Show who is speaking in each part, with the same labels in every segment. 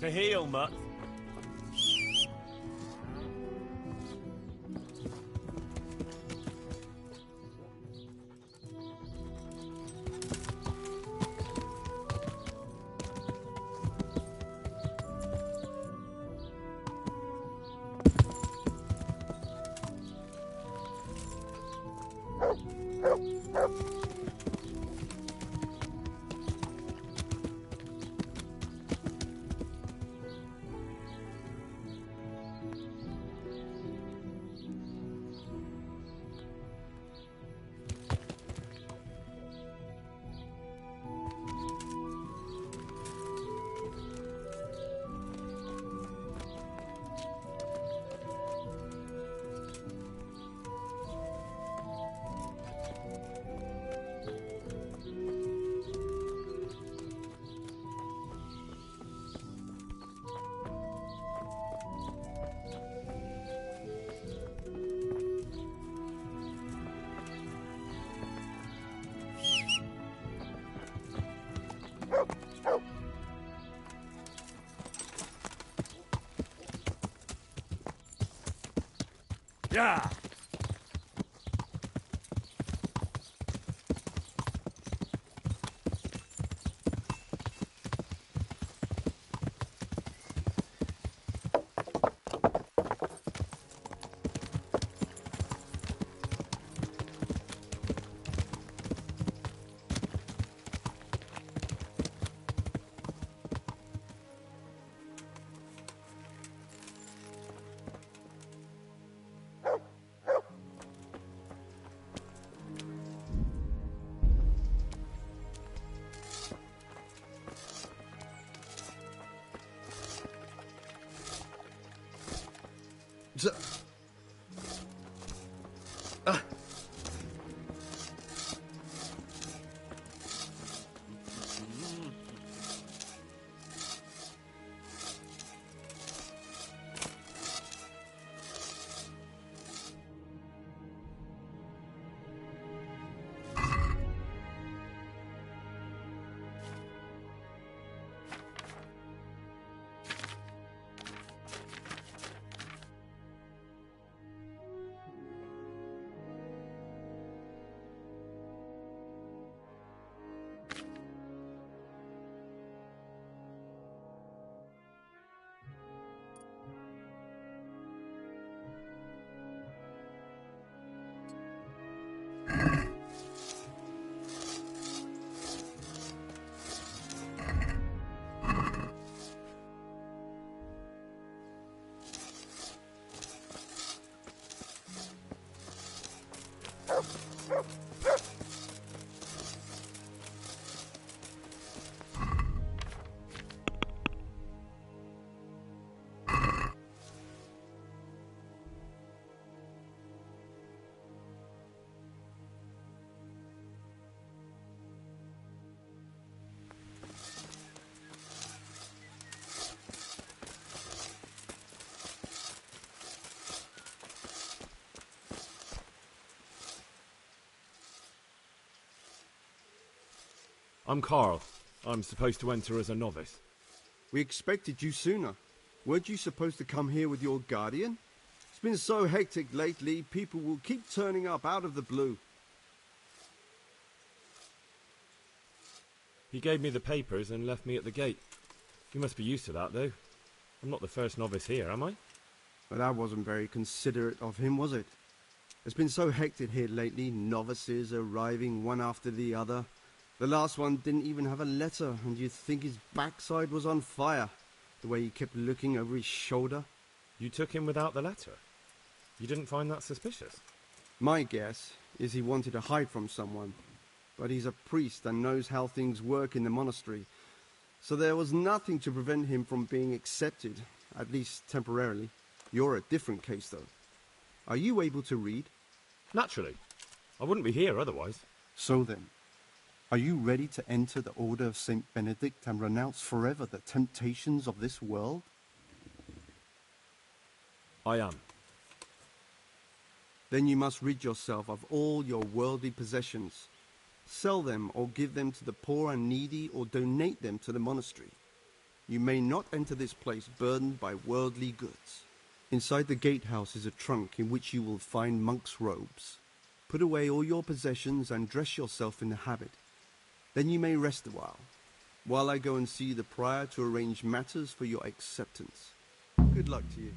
Speaker 1: To heal, mutt. Yeah.
Speaker 2: I'm Carl. I'm supposed to enter as a novice.
Speaker 3: We expected you sooner. Weren't you supposed to come here with your guardian? It's been so hectic lately, people will keep turning up out of the blue.
Speaker 2: He gave me the papers and left me at the gate. You must be used to that, though. I'm not the first novice here, am I?
Speaker 3: But that wasn't very considerate of him, was it? It's been so hectic here lately, novices arriving one after the other. The last one didn't even have a letter, and you'd think his backside was on fire, the way he kept looking over his shoulder.
Speaker 2: You took him without the letter? You didn't find that suspicious?
Speaker 3: My guess is he wanted to hide from someone, but he's a priest and knows how things work in the monastery, so there was nothing to prevent him from being accepted, at least temporarily. You're a different case, though. Are you able to read?
Speaker 2: Naturally. I wouldn't be here otherwise.
Speaker 3: So then, are you ready to enter the Order of St. Benedict and renounce forever the temptations of this world?
Speaker 2: I am.
Speaker 3: Then you must rid yourself of all your worldly possessions. Sell them or give them to the poor and needy or donate them to the monastery. You may not enter this place burdened by worldly goods. Inside the gatehouse is a trunk in which you will find monks' robes. Put away all your possessions and dress yourself in the habit. Then you may rest a while I go and see the prior to arrange matters for your acceptance. Good luck to you.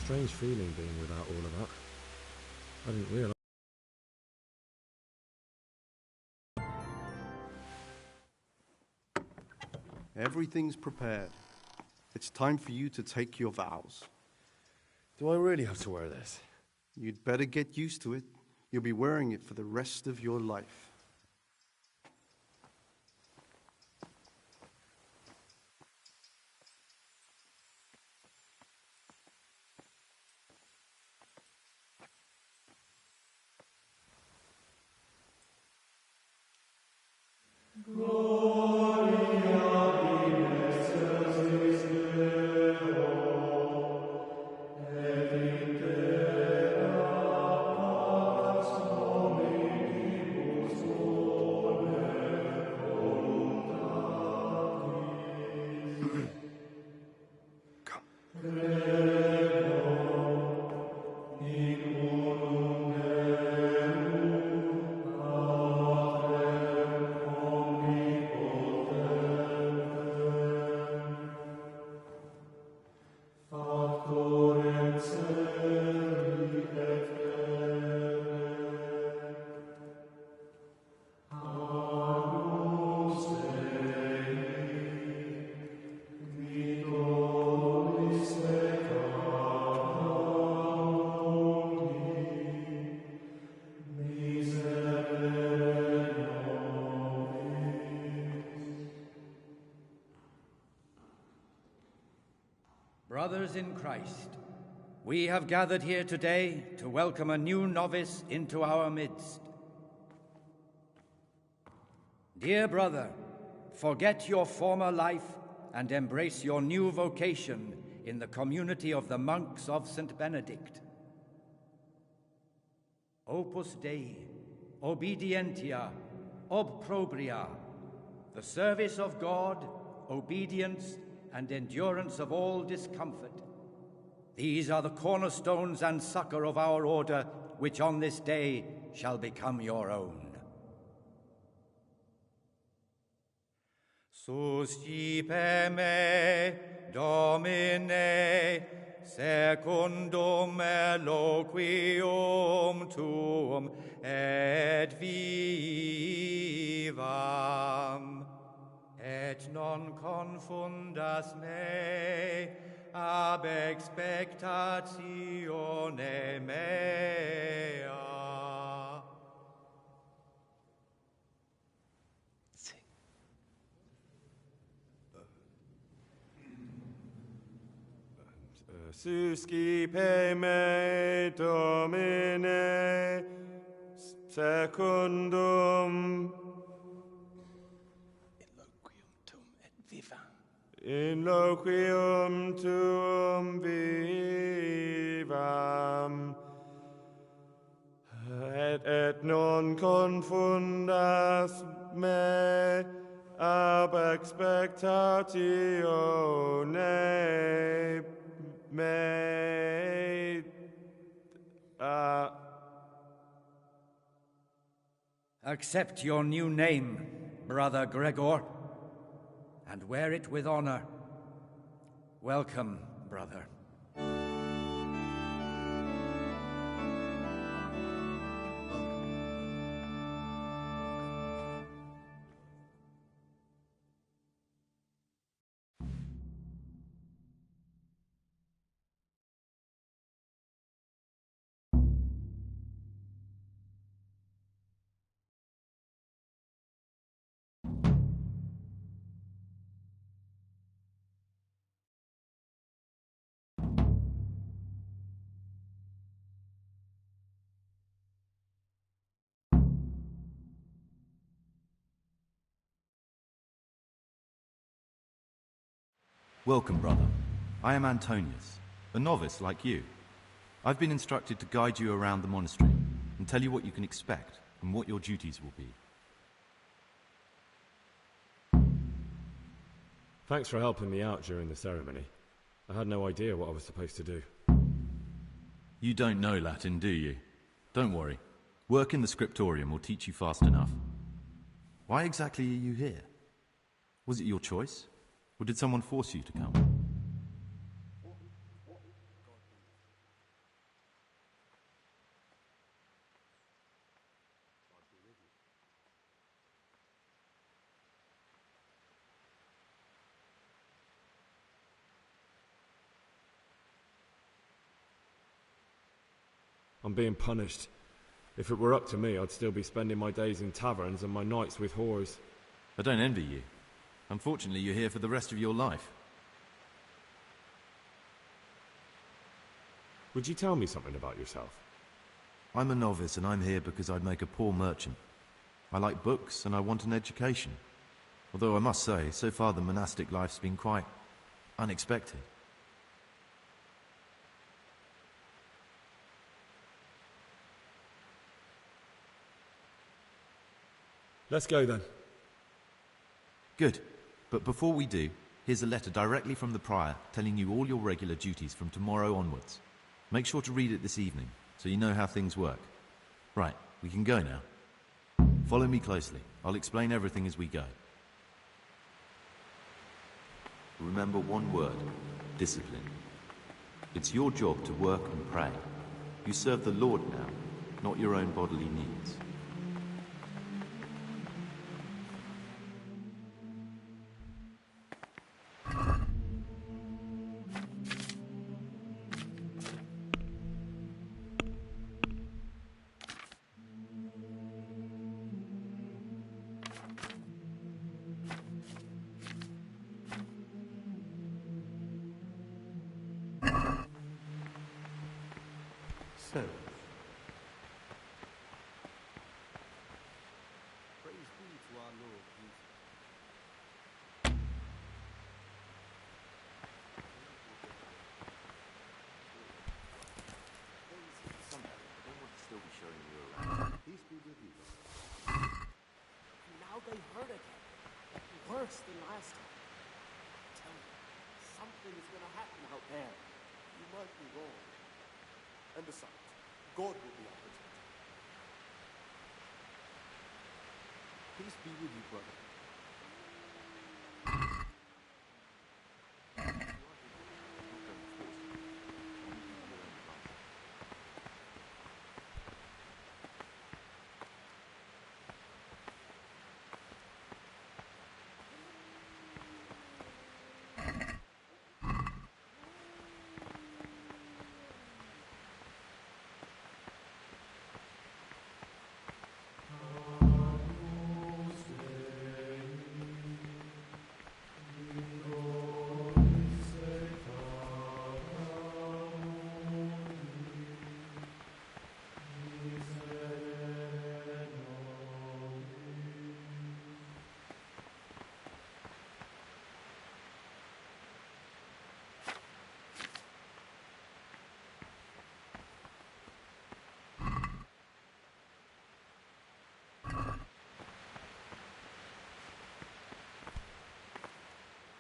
Speaker 2: Strange feeling being without all of that. I didn't realise.
Speaker 3: Everything's prepared. It's time for you to take your vows.
Speaker 2: Do I really have to wear this?
Speaker 3: You'd better get used to it. You'll be wearing it for the rest of your life.
Speaker 1: Brothers in Christ, we have gathered here today to welcome a new novice into our midst. Dear brother, forget your former life and embrace your new vocation in the community of the monks of St. Benedict. Opus Dei, obedientia, obprobria, the service of God, obedience, and endurance of all discomfort. These are the cornerstones and succor of our order, which on this day shall become your own. Suscipe me, Domine, secundum eloquium tuum et vivam. Et non confundas me ab expectatione mea.
Speaker 2: Suscipe me, Domine, secundum in loquium tuum vivam, et non confundas me ab expectatione mei
Speaker 1: Accept your new name, Brother Gregor, and wear it with honor. Welcome, brother.
Speaker 4: Welcome, brother. I am Antonius, a novice like you. I've been instructed to guide you around the monastery and tell you what you can expect and what your duties will be.
Speaker 2: Thanks for helping me out during the ceremony. I had no idea what I was supposed to do.
Speaker 4: You don't know Latin, do you? Don't worry. Work in the scriptorium will teach you fast enough. Why exactly are you here? Was it your choice? Or did someone force you to come?
Speaker 2: I'm being punished. If it were up to me, I'd still be spending my days in taverns and my nights with whores.
Speaker 4: I don't envy you. Unfortunately, you're here for the rest of your life.
Speaker 2: Would you tell me something about yourself?
Speaker 4: I'm a novice and I'm here because I'd make a poor merchant. I like books and I want an education. Although I must say, so far the monastic life's been quite unexpected.
Speaker 2: Let's go then.
Speaker 4: Good. But before we do, here's a letter directly from the prior telling you all your regular duties from tomorrow onwards. Make sure to read it this evening, so you know how things work. Right, we can go now. Follow me closely. I'll explain everything as we go. Remember one word: discipline. It's your job to work and pray. You serve the Lord now, not your own bodily needs. So,
Speaker 3: Praise be to our Lord Jesus.
Speaker 4: Still be showing you around.
Speaker 3: Peace be with you.
Speaker 5: Now they hurt again. Worse than last time. Tell me, something is going to happen out there.
Speaker 6: You might be wrong. And besides, God will be our protector.
Speaker 3: Peace be with you, brother.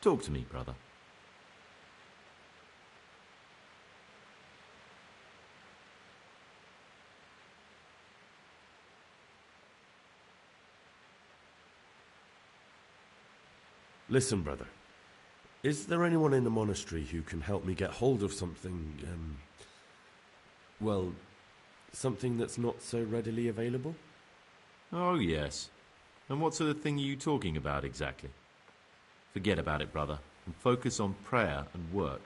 Speaker 4: Talk to me, brother.
Speaker 7: Listen, brother. Is there anyone in the monastery who can help me get hold of something, well, something that's not so readily available?
Speaker 4: Oh, yes. And what sort of thing are you talking about exactly? Forget about it, brother, and focus on prayer and work.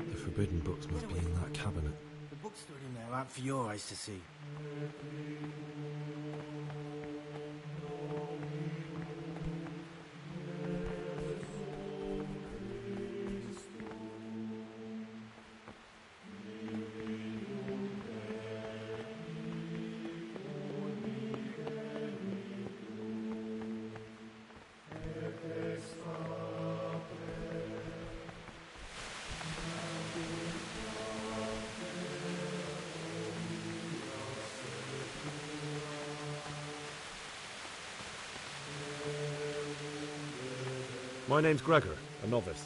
Speaker 7: The forbidden books must be in that cabinet.
Speaker 8: The books stored in there aren't for your eyes to see.
Speaker 2: My name's Gregor, a novice.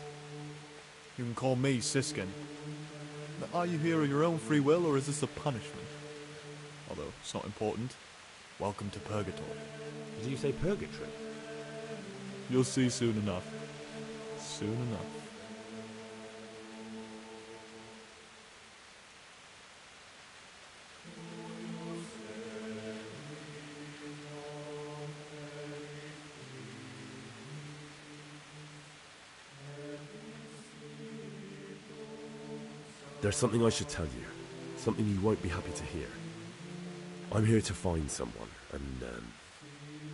Speaker 9: You can call me Siskin. Are you here of your own free will, or is this a punishment? Although it's not important. Welcome to Purgatory.
Speaker 2: Did you say purgatory?
Speaker 9: You'll see soon enough. Soon enough.
Speaker 7: There's something I should tell you. Something you won't be happy to hear. I'm here to find someone and,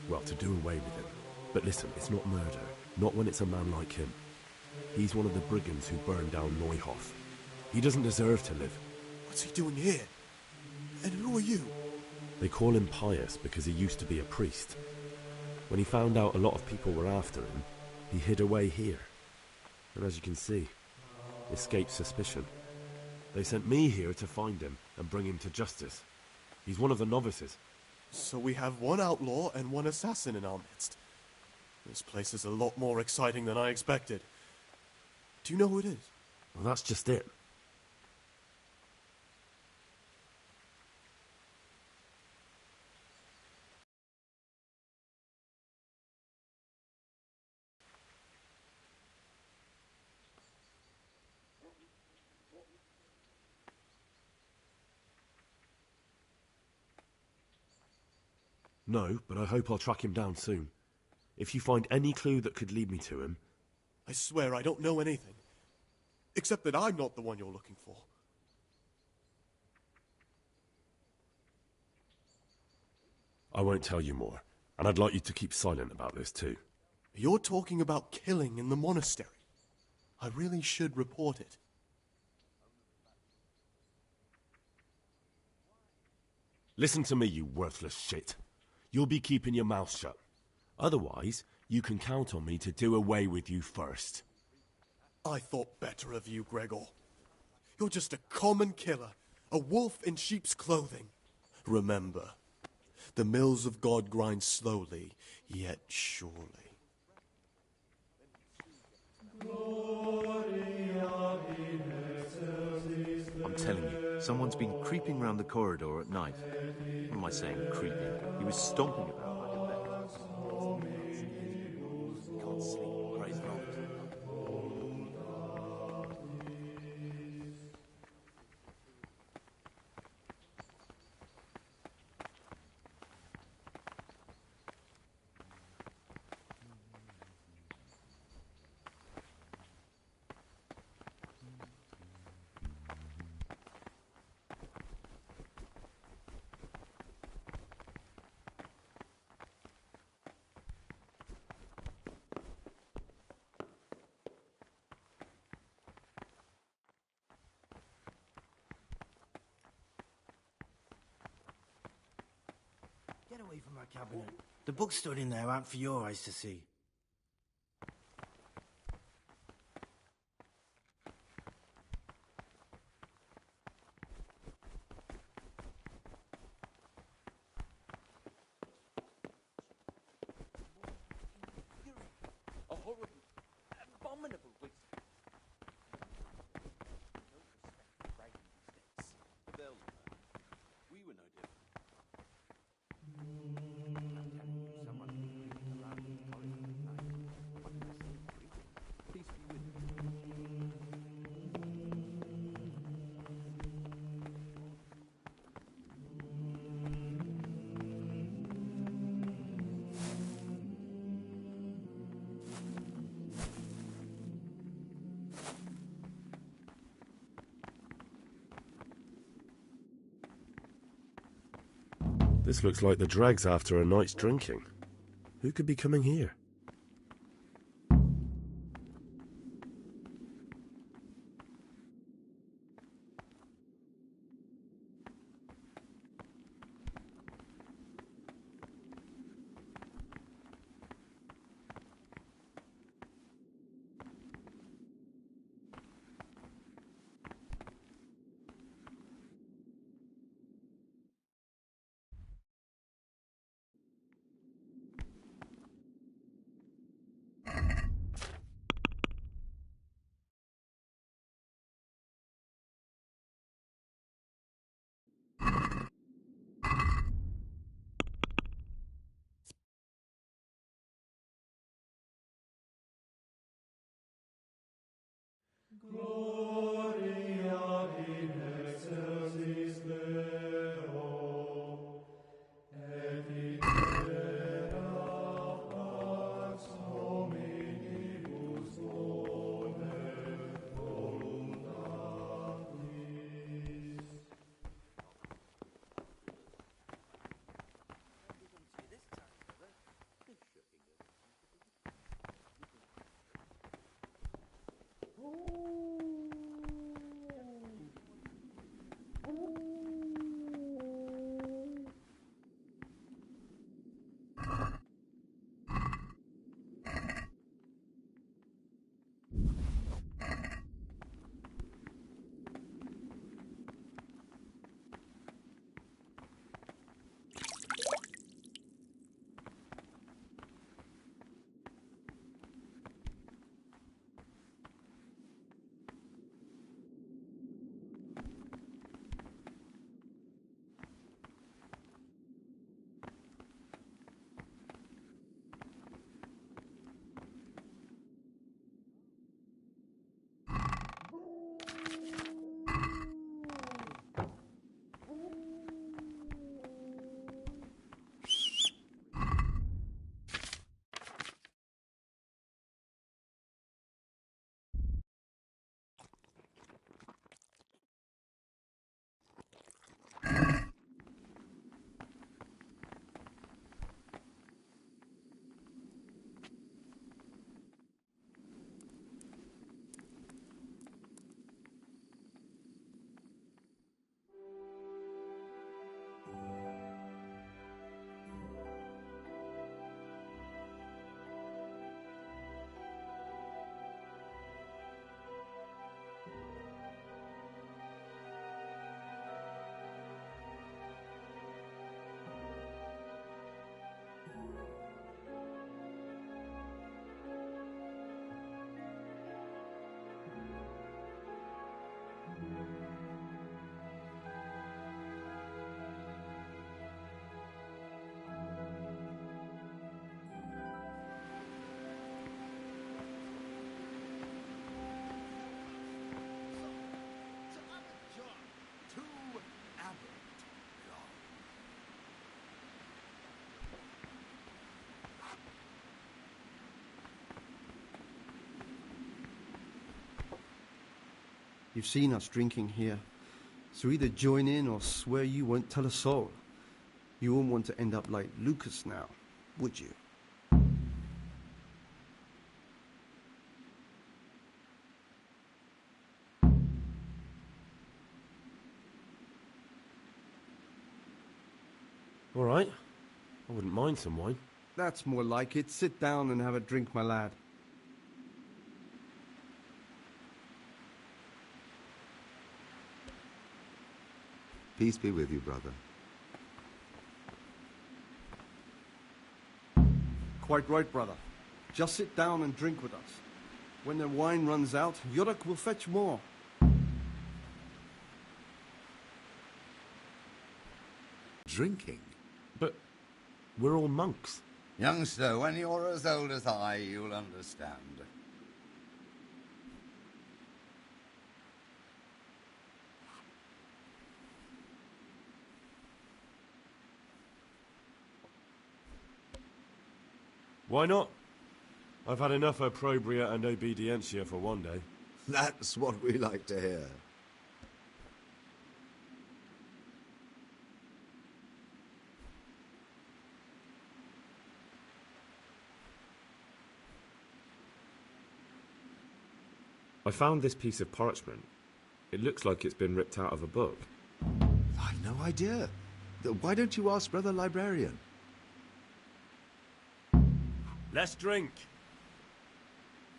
Speaker 7: well, to do away with him. But listen, it's not murder. Not when it's a man like him. He's one of the brigands who burned down Neuhof. He doesn't deserve to live.
Speaker 9: What's he doing here? And who are you?
Speaker 7: They call him pious because he used to be a priest. When he found out a lot of people were after him, he hid away here. And as you can see, escaped suspicion. They sent me here to find him and bring him to justice. He's one of the novices.
Speaker 9: So we have one outlaw and one assassin in our midst. This place is a lot more exciting than I expected. Do you know who it is?
Speaker 7: Well, that's just it. No, but I hope I'll track him down soon. If you find any clue that could lead me to him...
Speaker 9: I swear I don't know anything. Except that I'm not the one you're looking for.
Speaker 7: I won't tell you more, and I'd like you to keep silent about this too.
Speaker 6: You're talking about killing in the monastery. I really should report it.
Speaker 7: Listen to me, you worthless shit. You'll be keeping your mouth shut. Otherwise, you can count on me to do away with you first.
Speaker 6: I thought better of you, Gregor. You're just a common killer, a wolf in sheep's clothing. Remember, the mills of God grind slowly, yet surely.
Speaker 4: I'm telling you, someone's been creeping round the corridor at night. What am I saying, creeping? He was stomping about like a beggar.
Speaker 8: Can't sleep, praise God. Get away from our cabinet. The book stood in there out for your eyes to see.
Speaker 5: A horrible, abominable waste. No respect for writing mistakes.
Speaker 10: They'll learn. We were no different.
Speaker 5: Someone creeping around the corridor at night. What am I saying, creeping? Peace be with you.
Speaker 7: This looks like the dregs after a night's drinking. Who could be coming here?
Speaker 3: You've seen us drinking here, so either join in or swear you won't tell a soul. You won't want to end up like Lucas now, would you?
Speaker 7: All right. I wouldn't mind some wine.
Speaker 3: That's more like it. Sit down and have a drink, my lad.
Speaker 11: Peace be with you, brother.
Speaker 3: Quite right, brother. Just sit down and drink with us. When the wine runs out, Yorick will fetch more.
Speaker 11: Drinking?
Speaker 7: But we're all monks.
Speaker 11: Youngster, when you're as old as I, you'll understand.
Speaker 7: Why not? I've had enough opprobria and obedientia for one day.
Speaker 11: That's what we like to hear.
Speaker 7: I found this piece of parchment. It looks like it's been ripped out of a book.
Speaker 11: I've no idea. Why don't you ask Brother Librarian?
Speaker 7: Let's drink.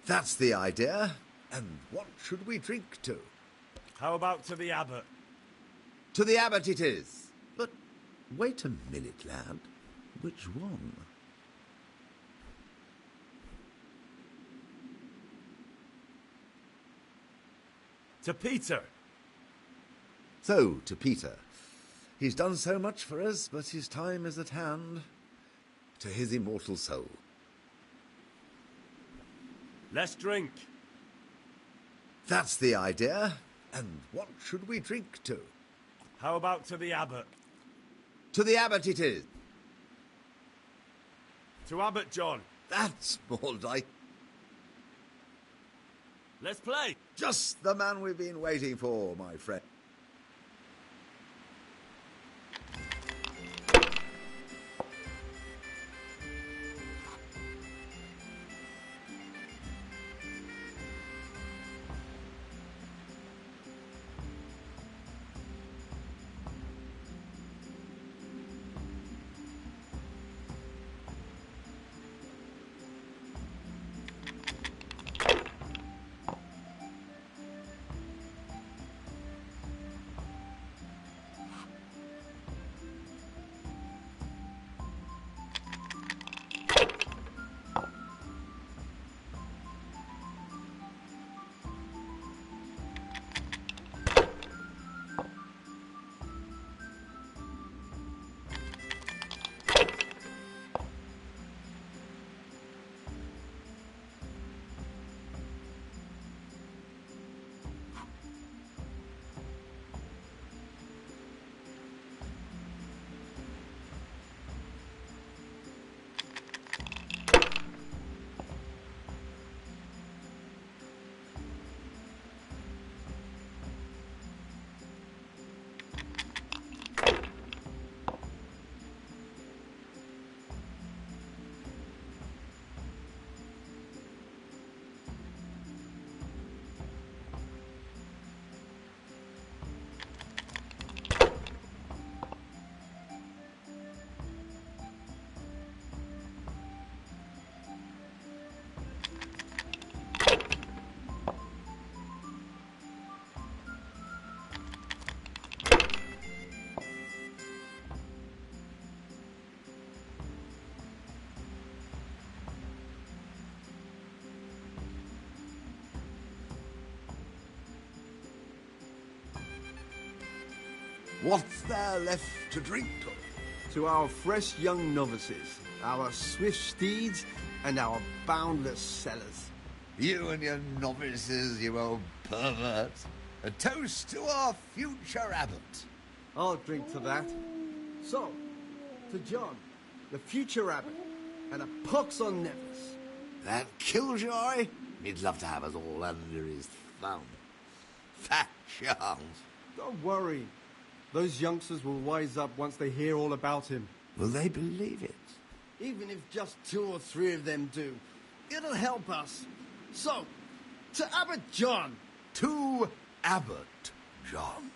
Speaker 11: That's the idea. And what should we drink to?
Speaker 7: How about to the abbot?
Speaker 11: To the abbot it is. But wait a minute, lad. Which one?
Speaker 7: To Peter.
Speaker 11: So, to Peter. He's done so much for us, but his time is at hand. To his immortal soul.
Speaker 7: Let's drink.
Speaker 11: That's the idea. And what should we drink to?
Speaker 7: How about to the abbot?
Speaker 11: To the abbot it is.
Speaker 7: To Abbot John.
Speaker 11: That's more like...
Speaker 7: Let's play.
Speaker 11: Just the man we've been waiting for, my friend. What's there left to drink to?
Speaker 3: To our fresh young novices, our swift steeds, and our boundless cellars.
Speaker 11: You and your novices, you old pervert. A toast to our future abbot.
Speaker 3: I'll drink to that. So, to John, the future abbot, and a pox on Nevis.
Speaker 11: That killjoy? He'd love to have us all under his thumb. Fat chance.
Speaker 3: Don't worry. Those youngsters will wise up once they hear all about him.
Speaker 11: Will they believe it?
Speaker 3: Even if just 2 or 3 of them do, it'll help us. So, to Abbot John.
Speaker 11: To Abbot John.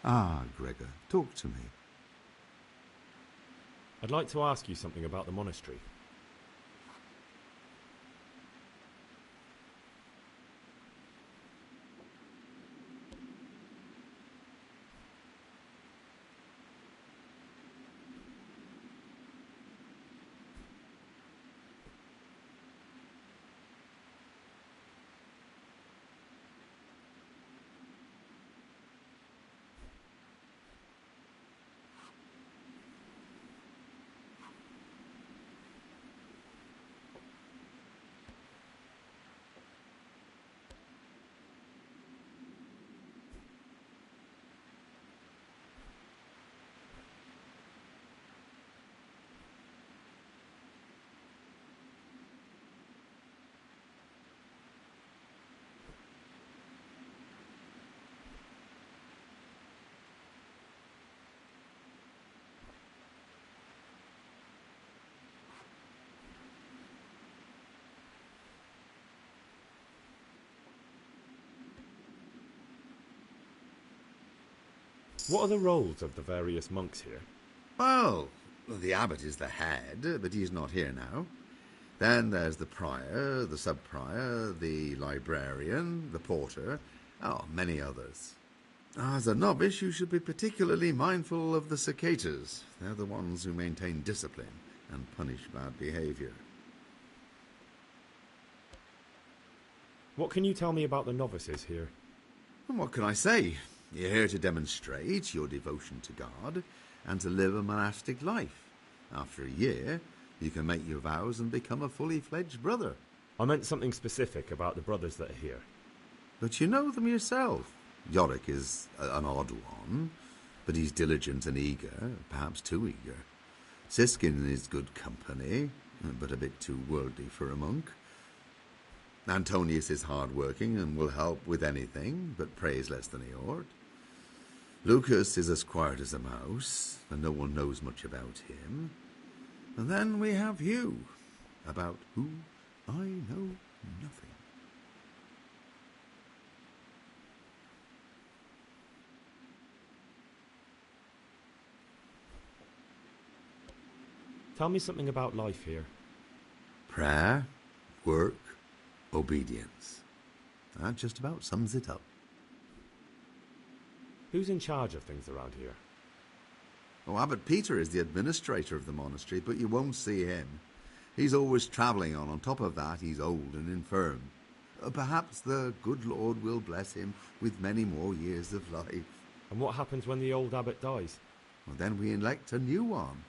Speaker 11: Ah, Gregor, talk to me.
Speaker 2: I'd like to ask you something about the monastery. What are the roles of the various monks here?
Speaker 11: Well, the abbot is the head, but he's not here now. Then there's the prior, the sub-prior, the librarian, the porter, many others. As a novice, you should be particularly mindful of the cicatas. They're the ones who maintain discipline and punish bad behaviour.
Speaker 2: What can you tell me about the novices here?
Speaker 11: And what can I say? You're here to demonstrate your devotion to God and to live a monastic life. After a year, you can make your vows and become a fully fledged brother.
Speaker 2: I meant something specific about the brothers that are here.
Speaker 11: But you know them yourself. Yorick is an odd one, but he's diligent and eager, perhaps too eager. Siskin is good company, but a bit too worldly for a monk. Antonius is hard-working and will help with anything, but prays less than he ought. Lucas is as quiet as a mouse, and no one knows much about him. And then we have you, about who I know nothing.
Speaker 2: Tell me something about life here.
Speaker 11: Prayer, work, obedience. That just about sums it up.
Speaker 2: Who's in charge of things around here?
Speaker 11: Oh, Abbot Peter is the administrator of the monastery, but you won't see him. He's always travelling on. On top of that, he's old and infirm. Perhaps the good Lord will bless him with many more years of life.
Speaker 2: And what happens when the old abbot dies?
Speaker 11: Well, then we elect a new one.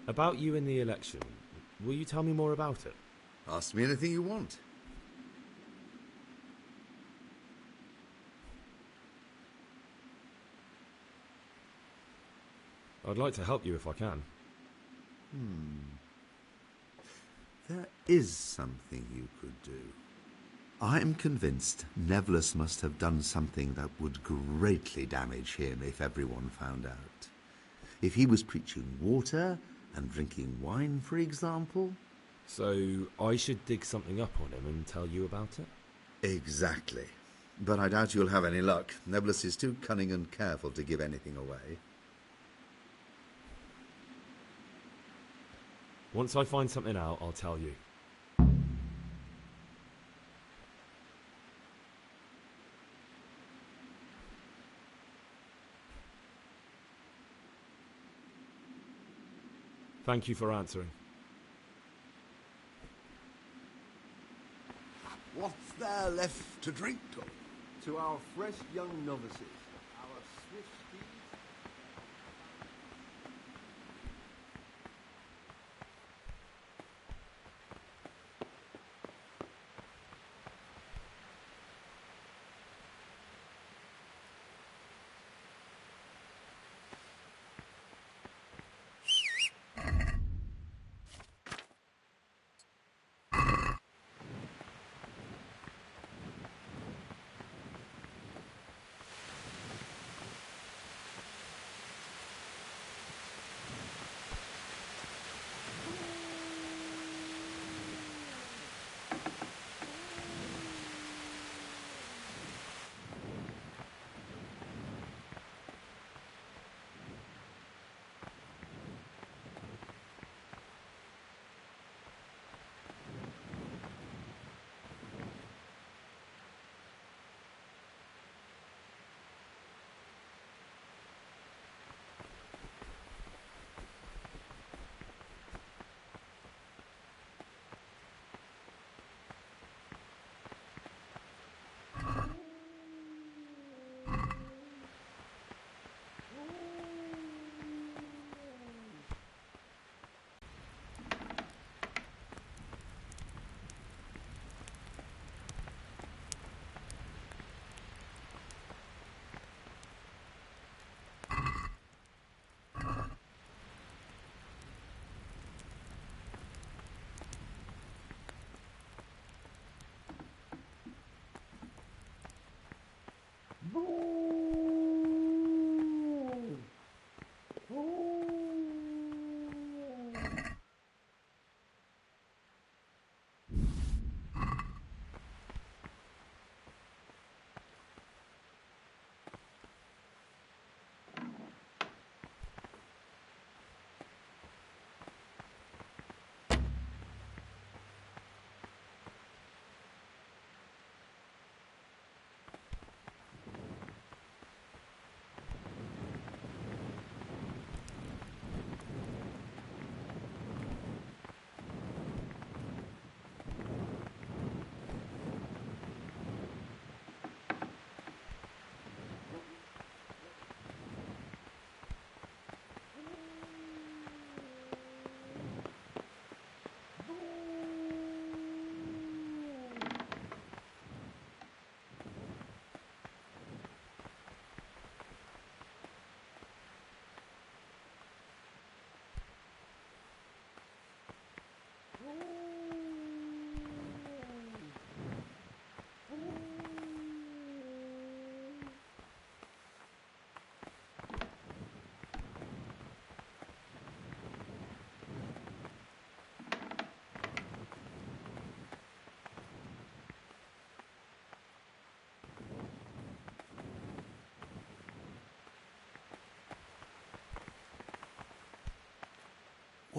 Speaker 2: About you in the election, will you tell me more about it?
Speaker 11: Ask me anything you want.
Speaker 2: I'd like to help you if I can.
Speaker 11: There is something you could do. I am convinced Nevillus must have done something that would greatly damage him if everyone found out. If he was preaching water and drinking wine, for example.
Speaker 2: So I should dig something up on him and tell you about it?
Speaker 11: Exactly. But I doubt you'll have any luck. Nevillus is too cunning and careful to give anything away.
Speaker 2: Once I find something out, I'll tell you. Thank you for answering.
Speaker 11: What's there left to drink to?
Speaker 3: To our fresh young novices, our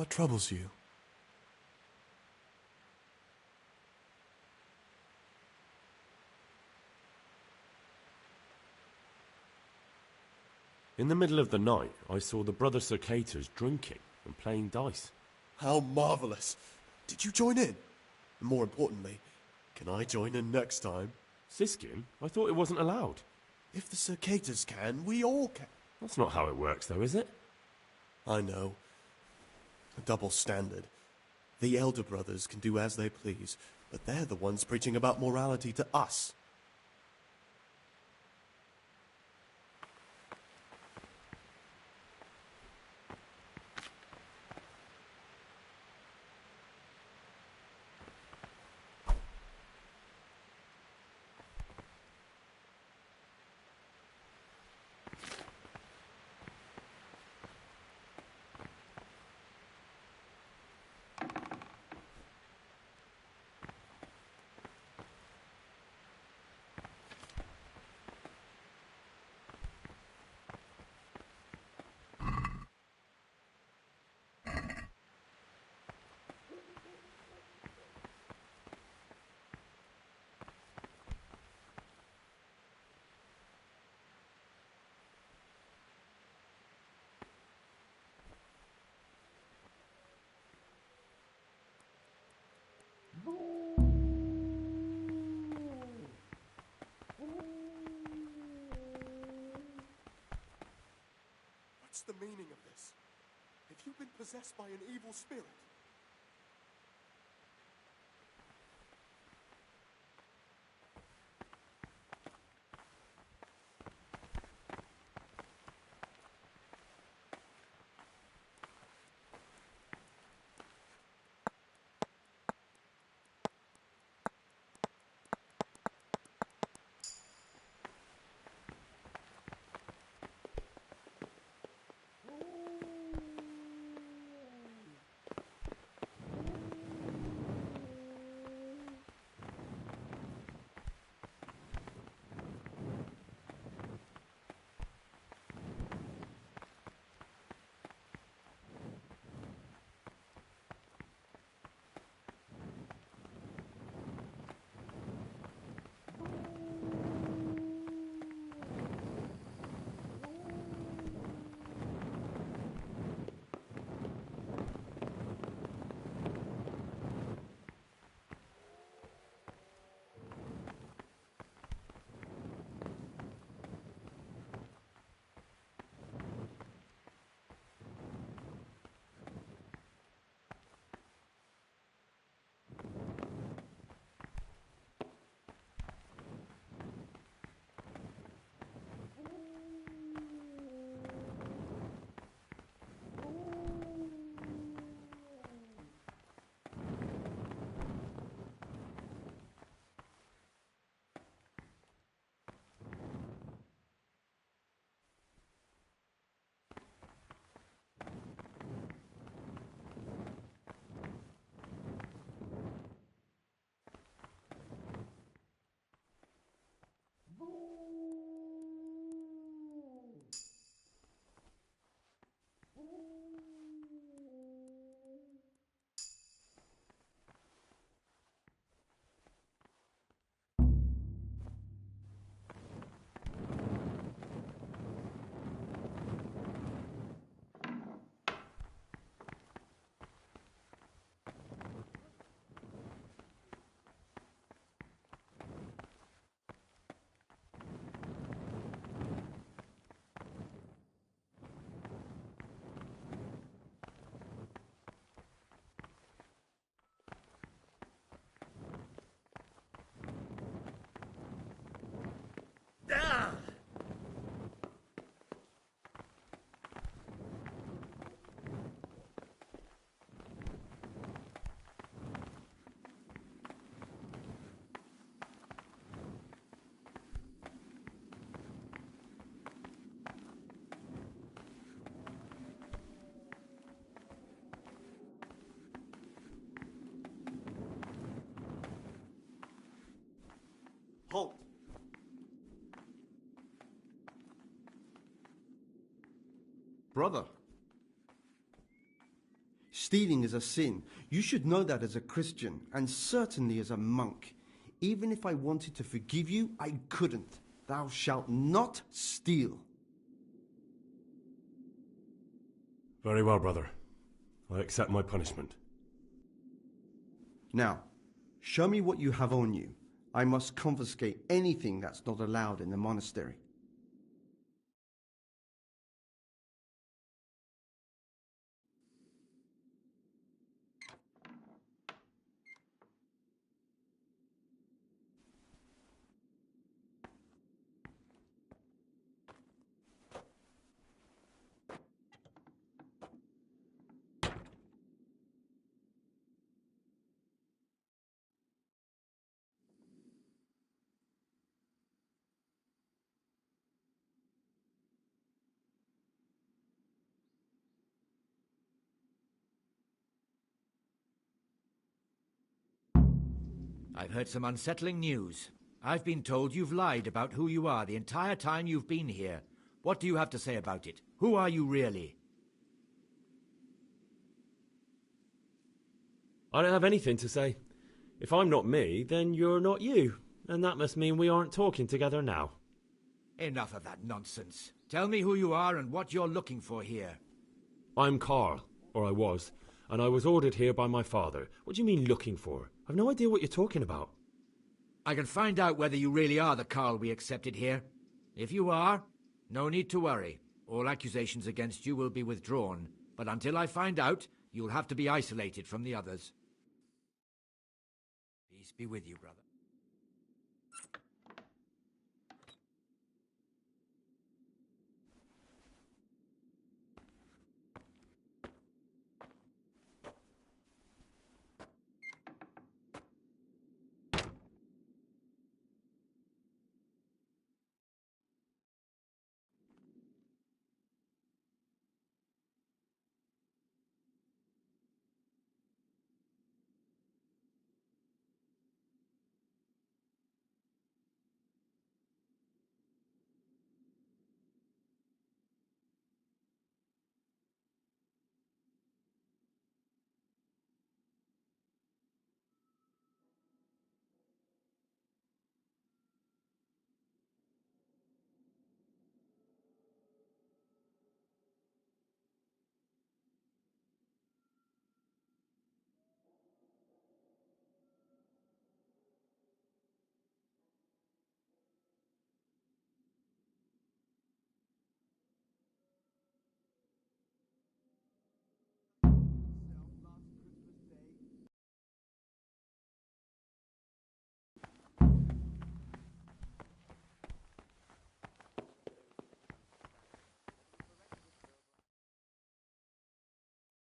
Speaker 6: What troubles you?
Speaker 7: In the middle of the night, I saw the Brother Circators drinking and playing dice.
Speaker 6: How marvellous! Did you join in? And more importantly, can I join in next time?
Speaker 7: Siskin? I thought it wasn't allowed.
Speaker 6: If the Circators can, we all can.
Speaker 7: That's not how it works, though, is it?
Speaker 6: I know. A double standard. The elder brothers can do as they please, but they're the ones preaching about morality to us. What's the meaning of this? Have you been possessed by an evil spirit?
Speaker 3: Halt! Brother, stealing is a sin. You should know that as a Christian, and certainly as a monk. Even if I wanted to forgive you, I couldn't. Thou shalt not steal.
Speaker 7: Very well, brother. I accept my punishment.
Speaker 3: Now, show me what you have on you. I must confiscate anything that's not allowed in the monastery.
Speaker 12: I've heard some unsettling news. I've been told you've lied about who you are the entire time you've been here. What do you have to say about it? Who are you really?
Speaker 7: I don't have anything to say. If I'm not me, then you're not you. And that must mean we aren't talking together now.
Speaker 12: Enough of that nonsense. Tell me who you are and what you're looking for here.
Speaker 7: I'm Carl, or I was, and I was ordered here by my father. What do you mean looking for? I've no idea what you're talking about.
Speaker 12: I can find out whether you really are the Carl we accepted here. If you are, no need to worry. All accusations against you will be withdrawn, but until I find out, you'll have to be isolated from the others. Peace be with you, brother.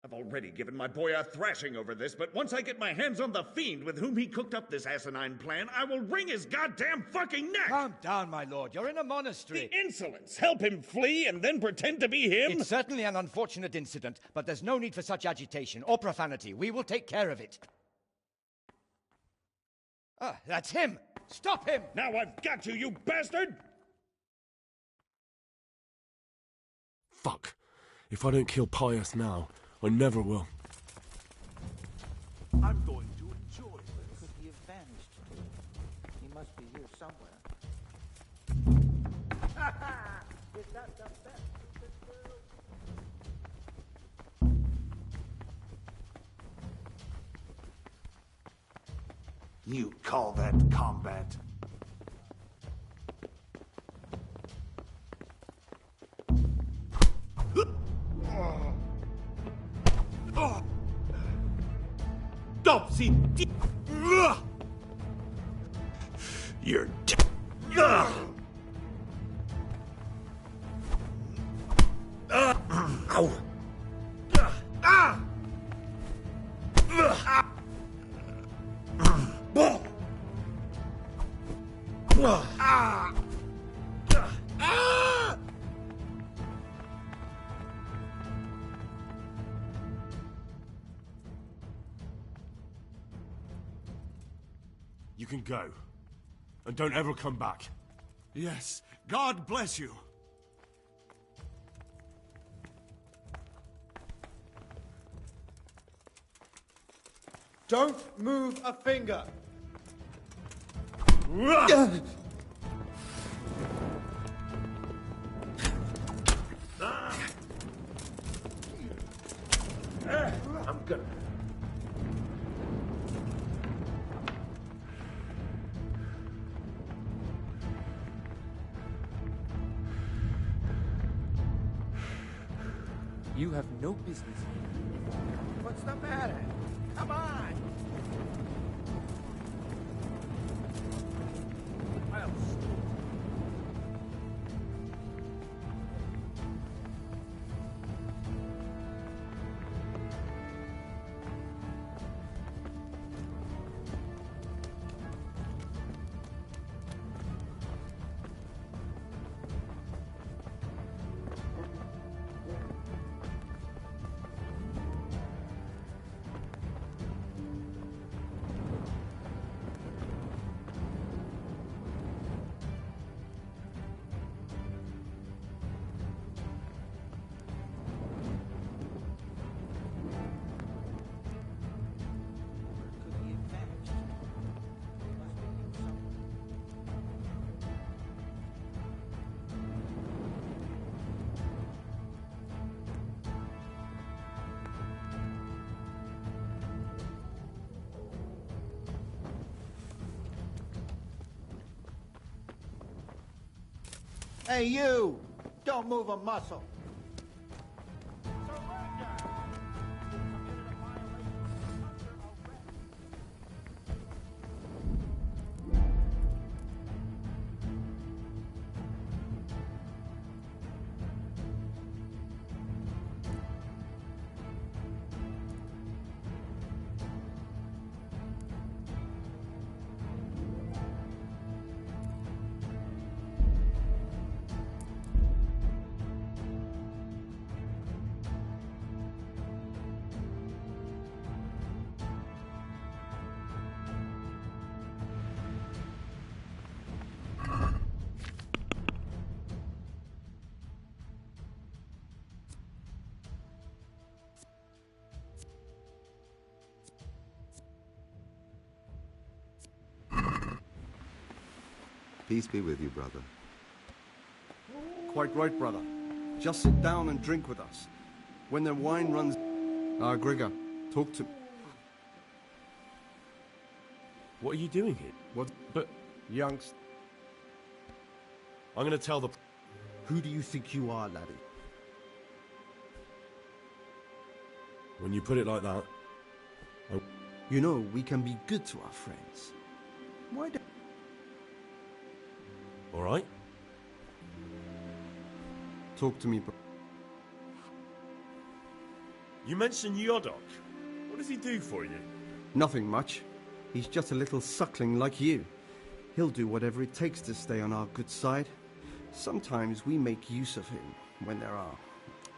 Speaker 13: I've already given my boy a thrashing over this, but once I get my hands on the fiend with whom he cooked up this asinine plan, I will wring his goddamn fucking neck!
Speaker 12: Calm down, my lord. You're in a monastery.
Speaker 13: The insolence! Help him flee and then pretend to be him?
Speaker 12: It's certainly an unfortunate incident, but there's no need for such agitation or profanity. We will take care of it. Ah, that's him! Stop him!
Speaker 13: Now I've got you, you bastard!
Speaker 7: Fuck. If I don't kill Pius now, I never will.
Speaker 10: I'm going to enjoy this.
Speaker 5: Could he have vanished? He must be here somewhere. Is that the best you could do?
Speaker 10: You call that combat? You're dead. Ow.
Speaker 7: You can go. And don't ever come back.
Speaker 10: Yes, God bless you.
Speaker 3: Don't move a finger!
Speaker 10: I'm gonna...
Speaker 5: You have no business here. What's the matter? Come on! I'll
Speaker 8: Hey, you! Don't move a muscle.
Speaker 11: Peace be with you, brother.
Speaker 3: Quite right, brother. Just sit down and drink with us. When the wine runs... Gregor, talk to me.
Speaker 7: What are you doing here?
Speaker 3: What?
Speaker 7: But...
Speaker 3: Youngster.
Speaker 7: I'm going to tell the...
Speaker 3: Who do you think you are, laddie?
Speaker 7: When you put it like that...
Speaker 3: You know, we can be good to our friends. Why don't...
Speaker 7: All right?
Speaker 3: Talk to me, bro.
Speaker 7: You mentioned Yodok. What does he do for you?
Speaker 3: Nothing much. He's just a little suckling like you. He'll do whatever it takes to stay on our good side. Sometimes we make use of him when there are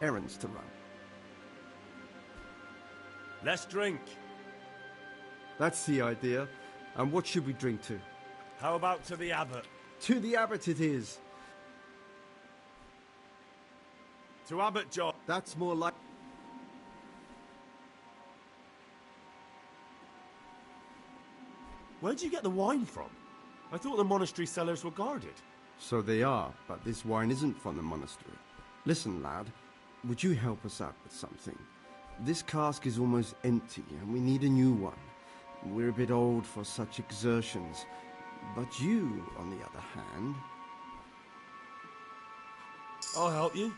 Speaker 3: errands to run.
Speaker 7: Let's drink.
Speaker 3: That's the idea. And what should we drink to?
Speaker 7: How about to the abbot?
Speaker 3: To the abbot it is.
Speaker 7: To Abbot John.
Speaker 3: That's more like...
Speaker 7: Where'd you get the wine from? I thought the monastery cellars were guarded.
Speaker 3: So they are, but this wine isn't from the monastery. Listen, lad, would you help us out with something? This cask is almost empty, and we need a new one. We're a bit old for such exertions. But you, on the other hand...
Speaker 7: I'll help you.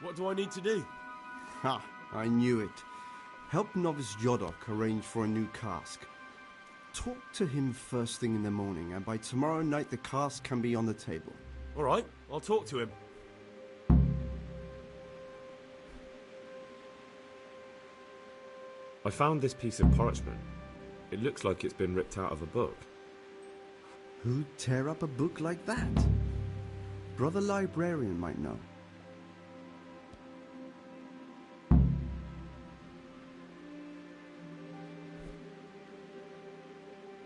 Speaker 7: What do I need to do?
Speaker 3: Ha! I knew it. Help novice Yodok arrange for a new cask. Talk to him first thing in the morning, and by tomorrow night the cask can be on the table.
Speaker 7: All right, I'll talk to him. I found this piece of parchment. It looks like it's been ripped out of a book.
Speaker 3: Who'd tear up a book like that? Brother Librarian might know.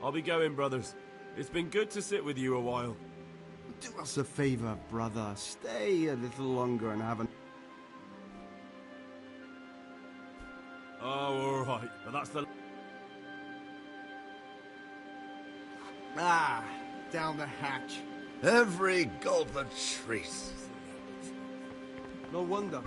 Speaker 7: I'll be going, brothers. It's been good to sit with you a while.
Speaker 3: Do us a favor, brother. Stay a little longer and have an...
Speaker 7: Oh, all right. But that's the...
Speaker 3: Ah, down the hatch.
Speaker 11: Every gulp a treat.
Speaker 3: No wonder.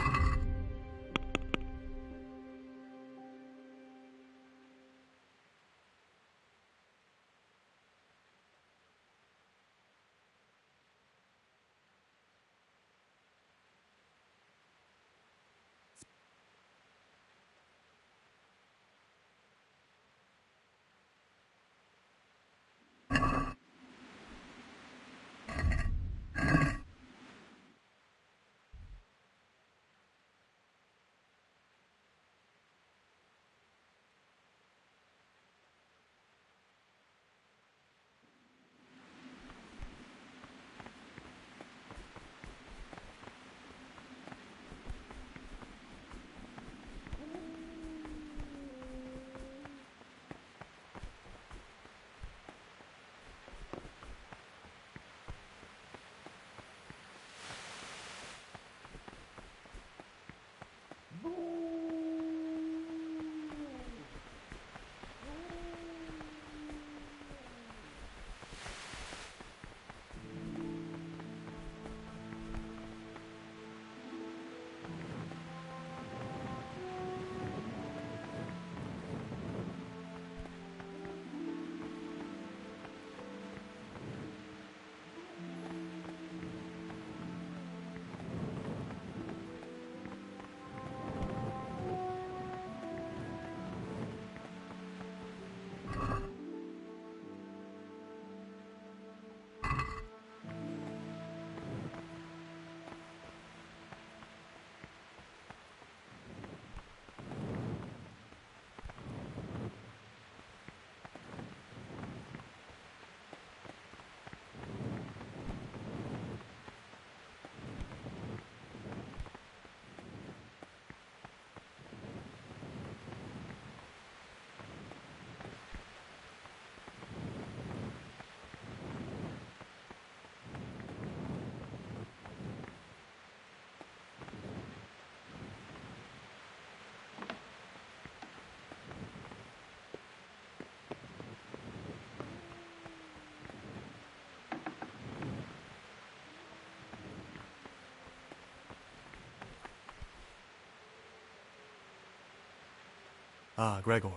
Speaker 6: Ah, Gregor.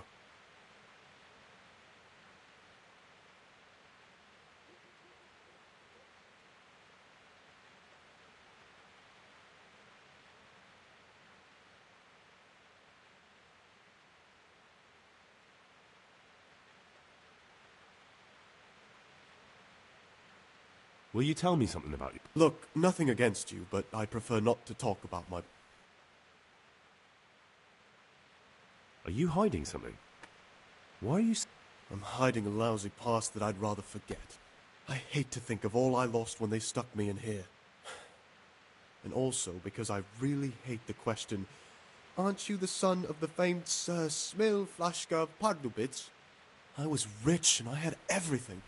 Speaker 7: Will you tell me something about you?
Speaker 6: Look, nothing against you, but I prefer not to talk about my...
Speaker 7: Are you hiding something? Why are you...
Speaker 6: I'm hiding a lousy past that I'd rather forget. I hate to think of all I lost when they stuck me in here. And also because I really hate the question, aren't you the son of the famed Sir Smil Flashka Pardubitz? I was rich and I had everything.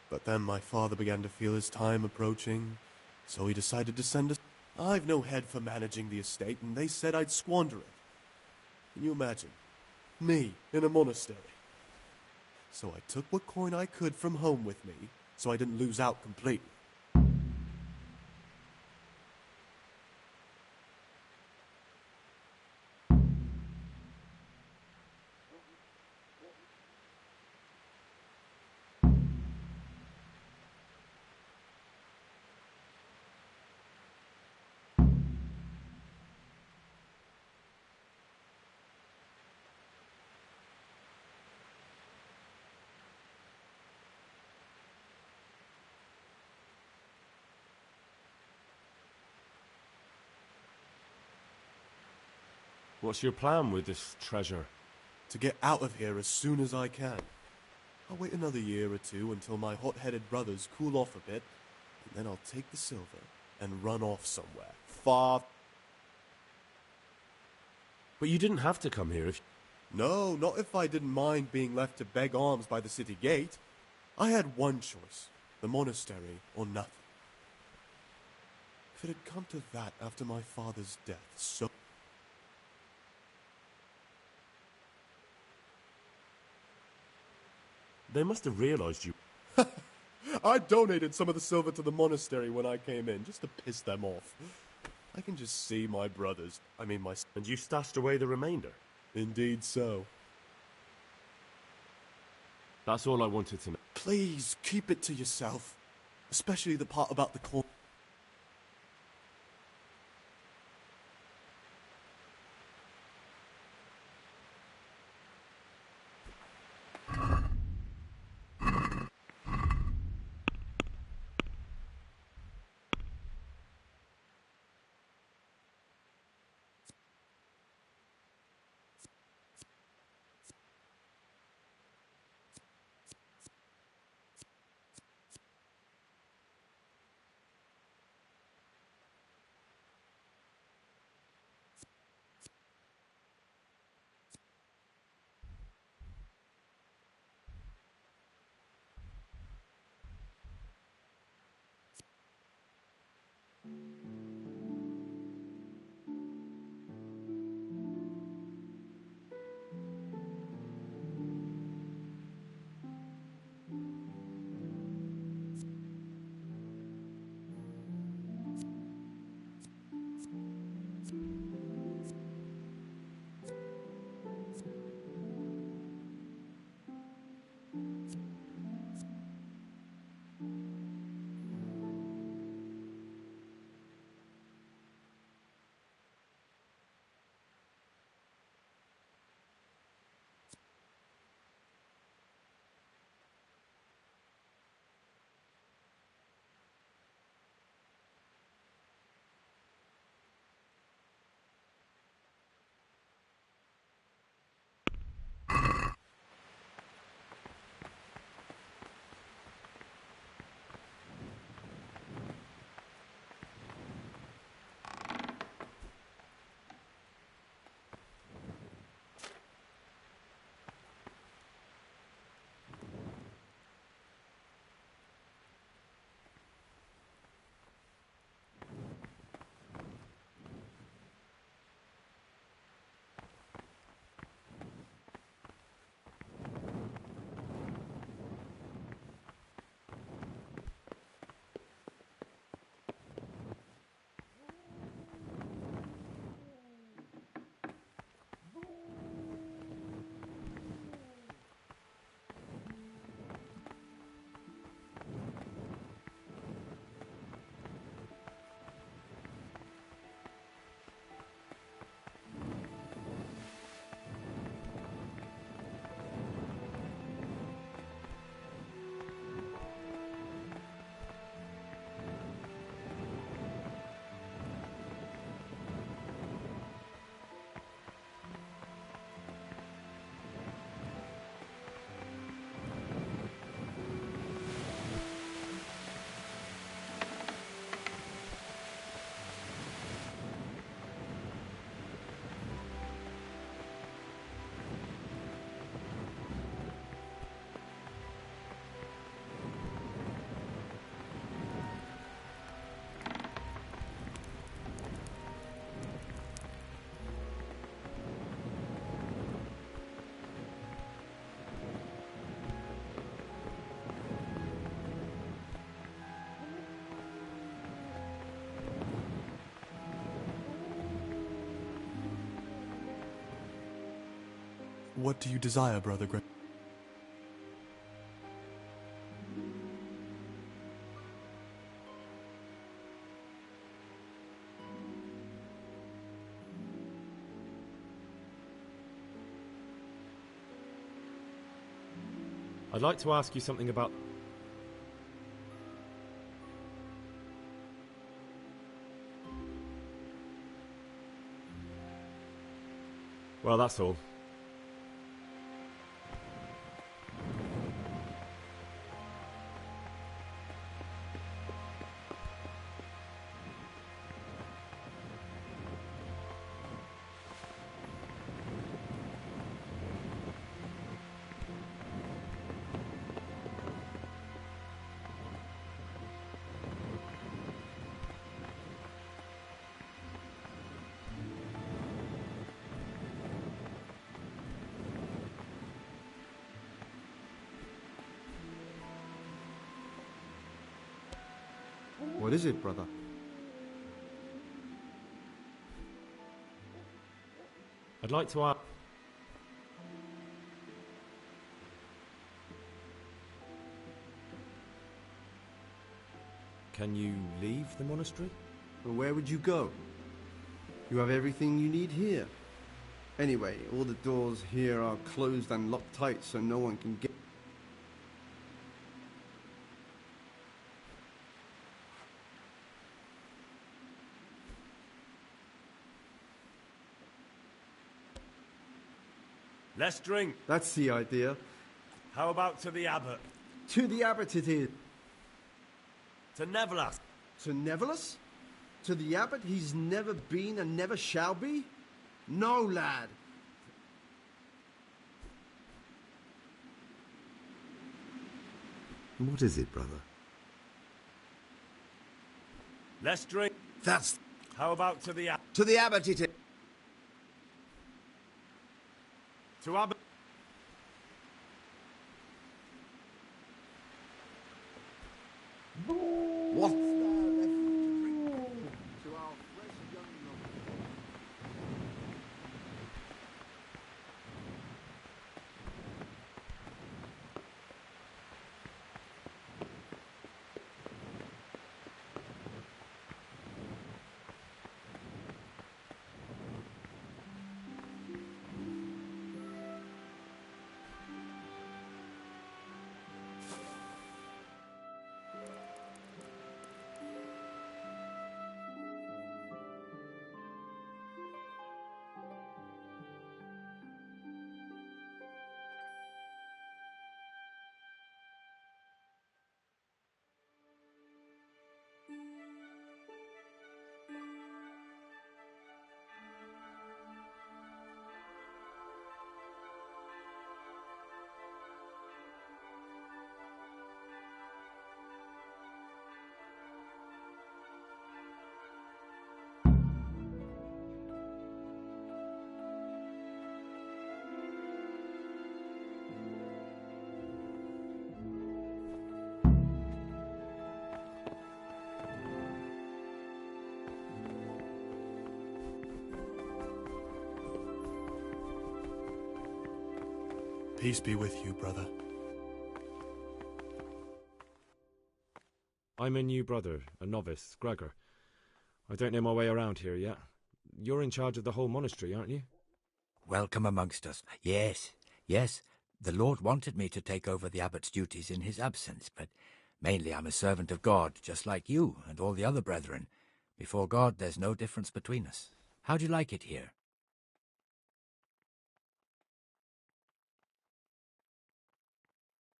Speaker 6: But then my father began to feel his time approaching, so he decided to send us... I've no head for managing the estate, and they said I'd squander it. Can you imagine? Me, in a monastery. So I took what coin I could from home with me, so I didn't lose out completely.
Speaker 7: What's your plan with this treasure?
Speaker 6: To get out of here as soon as I can. I'll wait another year or two until my hot-headed brothers cool off a bit, and then I'll take the silver and run off somewhere. Far...
Speaker 7: But you didn't have to come here if...
Speaker 6: No, not if I didn't mind being left to beg alms by the city gate. I had one choice, the monastery or nothing. If it had come to that after my father's death, so...
Speaker 7: They must have realized you...
Speaker 6: I donated some of the silver to the monastery when I came in, just to piss them off. I can just see my brothers,
Speaker 7: And you stashed away the remainder?
Speaker 6: Indeed so.
Speaker 7: That's all I wanted to know.
Speaker 6: Please, keep it to yourself. Especially the part about the coin.
Speaker 9: What do you desire, Brother Gregor?
Speaker 2: I'd like to ask you something about... Well, that's all.
Speaker 3: What is it, brother?
Speaker 2: I'd like to ask... Can you leave the monastery?
Speaker 3: Well, where would you go? You have everything you need here. Anyway, all the doors here are closed and locked tight, so no one can get...
Speaker 7: Let's drink.
Speaker 3: That's the idea.
Speaker 7: How about to the abbot?
Speaker 3: To the abbot it is.
Speaker 7: To Nevelas.
Speaker 3: To Nevelas? To the abbot he's never been and never shall be? No, lad.
Speaker 11: What is it, brother?
Speaker 7: Let's drink.
Speaker 10: That's...
Speaker 7: How about to the abbot?
Speaker 10: To the abbot it is.
Speaker 7: To abbot.
Speaker 10: What's there left to drink?
Speaker 3: To our fresh young noble.
Speaker 9: Peace be with you, brother.
Speaker 2: I'm a new brother, a novice, Gregor. I don't know my way around here yet. You're in charge of the whole monastery, aren't you?
Speaker 12: Welcome amongst us. Yes, yes. The Lord wanted me to take over the abbot's duties in his absence, but mainly I'm a servant of God, just like you and all the other brethren. Before God, there's no difference between us. How do you like it here?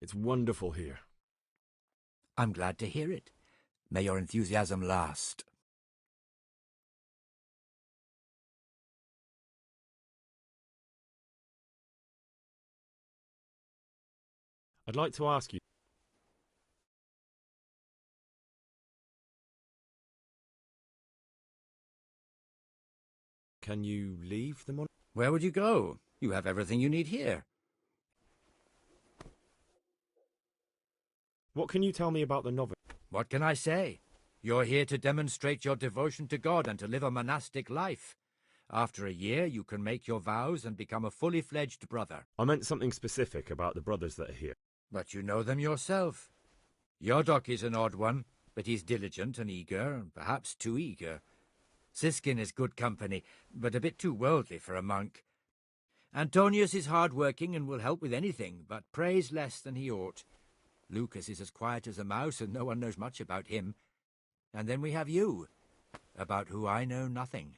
Speaker 2: It's wonderful here.
Speaker 12: I'm glad to hear it. May your enthusiasm last.
Speaker 2: I'd like to ask you... Can you leave the monastery?
Speaker 12: Where would you go? You have everything you need here.
Speaker 2: What can you tell me about the novice?
Speaker 12: What can I say? You're here to demonstrate your devotion to God and to live a monastic life. After a year, you can make your vows and become a fully fledged brother.
Speaker 2: I meant something specific about the brothers that are here.
Speaker 12: But you know them yourself. Yodok is an odd one, but he's diligent and eager, perhaps too eager. Siskin is good company, but a bit too worldly for a monk. Antonius is hard-working and will help with anything, but prays less than he ought. Lucas is as quiet as a mouse, and no one knows much about him. And then we have you, about who I know nothing.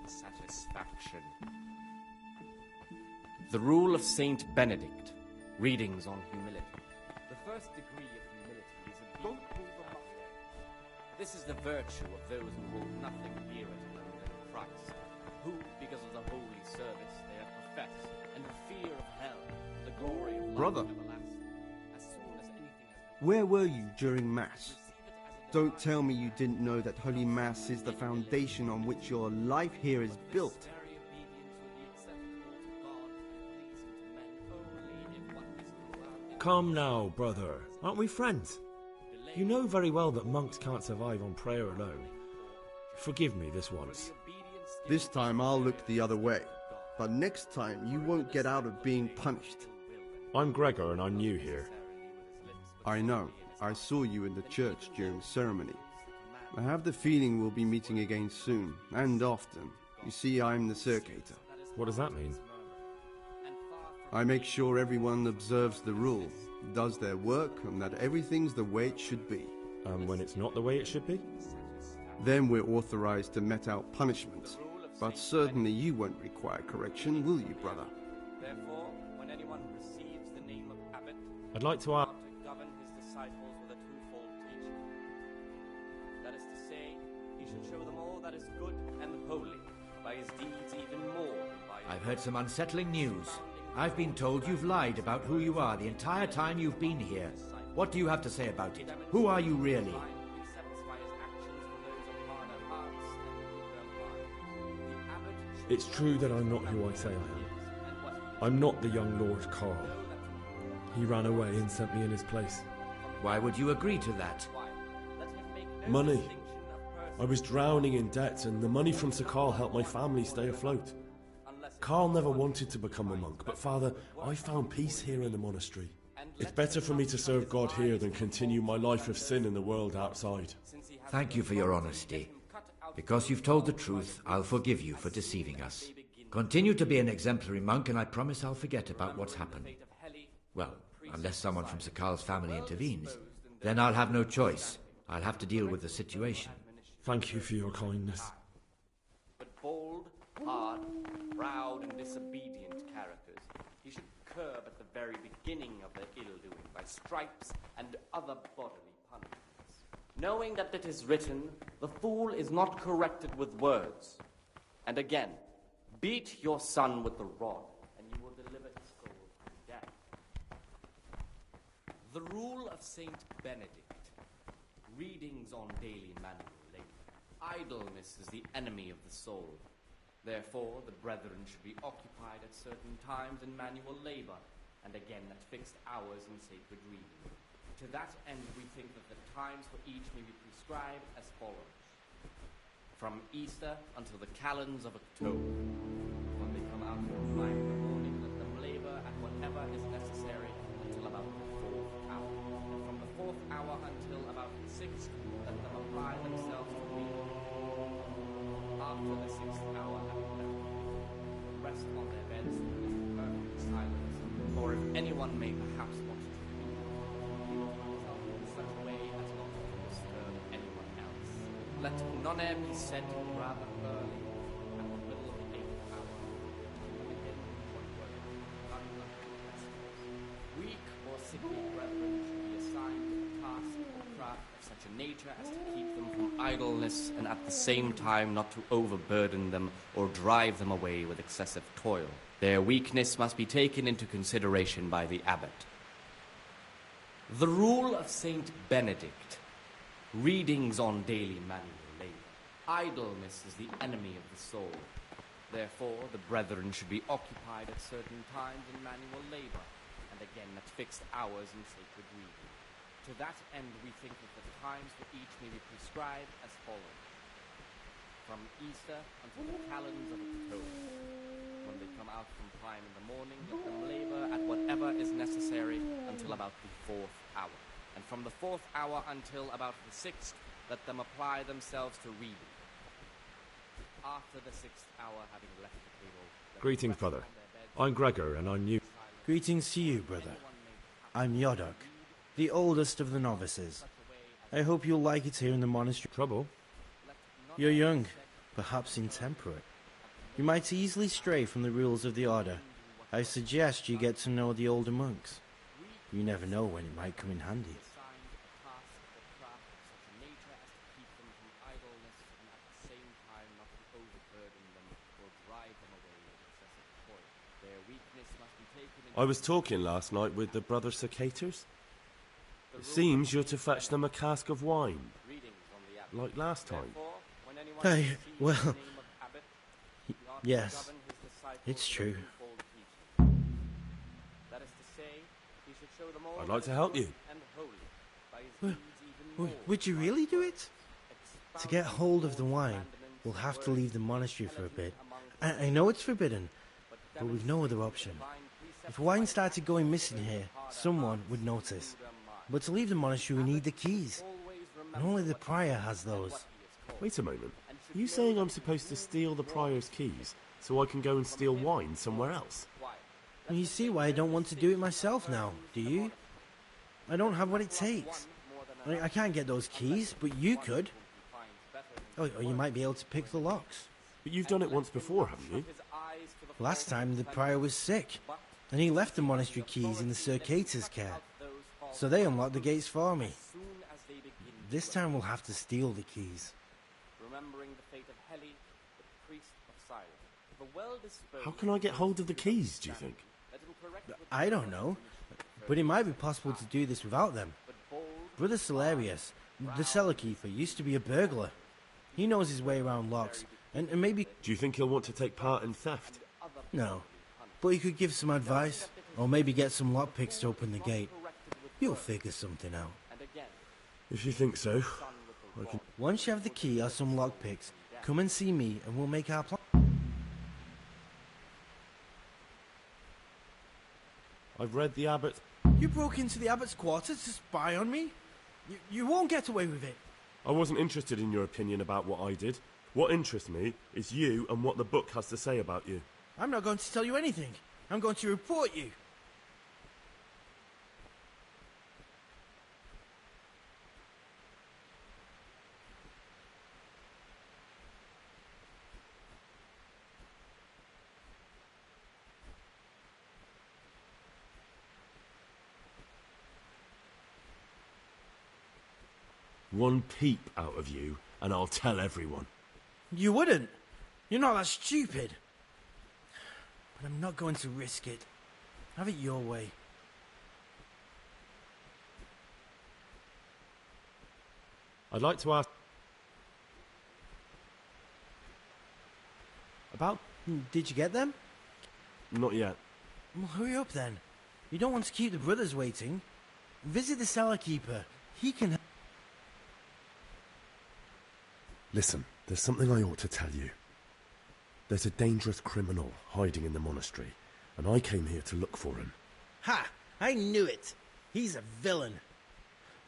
Speaker 5: Satisfaction. The Rule of Saint Benedict. Readings on Humility. The first degree of humility is a being without end. This is the virtue of those who hold nothing dearer to them than Christ, who, because of the holy service they have professed, and the fear of hell, the glory of life
Speaker 3: Brother,
Speaker 5: everlasting, as soon as anything has been
Speaker 3: where were you during Mass? Don't tell me you didn't know that Holy Mass is the foundation on which your life here is built.
Speaker 2: Come now, brother. Aren't we friends? You know very well that monks can't survive on prayer alone. Forgive me this once.
Speaker 3: This time I'll look the other way, but next time you won't get out of being punished.
Speaker 2: I'm Gregor and I'm new here.
Speaker 3: I know. I saw you in the church during ceremony. I have the feeling we'll be meeting again soon, and often. You see, I'm the circator.
Speaker 2: What does that mean?
Speaker 3: I make sure everyone observes the rule, does their work, and that everything's the way it should be.
Speaker 2: And when it's not the way it should be?
Speaker 3: Then we're authorized to mete out punishment. But certainly you won't require correction, will you, brother?
Speaker 5: Therefore, when anyone receives the name of abbot,
Speaker 2: I'd like to ask...
Speaker 5: to govern his disciples with a twofold teaching. That is to say, he should show them all that is good and holy, by his deeds even more than by his...
Speaker 12: I've heard some unsettling news. I've been told you've lied about who you are the entire time you've been here. What do you have to say about it? Who are you really?
Speaker 2: It's true that I'm not who I say I am. I'm not the young Lord Carl. He ran away and sent me in his place.
Speaker 12: Why would you agree to that?
Speaker 7: Money. I was drowning in debt, and the money from Sir Carl helped my family stay afloat. Carl never wanted to become a monk, but Father, I found peace here in the monastery. It's better for me to serve God here than continue my life of sin in the world outside.
Speaker 12: Thank you for your honesty. Because you've told the truth, I'll forgive you for deceiving us. Continue to be an exemplary monk, and I promise I'll forget about what's happened. Well, unless someone from Sir Carl's family intervenes. Then I'll have no choice. I'll have to deal with the situation.
Speaker 2: Thank you for your kindness.
Speaker 5: But bold, hard, proud, and disobedient characters he should curb at the very beginning of their ill-doing by stripes and other bodily punishments. Knowing that it is written, the fool is not corrected with words. And again, beat your son with the rod, and you will deliver his soul from death. The Rule of Saint Benedict. Readings on daily manual labor. Idleness is the enemy of the soul. Therefore, the brethren should be occupied at certain times in manual labor, and again at fixed hours in sacred reading. To that end, we think that the times for each may be prescribed as follows. From Easter until the calends of October. When they come out from 5 in the morning, let them labor at whatever is necessary until about the 4th hour. And from the 4th hour until about the 6th, let them apply themselves to reading. After the 6th hour have left, rest on their beds in perfect silence, or if anyone may perhaps want to read, keep himself in such a way as not to disturb anyone else. Let none be said rather early, at the middle of the 8th hour, to begin what word not weak or sickly brethren should be assigned a task or craft of such a nature as to keep them from idleness, and at the same time not to overburden them or drive them away with excessive toil. Their weakness must be taken into consideration by the abbot. The rule of Saint Benedict, readings on daily manual labor. Idleness is the enemy of the soul. Therefore, the brethren should be occupied at certain times in manual labor, and again at fixed hours in sacred reading. To that end, we think that the times for each may be prescribed as follows. From Easter until the calends of October. When they come out from prime in the morning, let them labor at whatever is necessary until about the 4th hour. And from the 4th hour until about the 6th, let them apply themselves to reading. After the 6th hour, having left the table...
Speaker 7: Greetings, brother. I'm Gregor, and I'm new.
Speaker 8: Greetings to you, brother. I'm Yodok, the oldest of the novices. I hope you'll like it here in the monastery.
Speaker 7: Trouble?
Speaker 8: You're young, perhaps intemperate. You might easily stray from the rules of the order. I suggest you get to know the older monks. You never know when it might come in handy.
Speaker 7: I was talking last night with the brother Cicators. It seems you're to fetch them a cask of wine, like last time.
Speaker 8: Well... Yes, it's true.
Speaker 7: I'd like to help you.
Speaker 8: Would you really do it? To get hold of the wine, we'll have to leave the monastery for a bit. I know it's forbidden, but we've no other option. If wine started going missing here, someone would notice. But to leave the monastery, we need the keys. And only the prior has those.
Speaker 7: Wait a moment. Are you saying I'm supposed to steal the prior's keys so I can go and steal wine somewhere else?
Speaker 8: Well, you see why I don't want to do it myself now, do you? I don't have what it takes. I can't get those keys, but you could. Or you might be able to pick the locks.
Speaker 7: But you've done it once before, haven't you?
Speaker 8: Last time the prior was sick, and he left the monastery keys in the Circator's care. So they unlocked the gates for me. This time we'll have to steal the keys.
Speaker 7: How can I get hold of the keys, do you think?
Speaker 8: I don't know, but it might be possible to do this without them. Brother Celarius, the cellar keeper, used to be a burglar. He knows his way around locks, and maybe...
Speaker 7: Do you think he'll want to take part in theft?
Speaker 8: No, but he could give some advice, or maybe get some lockpicks to open the gate. You'll figure something out.
Speaker 7: If you think so, I can...
Speaker 8: Once you have the key or some lockpicks, come and see me and we'll make our plan.
Speaker 7: I've read the abbot...
Speaker 8: You broke into the abbot's quarters to spy on me? You won't get away with it.
Speaker 7: I wasn't interested in your opinion about what I did. What interests me is you and what the book has to say about you.
Speaker 8: I'm not going to tell you anything. I'm going to report you.
Speaker 7: One peep out of you, and I'll tell everyone.
Speaker 8: You wouldn't. You're not that stupid. But I'm not going to risk it. Have it your way.
Speaker 7: I'd like to ask... About...
Speaker 8: Did you get them?
Speaker 7: Not yet.
Speaker 8: Well, hurry up then. You don't want to keep the brothers waiting. Visit the cellar keeper. He can...
Speaker 7: Listen, there's something I ought to tell you. There's a dangerous criminal hiding in the monastery, and I came here to look for him.
Speaker 8: Ha! I knew it! He's a villain.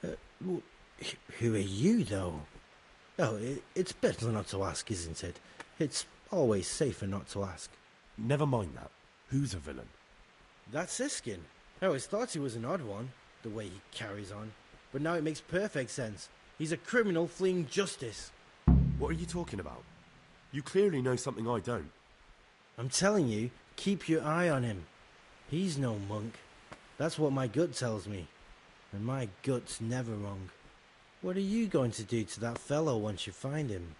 Speaker 8: Who are you, though? Oh, it's better not to ask, isn't it? It's always safer not to ask.
Speaker 7: Never mind that. Who's a villain?
Speaker 8: That's Siskin. I always thought he was an odd one, the way he carries on. But now it makes perfect sense. He's a criminal fleeing justice.
Speaker 7: What are you talking about? You clearly know something I don't.
Speaker 8: I'm telling you, keep your eye on him. He's no monk. That's what my gut tells me. And my gut's never wrong. What are you going to do to that fellow once you find him?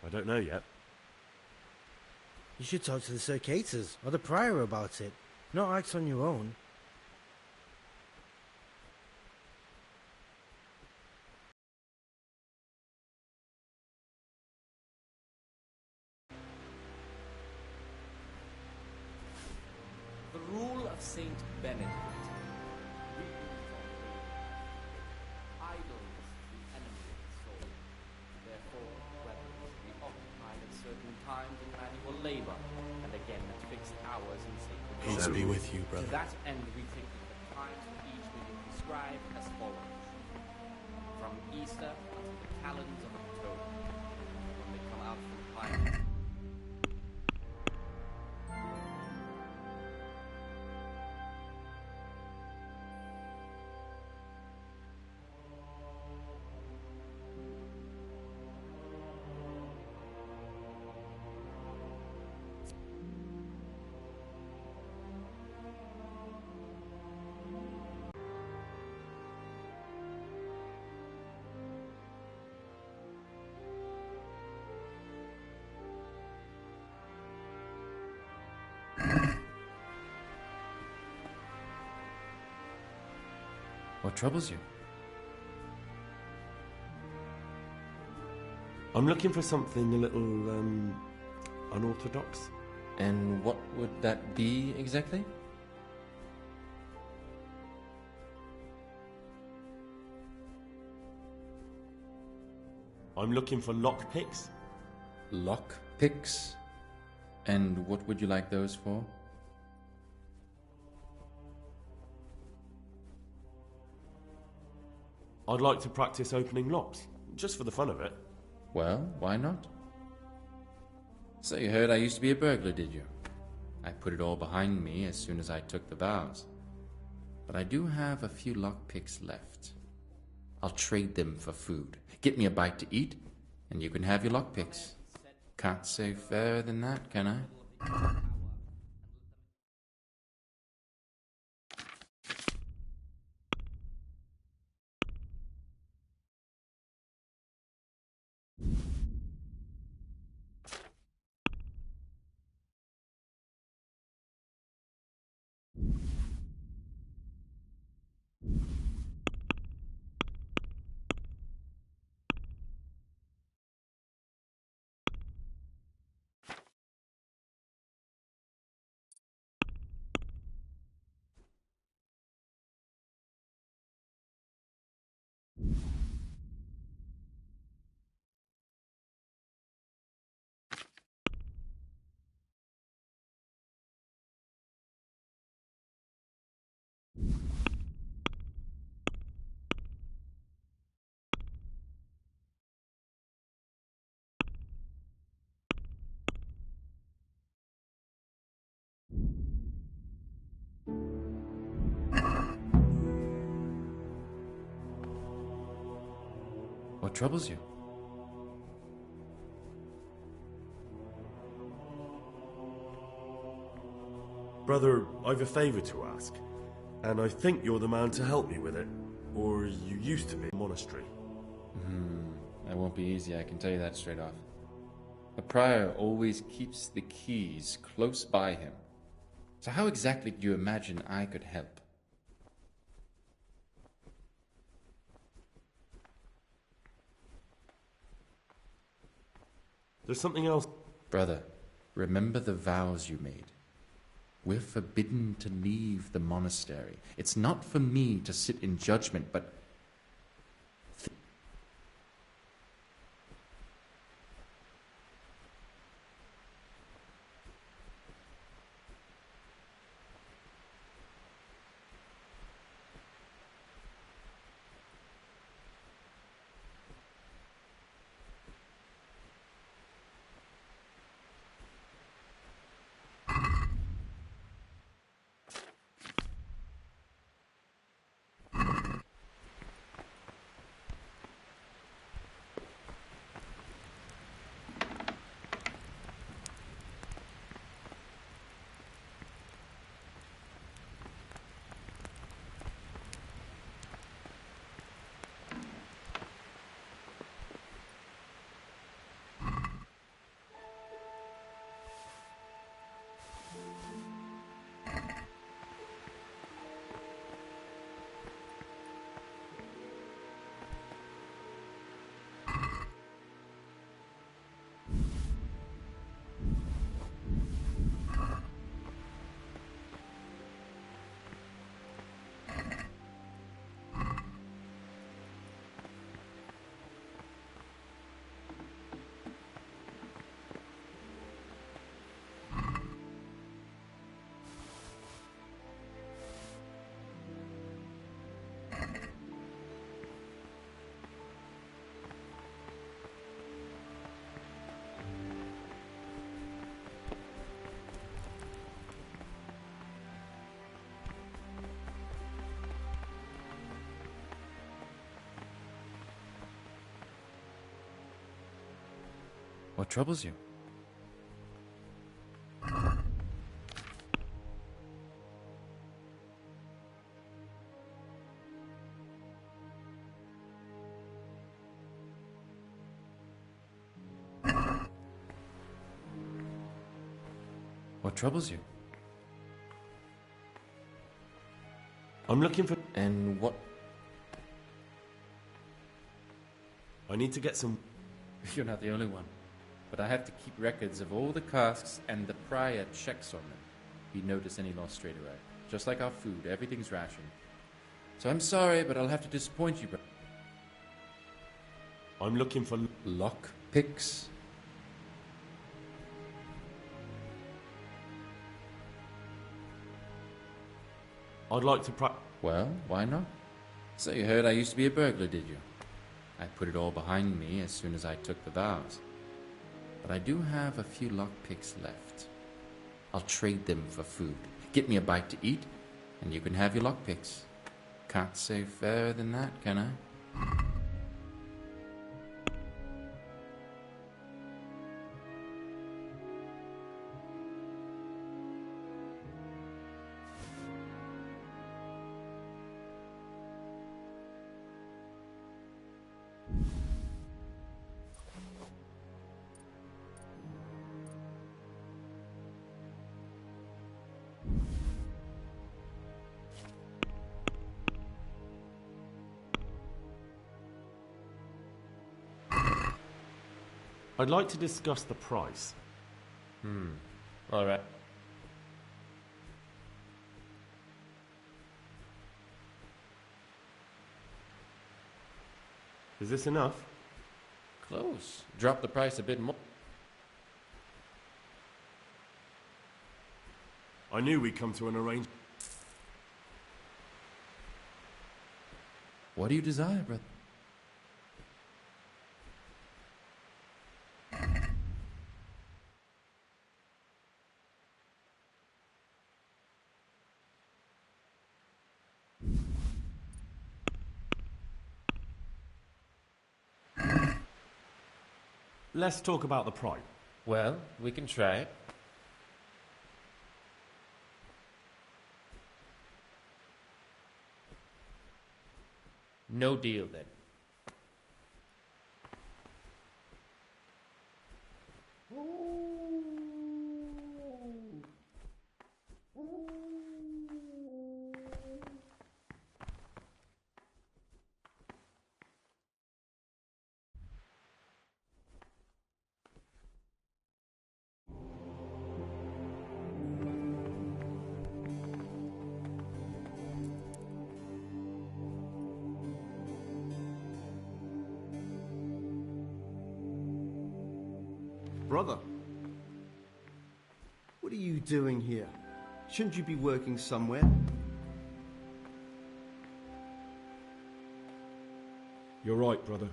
Speaker 7: I don't know yet.
Speaker 8: You should talk to the Circators or the Prior about it, not act on your own.
Speaker 5: The rule of Saint Benedict. Idleness is the enemy of the soul. Therefore, brethren, be occupied at certain times in manual labor, and again at fixed hours in sacred
Speaker 6: Peace be with you, brother.
Speaker 5: To that end, we think that the times for each may be prescribed as follows: from Easter until the calends of October, when they come out from Pine.
Speaker 14: What troubles you?
Speaker 7: I'm looking for something a little, unorthodox.
Speaker 14: And what would that be exactly?
Speaker 7: I'm looking for lockpicks.
Speaker 14: Lockpicks? And what would you like those for?
Speaker 7: I'd like to practice opening locks, just for the fun of it.
Speaker 14: Well, why not? So you heard I used to be a burglar, did you? I put it all behind me as soon as I took the vows. But I do have a few lockpicks left. I'll trade them for food. Get me a bite to eat, and you can have your lockpicks. Can't say fairer than that, can I? What troubles you?
Speaker 7: Brother, I've a favour to ask, and I think you're the man to help me with it. Or you used to be in a monastery.
Speaker 14: That won't be easy, I can tell you that straight off. The prior always keeps the keys close by him. So how exactly do you imagine I could help?
Speaker 7: There's something else.
Speaker 14: Brother, remember the vows you made. We're forbidden to leave the monastery. It's not for me to sit in judgment, but What troubles you? What troubles you?
Speaker 7: I'm looking for...
Speaker 14: And what...
Speaker 7: I need to get some...
Speaker 14: You're not the only one. But I have to keep records of all the casks, and the prior checks on them. If you notice any lost straight away. Just like our food, everything's rationed. So I'm sorry, but I'll have to disappoint you, bro.
Speaker 7: I'm looking for...
Speaker 14: Lock picks?
Speaker 7: I'd like to
Speaker 14: Well, why not? So you heard I used to be a burglar, did you? I put it all behind me as soon as I took the vows. But I do have a few lockpicks left. I'll trade them for food. Get me a bite to eat, and you can have your lockpicks. Can't say fairer than that, can I?
Speaker 7: I'd like to discuss the price.
Speaker 14: All right.
Speaker 7: Is this enough?
Speaker 14: Close. Drop the price a bit more.
Speaker 7: I knew we'd come to an arrangement.
Speaker 14: What do you desire, brother?
Speaker 7: Let's talk about the price.
Speaker 14: Well, we can try it. No deal, then.
Speaker 3: Brother, what are you doing here? Shouldn't you be working somewhere?
Speaker 2: You're right, brother.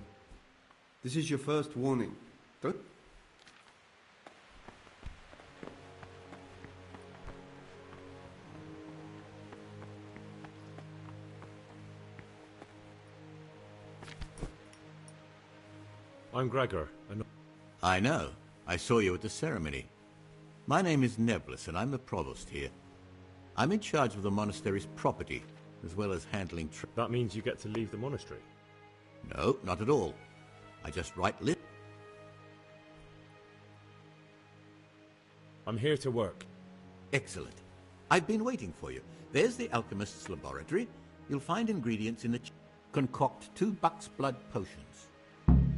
Speaker 3: This is your first warning. Don't...
Speaker 7: I'm Gregor, and...
Speaker 10: I know. I saw you at the ceremony. My name is Nebulus, and I'm the provost here. I'm in charge of the monastery's property, as well as handling...
Speaker 7: That means you get to leave the monastery?
Speaker 10: No, not at all. I just write
Speaker 7: I'm here to work.
Speaker 10: Excellent. I've been waiting for you. There's the alchemist's laboratory. You'll find ingredients in the... Concoct 2 buck's blood potions.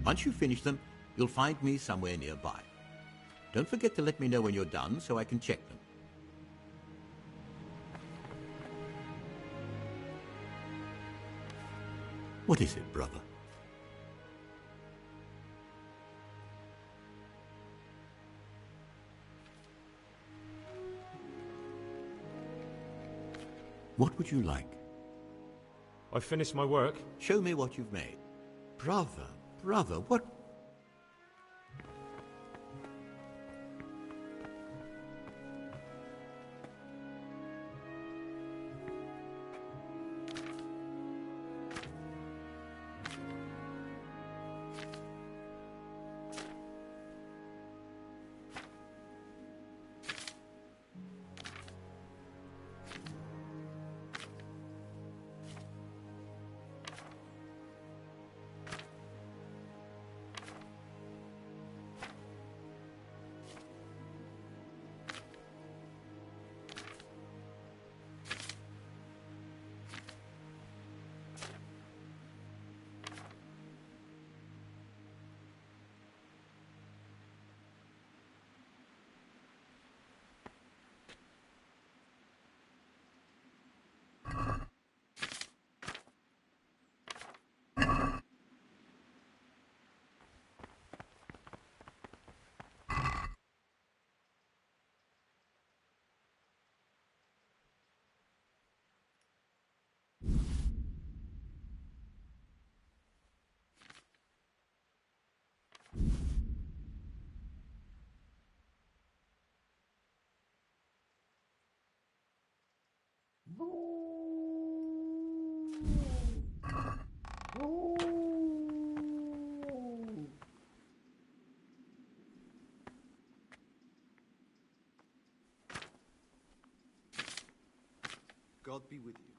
Speaker 10: Once you finish them, you'll find me somewhere nearby. Don't forget to let me know when you're done so I can check them. What is it, brother? What would you like?
Speaker 7: I've finished my work.
Speaker 10: Show me what you've made. Brother, what...
Speaker 3: God be with you.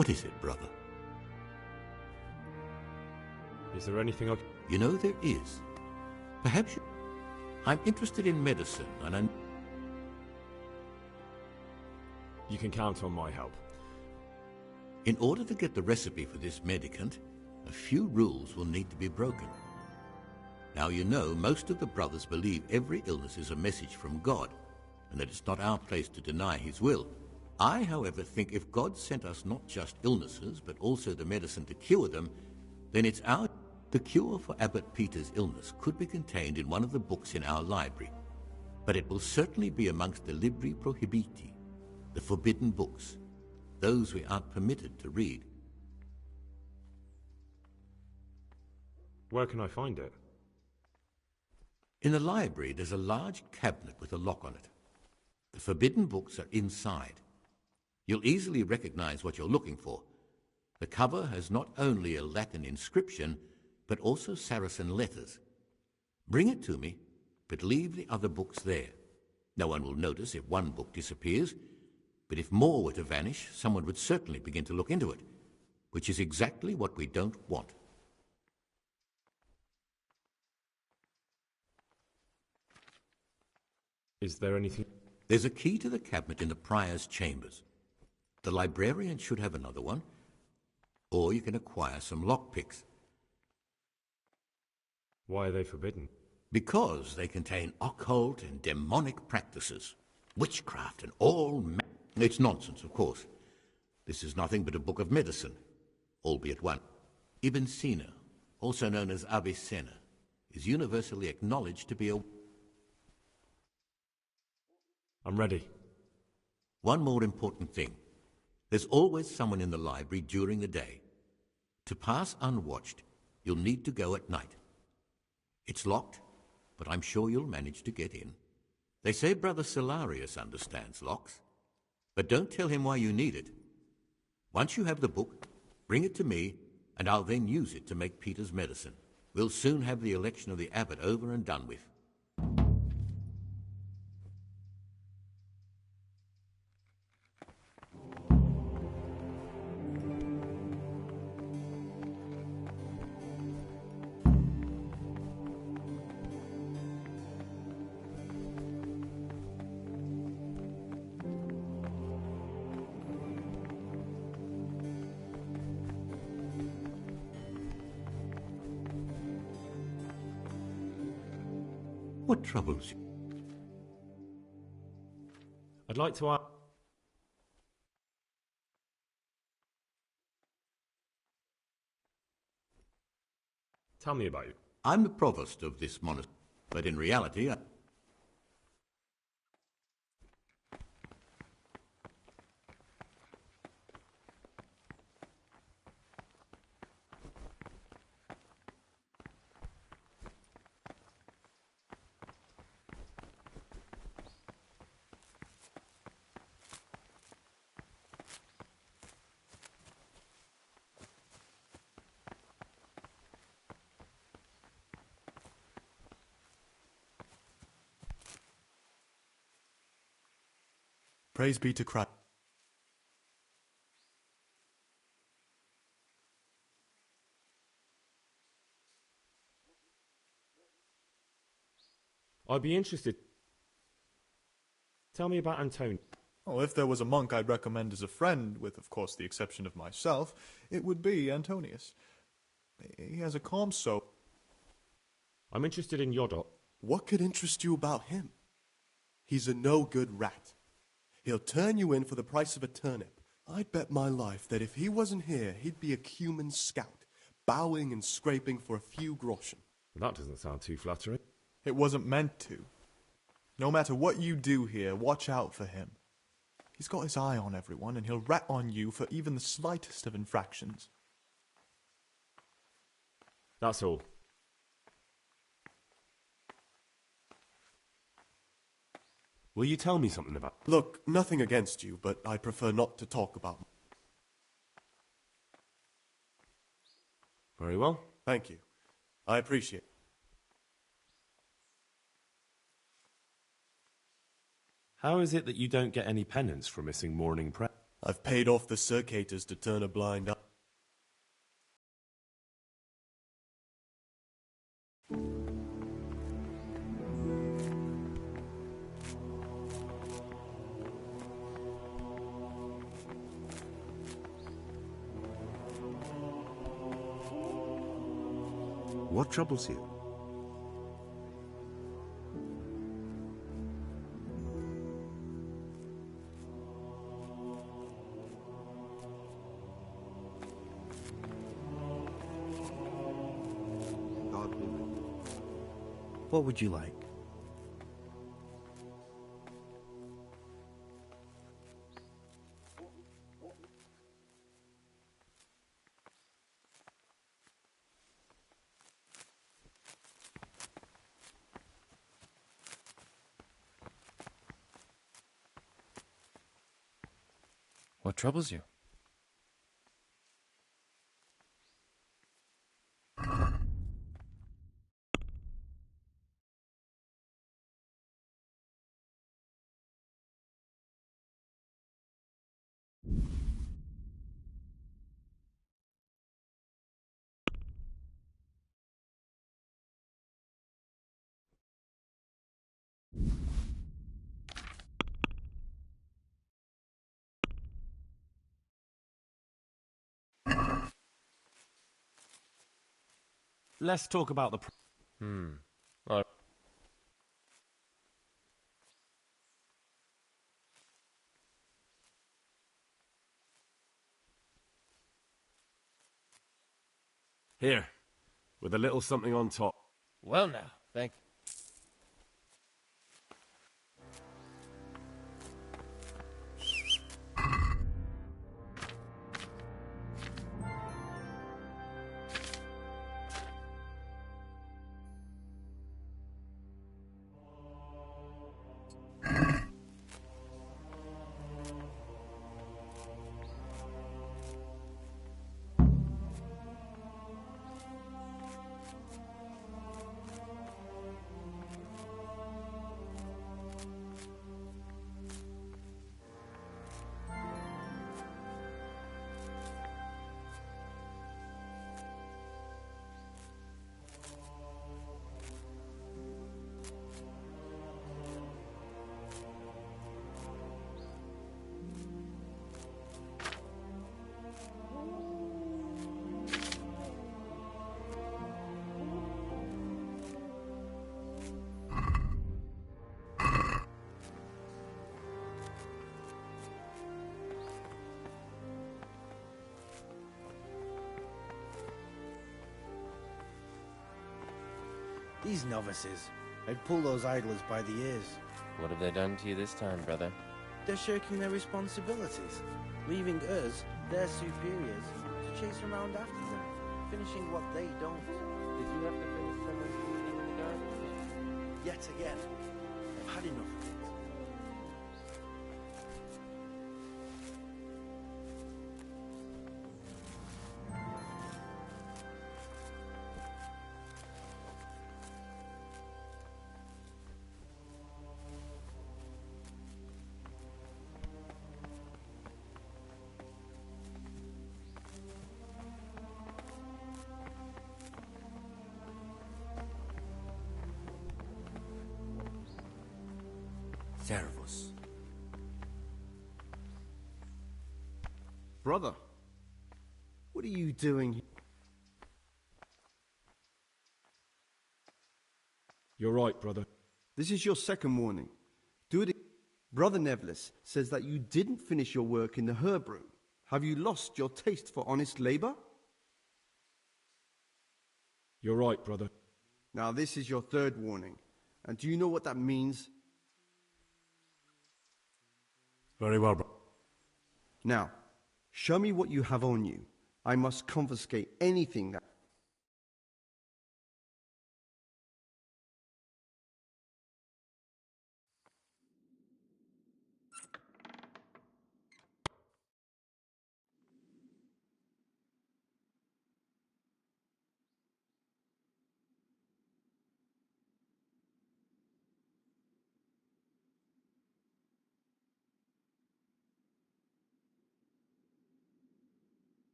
Speaker 10: What is it, brother?
Speaker 2: Is there anything
Speaker 10: You know, there is. Perhaps I'm interested in medicine, and
Speaker 2: You can count on my help.
Speaker 10: in order to get the recipe for this medicament, a few rules will need to be broken. Now, you know, most of the brothers believe every illness is a message from God, and that it's not our place to deny his will. I, however, think if God sent us not just illnesses, but also the medicine to cure them, then it's our... The cure for Abbot Peter's illness could be contained in one of the books in our library, but it will certainly be amongst the libri prohibiti, the forbidden books, those we aren't permitted to read.
Speaker 2: Where can I find it?
Speaker 10: In the library, there's a large cabinet with a lock on it. The forbidden books are inside. You'll easily recognize what you're looking for. The cover has not only a Latin inscription, but also Saracen letters. Bring it to me, but leave the other books there. No one will notice if one book disappears, but if more were to vanish, someone would certainly begin to look into it, which is exactly what we don't want.
Speaker 2: Is there anything...
Speaker 10: There's a key to the cabinet in the prior's chambers. The librarian should have another one, or you can acquire some lockpicks.
Speaker 2: Why are they forbidden?
Speaker 10: Because they contain occult and demonic practices, witchcraft and all... It's nonsense, of course. This is nothing but a book of medicine, albeit one. Ibn Sina, also known as Avicenna, is universally acknowledged to be a...
Speaker 2: I'm ready.
Speaker 10: One more important thing. There's always someone in the library during the day. To pass unwatched, you'll need to go at night. It's locked, but I'm sure you'll manage to get in. They say Brother Salarius understands locks, but don't tell him why you need it. Once you have the book, bring it to me, and I'll then use it to make Peter's medicine. We'll soon have the election of the abbot over and done with. What troubles you?
Speaker 2: I'd like to ask... Tell me about you.
Speaker 10: I'm the provost of this monastery, but in reality,
Speaker 6: Praise be to Christ.
Speaker 2: I'd be interested... Tell me about Antonio.
Speaker 9: Oh, if there was a monk I'd recommend as a friend, with, of course, the exception of myself, it would be Antonius. He has a calm soul.
Speaker 2: I'm interested in Yodok.
Speaker 6: What could interest you about him? He's a no-good rat. He'll turn you in for the price of a turnip. I'd bet my life that if he wasn't here, he'd be a cumin scout, bowing and scraping for a few groschen.
Speaker 2: That doesn't sound too flattering.
Speaker 9: It wasn't meant to. No matter what you do here, watch out for him. He's got his eye on everyone, and he'll rat on you for even the slightest of infractions.
Speaker 2: That's all. Will you tell me something about...
Speaker 6: Look, nothing against you, but I prefer not to talk about...
Speaker 2: Very well.
Speaker 6: Thank you. I appreciate it.
Speaker 2: How is it that you don't get any penance for missing morning prayer?
Speaker 6: I've paid off the circators to turn a blind eye.
Speaker 11: What troubles you? God be with you.
Speaker 8: What would you like?
Speaker 14: What troubles you?
Speaker 7: Let's talk about the...
Speaker 15: All
Speaker 7: Here, with a little something on top.
Speaker 15: Well now, thank you.
Speaker 8: These novices. I'd pull those idlers by the ears.
Speaker 15: What have they done to you this time, brother?
Speaker 8: They're shirking their responsibilities, leaving us, their superiors, to chase around after them, finishing what they don't.
Speaker 15: Did you have to finish someone's reading in the garden?
Speaker 8: Yet again, I've had enough of it.
Speaker 12: Servus.
Speaker 3: Brother, what are you doing here?
Speaker 2: You're right, brother.
Speaker 3: This is your second warning. Do it. Brother Nevlis says that you didn't finish your work in the herb room. Have you lost your taste for honest labor?
Speaker 2: You're right, brother.
Speaker 3: Now this is your third warning. And do you know what that means?
Speaker 7: Very well, bro.
Speaker 3: Now, show me what you have on you. I must confiscate anything that...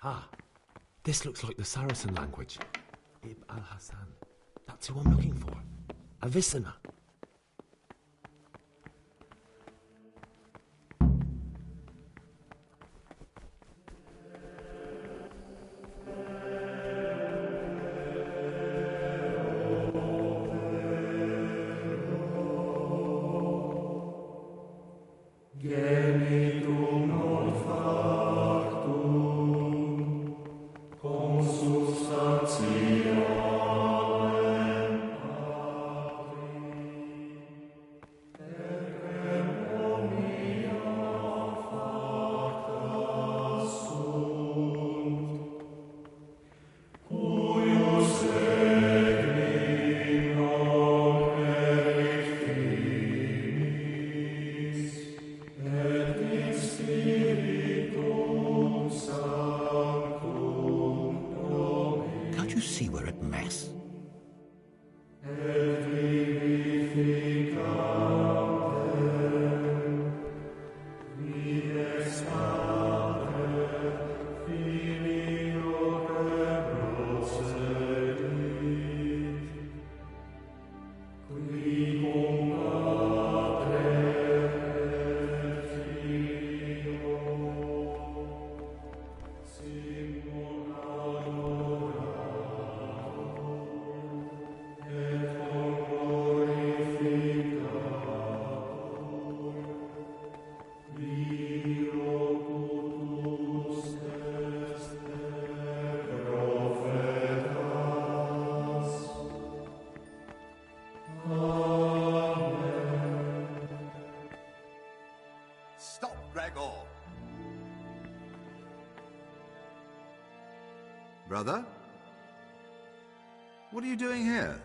Speaker 7: Ah, this looks like the Saracen language. Ibn al-Hassan. That's who I'm looking for. Avicenna.
Speaker 10: Can't you see we're at Mass?
Speaker 11: Stop, Gregor! Brother? What are you doing here?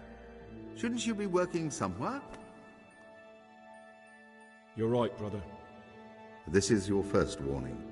Speaker 11: Shouldn't you be working somewhere?
Speaker 2: You're right, brother.
Speaker 11: This is your first warning.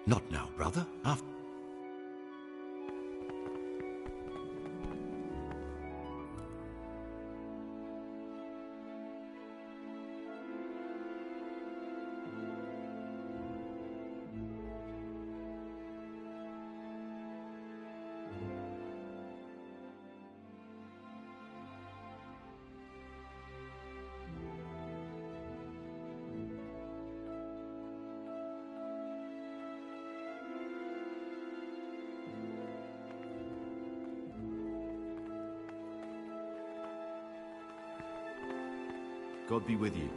Speaker 10: Not now, brother. After.
Speaker 4: God be with you.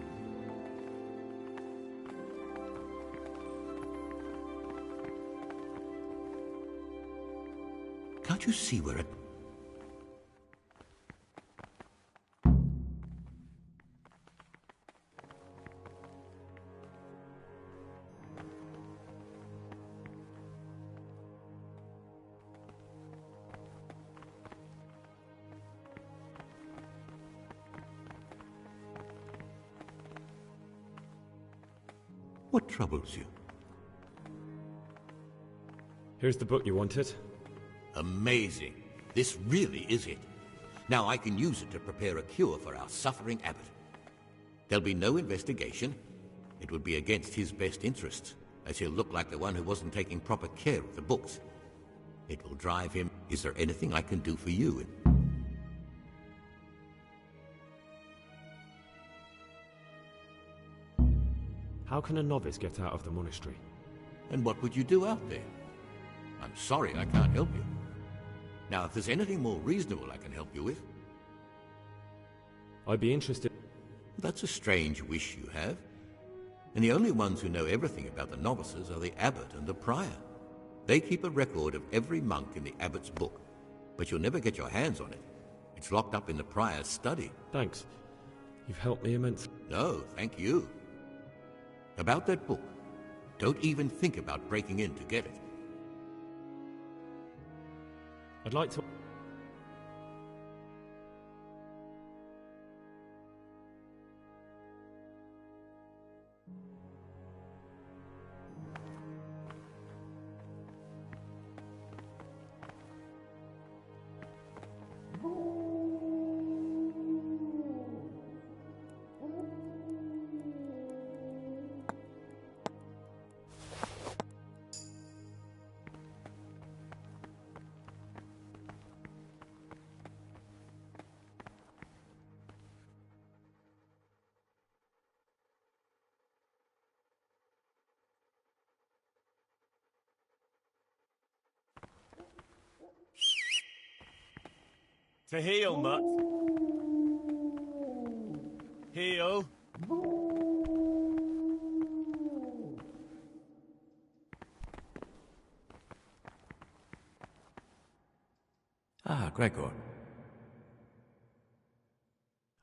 Speaker 10: Can't you see we're at... What troubles you?
Speaker 2: Here's the book you wanted.
Speaker 10: Amazing. This really is it. Now I can use it to prepare a cure for our suffering abbot. There'll be no investigation. It would be against his best interests, as he'll look like the one who wasn't taking proper care of the books. It will drive him. Is there anything I can do for you?
Speaker 2: How can a novice get out of the monastery?
Speaker 10: And what would you do out there? I'm sorry I can't help you. Now, if there's anything more reasonable I can help you with...
Speaker 2: I'd be interested...
Speaker 10: That's a strange wish you have. And the only ones who know everything about the novices are the abbot and the prior. They keep a record of every monk in the abbot's book, but you'll never get your hands on it. It's locked up in the prior's study.
Speaker 2: Thanks.
Speaker 7: You've helped me immensely.
Speaker 10: No, thank you. About that book, don't even think about breaking in to get it.
Speaker 7: I'd like to...
Speaker 9: To heal, Mutt. Heal.
Speaker 12: Ah, Gregor.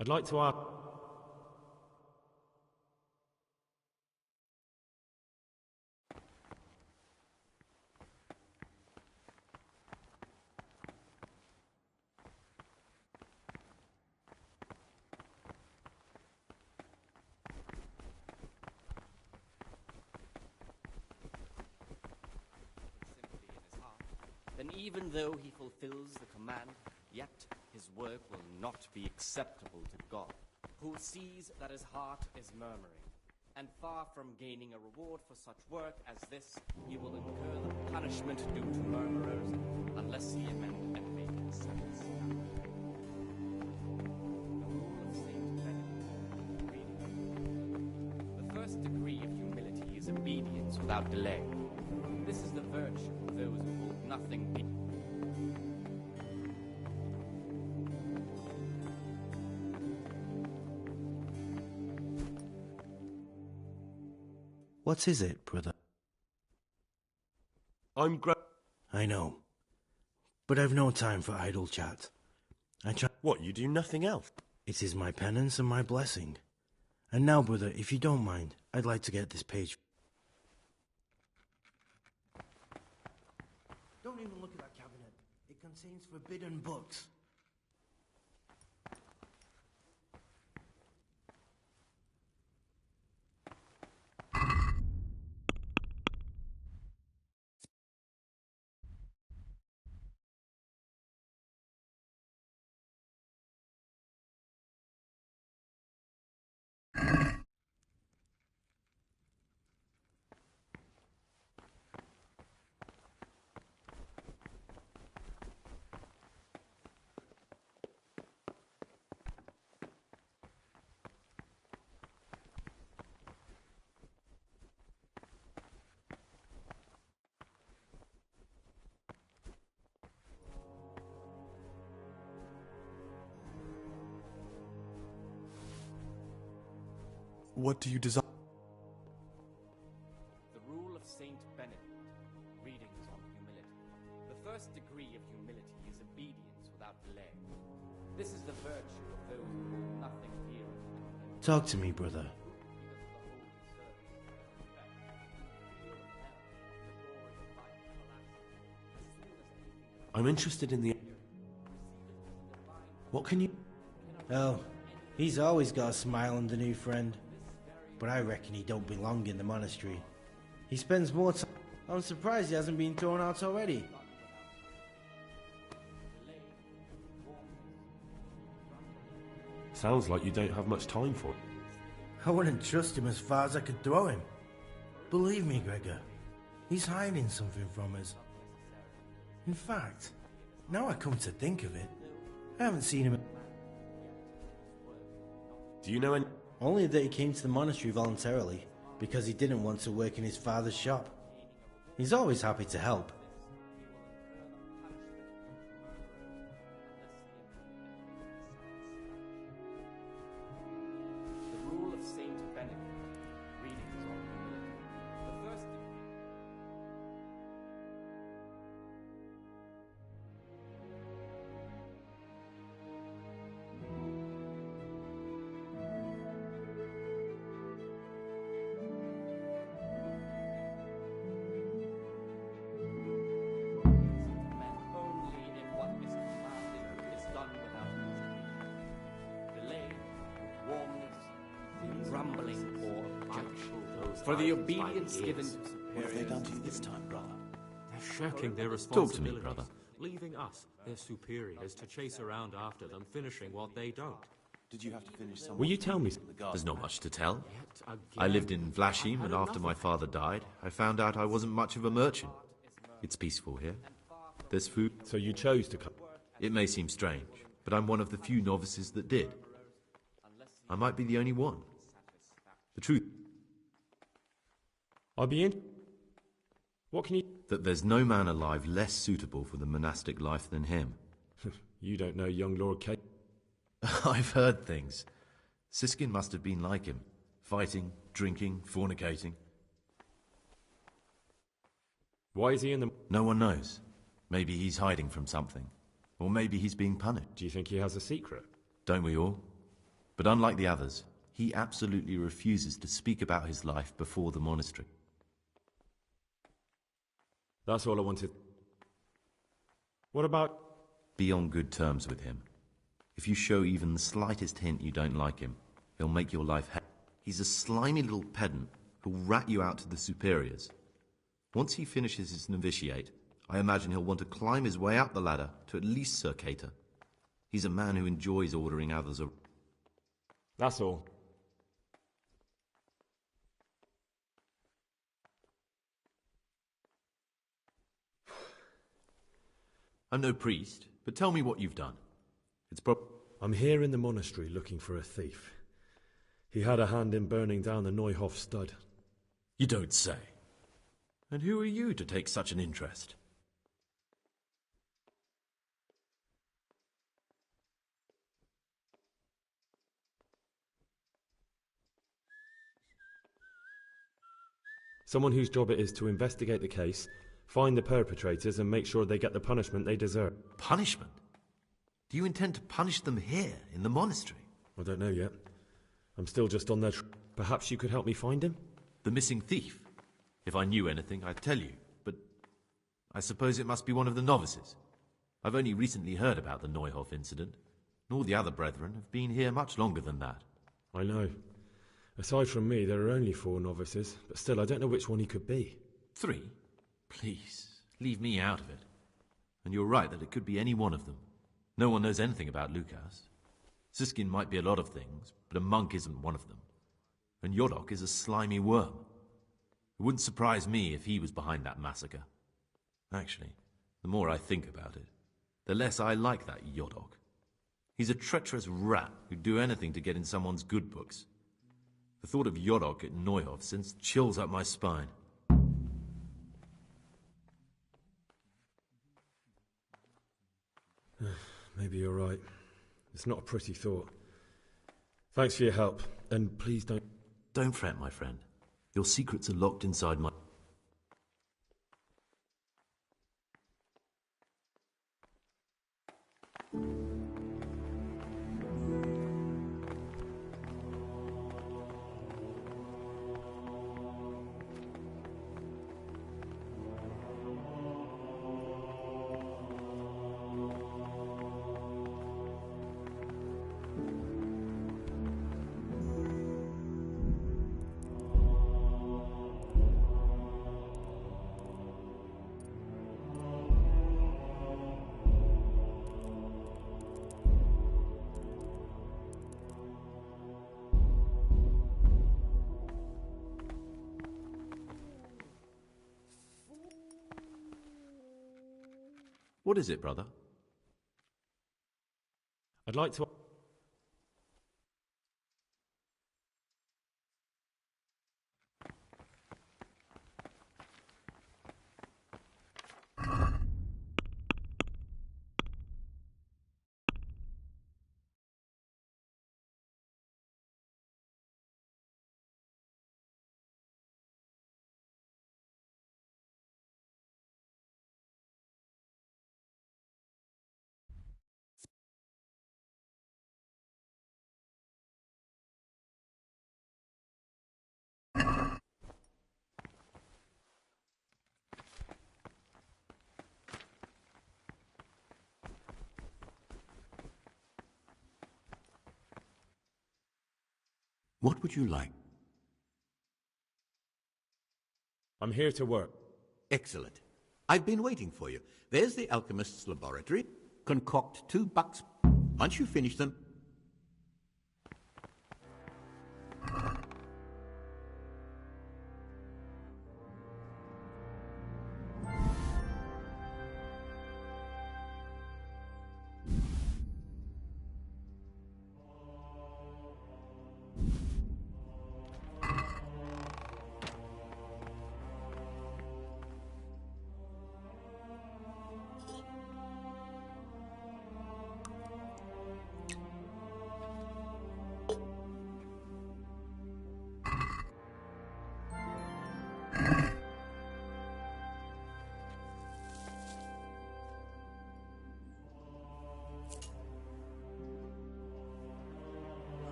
Speaker 7: I'd like to ask...
Speaker 5: Then even though he fulfills the command, yet his work will not be acceptable to God, who sees that his heart is murmuring. And far from gaining a reward for such work as this, he will incur the punishment due to murmurers, unless he amend and make sense. The first degree of humility is obedience without delay. This is the virtue of those who hold nothing be.
Speaker 8: What is it, brother?
Speaker 16: I know.
Speaker 8: But I've no time for idle chat.
Speaker 16: What, you do nothing else?
Speaker 8: It is my penance and my blessing. And now, brother, if you don't mind, I'd like to get this page. Don't even look at that cabinet. It contains forbidden books.
Speaker 6: What do you desire?
Speaker 5: The rule of Saint Benedict, readings on humility. The first degree of humility is obedience without delay. This is the virtue of those who hold nothing dear.
Speaker 8: Talk to me, brother.
Speaker 16: I'm interested in the... What can you...
Speaker 8: Oh, he's always got a smile on the new friend. But I reckon he don't belong in the monastery. He spends more time... I'm surprised he hasn't been thrown out already.
Speaker 7: Sounds like you don't have much time for it.
Speaker 8: I wouldn't trust him as far as I could throw him. Believe me, Gregor, he's hiding something from us. In fact, now I come to think of it, I haven't seen him...
Speaker 7: Do you know any...
Speaker 8: Only that he came to the monastery voluntarily, because he didn't want to work in his father's shop. He's always happy to help.
Speaker 5: The rule of Saint Benedict, readings on humility. The first degree. For the obedience given to
Speaker 16: What have they
Speaker 5: superiors.
Speaker 16: done to you this time, brother?
Speaker 17: They're shirking their
Speaker 4: Talk
Speaker 17: responsibilities.
Speaker 4: to me, brother.
Speaker 17: Leaving us, their superiors, to chase around after them, finishing what they don't.
Speaker 16: Did you have to finish some?
Speaker 2: Will you tell me?
Speaker 4: There's not much to tell.
Speaker 17: Yet
Speaker 4: I lived in
Speaker 17: again,
Speaker 4: Vlashim,
Speaker 17: I've
Speaker 4: and
Speaker 17: had
Speaker 4: after
Speaker 17: enough
Speaker 4: my
Speaker 17: of it.
Speaker 4: father died, I found out I wasn't much of a merchant. It's peaceful here. There's food.
Speaker 2: So you chose to come.
Speaker 4: It may seem strange, but I'm one of the few novices that did. I might be the only one. The truth
Speaker 2: I'll be in. What can you?
Speaker 4: that there's no man alive less suitable for the monastic life than him.
Speaker 2: You don't know young Lord Kate.
Speaker 4: I've heard things. Siskin must have been like him. Fighting, drinking, fornicating.
Speaker 2: Why is he in the...
Speaker 4: No one knows. Maybe he's hiding from something. Or maybe he's being punished.
Speaker 2: Do you think he has a secret?
Speaker 4: Don't we all? But unlike the others, he absolutely refuses to speak about his life before the monastery.
Speaker 2: That's all I wanted. What about...
Speaker 4: Be on good terms with him. If you show even the slightest hint you don't like him, he'll make your life hell. He's a slimy little pedant who'll rat you out to the superiors. Once he finishes his novitiate, I imagine he'll want to climb his way up the ladder to at least Sir Cater. He's a man who enjoys ordering others around.
Speaker 2: That's all.
Speaker 4: I'm no priest, but tell me what you've done. It's
Speaker 2: I'm here in the monastery looking for a thief. He had a hand in burning down the Neuhof stud.
Speaker 4: You don't say. And who are you to take such an interest?
Speaker 2: Someone whose job it is to investigate the case, find the perpetrators and make sure they get the punishment they deserve.
Speaker 4: Punishment? Do you intend to punish them here, in the monastery?
Speaker 2: I don't know yet. I'm still just on their Perhaps you could help me find him?
Speaker 4: The missing thief? If I knew anything, I'd tell you, but I suppose it must be one of the novices. I've only recently heard about the Neuhof incident, and all the other brethren have been here much longer than that.
Speaker 2: I know. Aside from me, there are only 4 novices, but still, I don't know which one he could be.
Speaker 4: 3? Please, leave me out of it. And you're right that it could be any one of them. No one knows anything about Lukas. Siskin might be a lot of things, but a monk isn't one of them. And Yodok is a slimy worm. It wouldn't surprise me if he was behind that massacre. Actually, the more I think about it, the less I like that Yodok. He's a treacherous rat who'd do anything to get in someone's good books. The thought of Yodok at Neuhof sends chills up my spine.
Speaker 2: Maybe you're right. It's not a pretty thought. Thanks for your help, and please don't...
Speaker 4: Don't fret, my friend. Your secrets are locked inside my... What is it, brother?
Speaker 2: I'd like to...
Speaker 10: What would you like?
Speaker 7: I'm here to work.
Speaker 10: Excellent. I've been waiting for you. There's the alchemist's laboratory. Concoct 2 bucks. Once you finish them...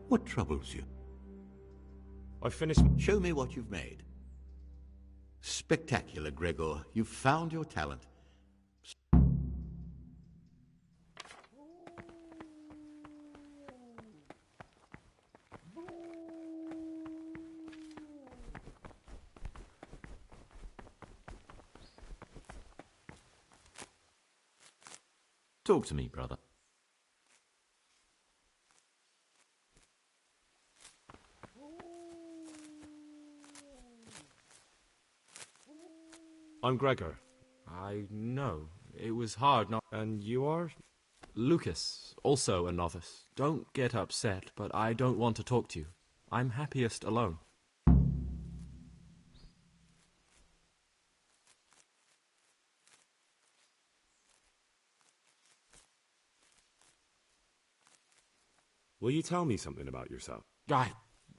Speaker 10: What troubles you?
Speaker 7: I finished...
Speaker 10: Show me what you've made. Spectacular, Gregor. You've found your talent.
Speaker 4: Talk to me, brother.
Speaker 7: I'm Gregor.
Speaker 17: I know. It was hard not...
Speaker 7: And you are?
Speaker 17: Lucas, also a novice. Don't get upset, but I don't want to talk to you. I'm happiest alone.
Speaker 7: Will you tell me something about yourself?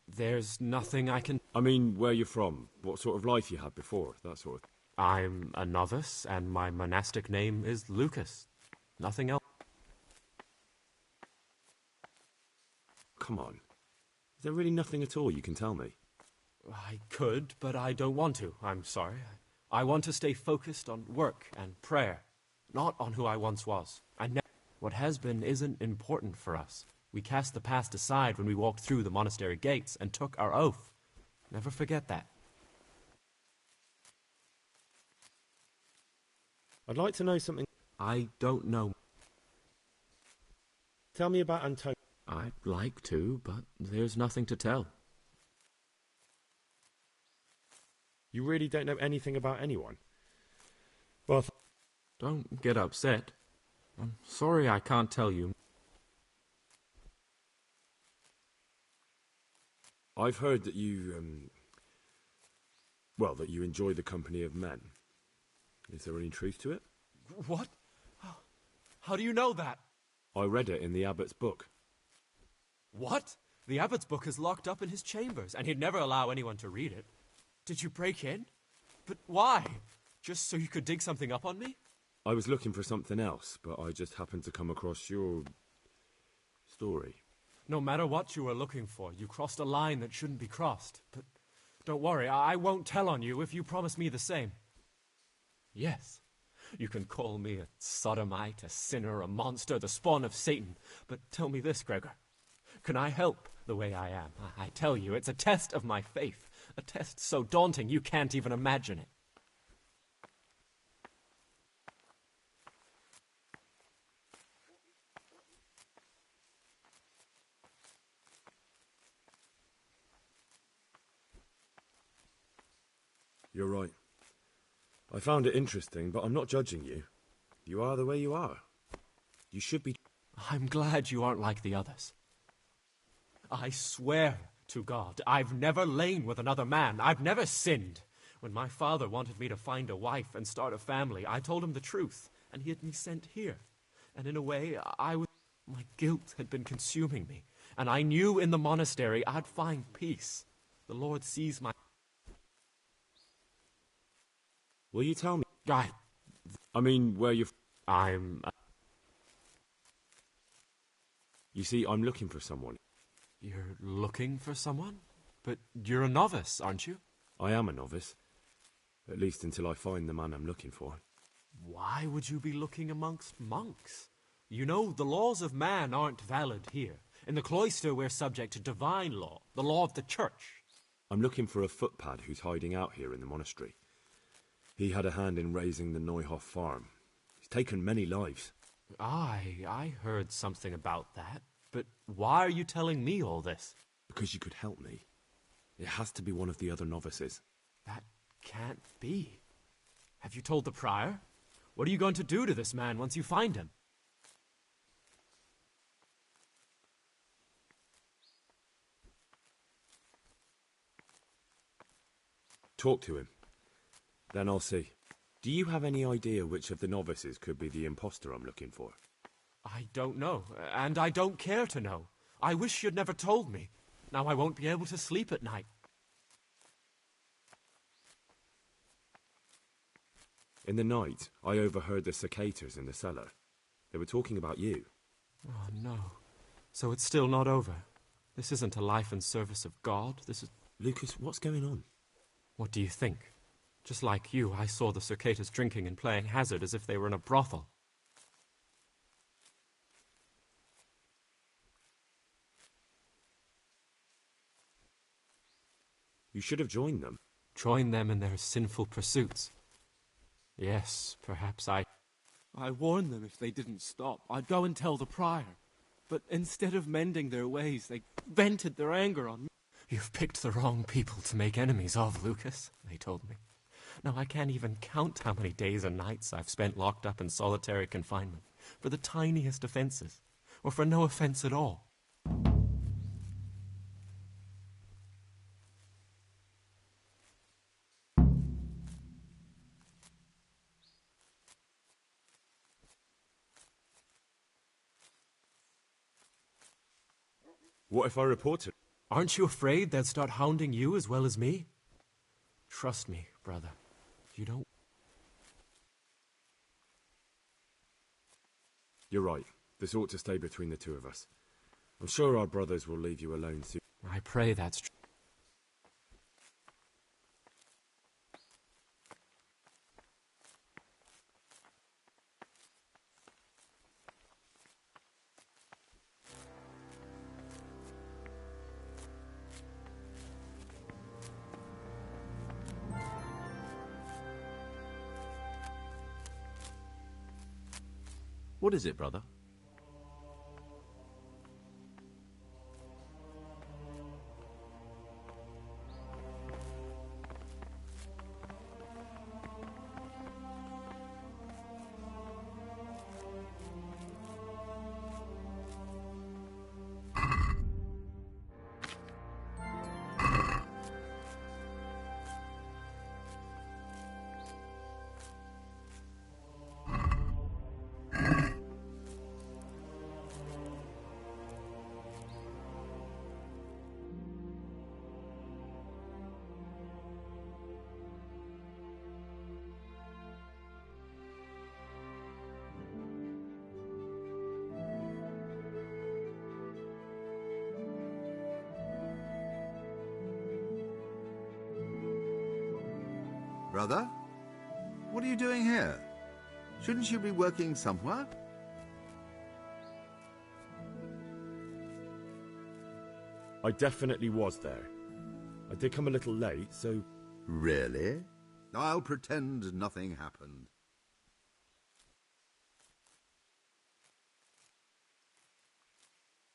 Speaker 17: There's nothing I can...
Speaker 7: I mean, where you're from, what sort of life you had before, that sort of thing.
Speaker 17: I'm a novice, and my monastic name is Lucas. Nothing else.
Speaker 7: Come on. Is there really nothing at all you can tell me?
Speaker 17: I could, but I don't want to. I'm sorry. I want to stay focused on work and prayer, not on who I once was. What has been isn't important for us. We cast the past aside when we walked through the monastery gates and took our oath. Never forget that.
Speaker 7: I'd like to know something.
Speaker 17: I don't know.
Speaker 7: Tell me about Antonio.
Speaker 17: I'd like to, but there's nothing to tell.
Speaker 7: You really don't know anything about anyone? Well,
Speaker 17: don't get upset. I'm sorry I can't tell you.
Speaker 7: I've heard that you, that you enjoy the company of men. Is there any truth to it?
Speaker 17: What? How do you know that?
Speaker 7: I read it in the abbot's book.
Speaker 17: What? The abbot's book is locked up in his chambers, and he'd never allow anyone to read it. Did you break in? But why? Just so you could dig something up on me?
Speaker 7: I was looking for something else, but I just happened to come across your story.
Speaker 17: No matter what you were looking for, you crossed a line that shouldn't be crossed. But don't worry, I won't tell on you if you promise me the same. Yes, you can call me a sodomite, a sinner, a monster, the spawn of Satan. But tell me this, Gregor. Can I help the way I am? I tell you, it's a test of my faith. A test so daunting you can't even imagine it.
Speaker 2: You're right. I found it interesting, but I'm not judging you. You are the way you are. You should be...
Speaker 17: I'm glad you aren't like the others. I swear to God, I've never lain with another man. I've never sinned. When my father wanted me to find a wife and start a family, I told him the truth, and he had me sent here. And in a way, my guilt had been consuming me, and I knew in the monastery I'd find peace. The Lord sees my...
Speaker 2: Will you tell me?
Speaker 17: I
Speaker 2: mean, where you're...
Speaker 17: I'm...
Speaker 2: You see, I'm looking for someone.
Speaker 17: You're looking for someone? But you're a novice, aren't you?
Speaker 2: I am a novice. At least until I find the man I'm looking for.
Speaker 17: Why would you be looking amongst monks? You know, the laws of man aren't valid here. In the cloister, we're subject to divine law, the law of the church.
Speaker 2: I'm looking for a footpad who's hiding out here in the monastery. He had a hand in raising the Neuhoff farm. He's taken many lives.
Speaker 17: I heard something about that. But why are you telling me all this?
Speaker 2: Because you could help me. It has to be one of the other novices.
Speaker 17: That can't be. Have you told the prior? What are you going to do to this man once you find him?
Speaker 2: Talk to him. Then I'll see. Do you have any idea which of the novices could be the imposter I'm looking for?
Speaker 17: I don't know, and I don't care to know. I wish you'd never told me. Now I won't be able to sleep at night.
Speaker 2: In the night, I overheard the cicadas in the cellar. They were talking about you.
Speaker 17: Oh, no. So it's still not over. This isn't a life in service of God. This is...
Speaker 2: Lucas, what's going on?
Speaker 17: What do you think? Just like you, I saw the cicadas drinking and playing hazard as if they were in a brothel.
Speaker 2: You should have joined them.
Speaker 17: Joined them in their sinful pursuits. Yes, perhaps I
Speaker 18: warned them if they didn't stop, I'd go and tell the prior. But instead of mending their ways, they vented their anger on me.
Speaker 17: You've picked the wrong people to make enemies of, Lucas, they told me. Now I can't even count how many days and nights I've spent locked up in solitary confinement for the tiniest offenses, or for no offense at all.
Speaker 2: What if I report it?
Speaker 17: Aren't you afraid they'll start hounding you as well as me? Trust me, brother. You don't...
Speaker 2: You're right. This ought to stay between the two of us. I'm sure our brothers will leave you alone soon.
Speaker 17: I pray that's true.
Speaker 4: What is it, brother?
Speaker 11: Brother? What are you doing here? Shouldn't you be working somewhere?
Speaker 2: I definitely was there. I did come a little late, so...
Speaker 11: Really? I'll pretend nothing happened.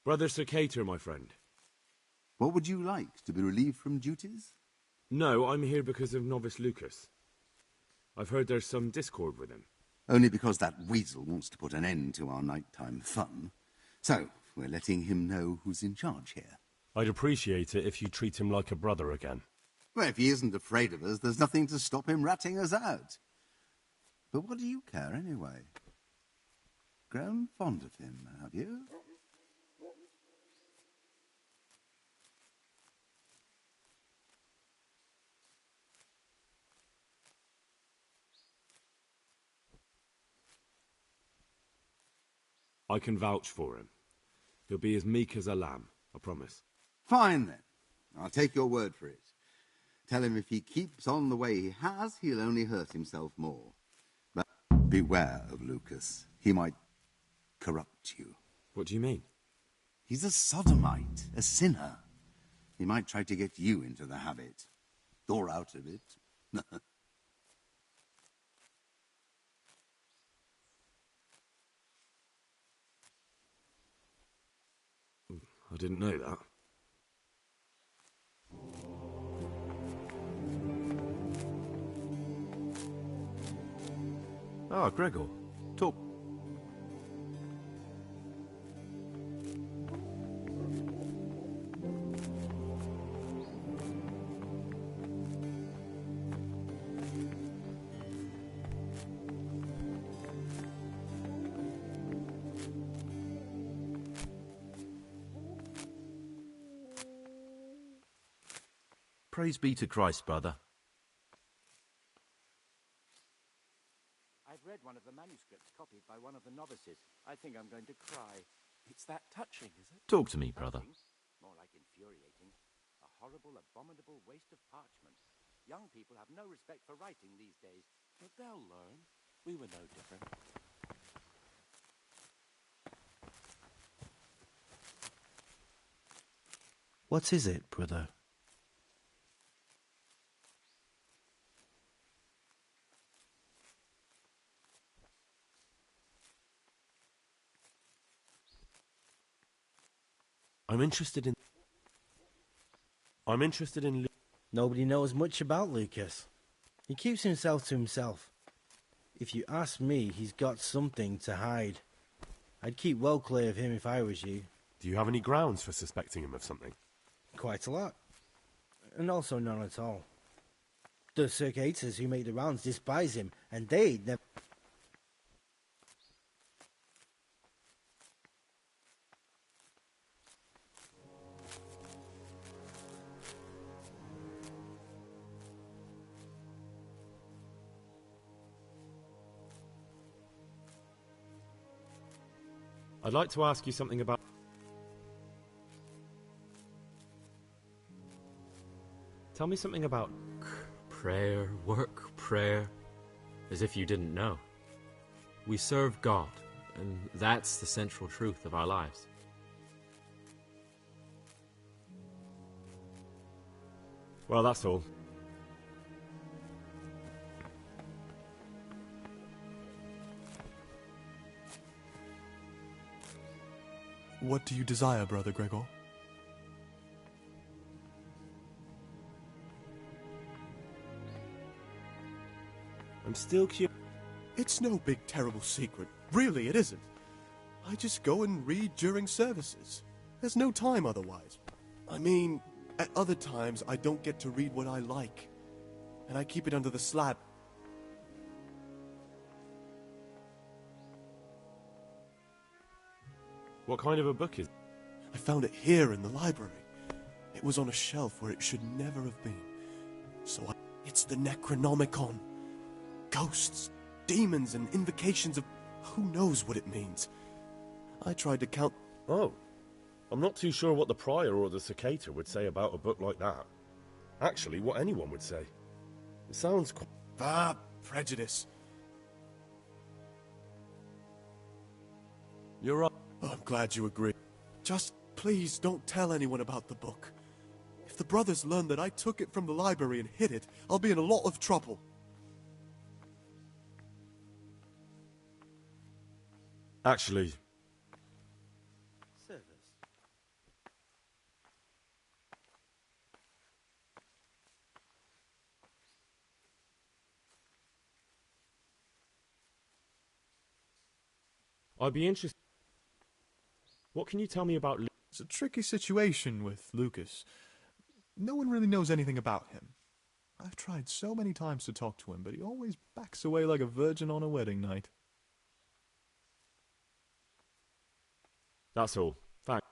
Speaker 2: Brother Circator, my friend.
Speaker 11: What would you like? To be relieved from duties?
Speaker 2: No, I'm here because of Novice Lucas. I've heard there's some discord with him.
Speaker 11: Only because that weasel wants to put an end to our nighttime fun. So, we're letting him know who's in charge here.
Speaker 2: I'd appreciate it if you treat him like a brother again.
Speaker 11: Well, if he isn't afraid of us, there's nothing to stop him ratting us out. But what do you care, anyway? Grown fond of him, have you?
Speaker 2: I can vouch for him. He'll be as meek as a lamb, I promise.
Speaker 11: Fine, then. I'll take your word for it. Tell him if he keeps on the way he has, he'll only hurt himself more. But beware of Lucas. He might corrupt you.
Speaker 2: What do you mean?
Speaker 11: He's a sodomite, a sinner. He might try to get you into the habit. Or out of it.
Speaker 2: I didn't know that.
Speaker 4: Ah, Gregor. Talk. Praise be to Christ, brother.
Speaker 12: I've read one of the manuscripts copied by one of the novices. I think I'm going to cry.
Speaker 18: It's that touching, is it?
Speaker 4: Talk to me, brother.
Speaker 12: More like infuriating. A horrible, abominable waste of parchment. Young people have no respect for writing these days.
Speaker 18: But they'll learn. We were no different.
Speaker 8: What is it, brother?
Speaker 2: I'm interested in...
Speaker 8: Nobody knows much about Lucas. He keeps himself to himself. If you ask me, he's got something to hide. I'd keep well clear of him if I was you.
Speaker 2: Do you have any grounds for suspecting him of something?
Speaker 8: Quite a lot. And also none at all. The circators who make the rounds despise him, and they'd never...
Speaker 2: I'd like to ask you something about... Tell me something about...
Speaker 17: Prayer, work, prayer. As if you didn't know. We serve God, and that's the central truth of our lives.
Speaker 2: Well, that's all.
Speaker 6: What do you desire, Brother Gregor?
Speaker 2: I'm still curious.
Speaker 6: It's no big, terrible secret. Really, it isn't. I just go and read during services. There's no time otherwise. I mean, at other times, I don't get to read what I like. And I keep it under the slab.
Speaker 2: What kind of a book is it?
Speaker 6: I found it here in the library. It was on a shelf where it should never have been. It's the Necronomicon. Ghosts, demons, and invocations of... who knows what it means. I tried to count...
Speaker 2: Oh. I'm not too sure what the Prior or the Circator would say about a book like that. Actually, what anyone would say. It sounds quite...
Speaker 6: Ah, prejudice.
Speaker 2: You're right.
Speaker 6: Oh, I'm glad you agree. Just please don't tell anyone about the book. If the brothers learn that I took it from the library and hid it, I'll be in a lot of trouble.
Speaker 2: Actually, I'd be interested. What can you tell me about
Speaker 9: It's a tricky situation with Lucas. No one really knows anything about him. I've tried so many times to talk to him, but he always backs away like a virgin on a wedding night.
Speaker 2: That's all. Thanks.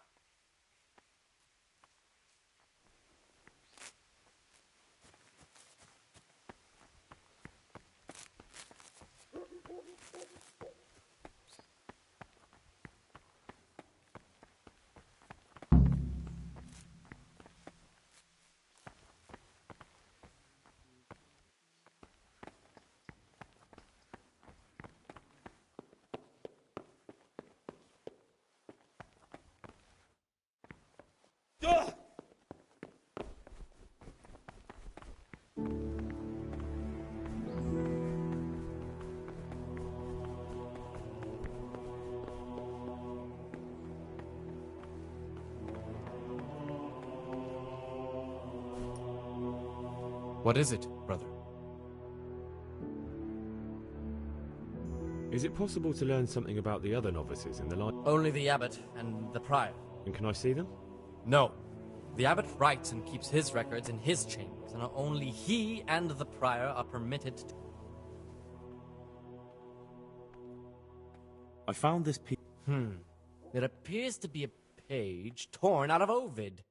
Speaker 17: What is it, brother?
Speaker 2: Is it possible to learn something about the other novices in the library?
Speaker 5: Only the abbot and the prior.
Speaker 2: And can I see them?
Speaker 5: No. The abbot writes and keeps his records in his chambers, and only he and the prior are permitted to...
Speaker 2: I found this piece.
Speaker 5: It appears to be a page torn out of Ovid.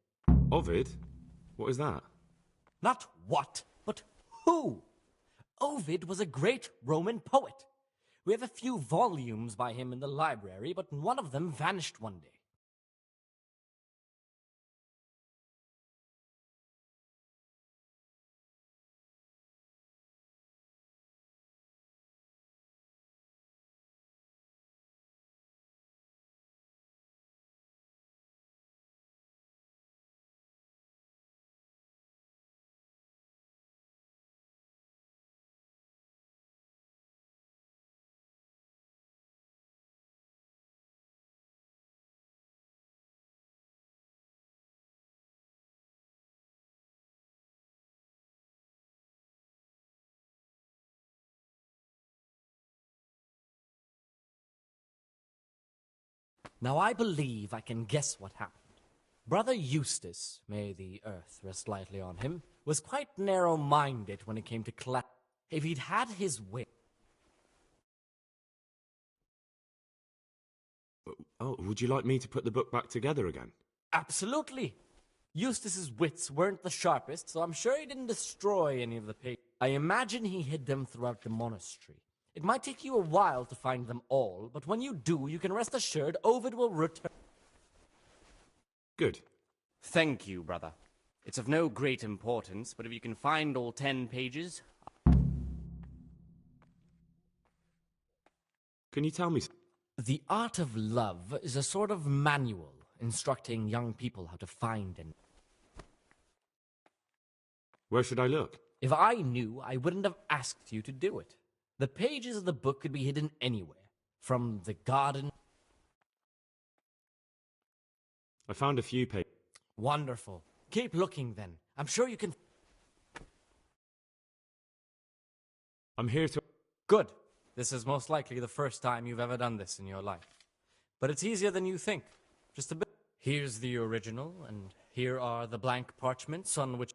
Speaker 2: Ovid? What is that?
Speaker 5: Not what, but who? Ovid was a great Roman poet. We have a few volumes by him in the library, but one of them vanished one day. Now I believe I can guess what happened. Brother Eustace, may the earth rest lightly on him, was quite narrow-minded when it came to If he'd had his way...
Speaker 2: Oh, would you like me to put the book back together again?
Speaker 5: Absolutely. Eustace's wits weren't the sharpest, so I'm sure he didn't destroy any of the pages. I imagine he hid them throughout the monastery. It might take you a while to find them all, but when you do, you can rest assured Ovid will return.
Speaker 2: Good.
Speaker 5: Thank you, brother. It's of no great importance, but if you can find all 10 pages...
Speaker 2: Can you tell me...
Speaker 5: The Art of Love is a sort of manual instructing young people how to find and...
Speaker 2: Where should I look?
Speaker 5: If I knew, I wouldn't have asked you to do it. The pages of the book could be hidden anywhere, from the garden...
Speaker 2: I found a few pages.
Speaker 5: Wonderful. Keep looking, then. I'm sure you can...
Speaker 2: I'm here to...
Speaker 5: Good. This is most likely the first time you've ever done this in your life. But it's easier than you think. Just a bit. Here's the original, and here are the blank parchments on which...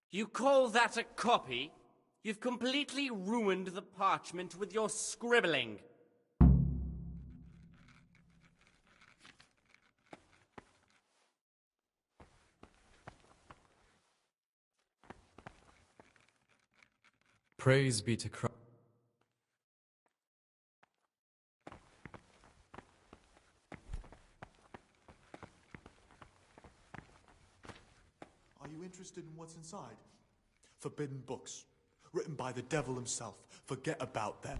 Speaker 5: You call that a copy? You've completely ruined the parchment with your scribbling.
Speaker 19: Praise be to Christ.
Speaker 9: Are you interested in what's inside? Forbidden books, written by the devil himself. Forget about them.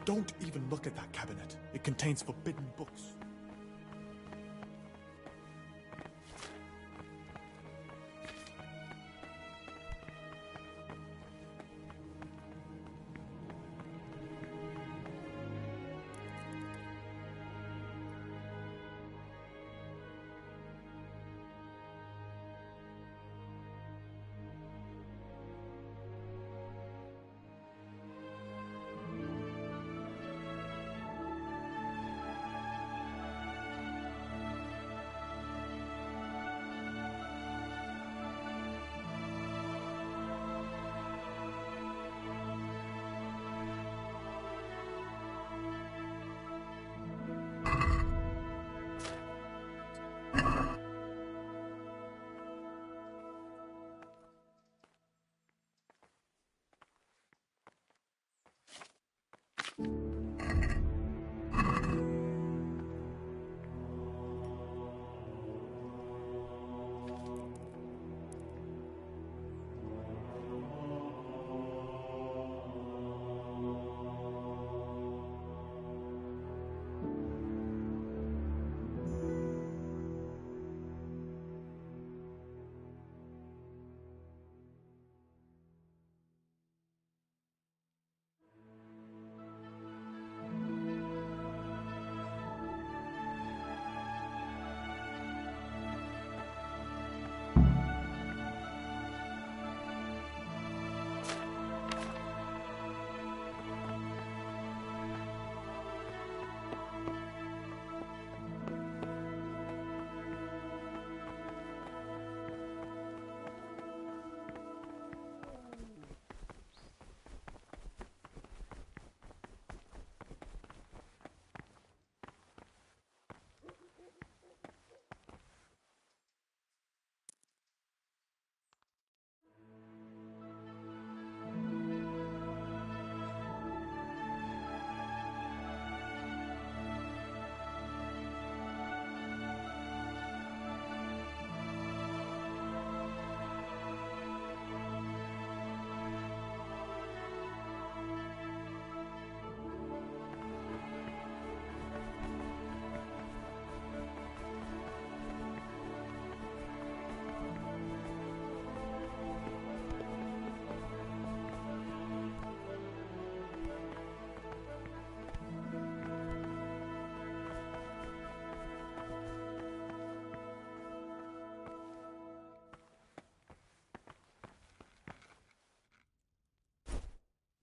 Speaker 9: Don't even look at that cabinet. It contains forbidden books.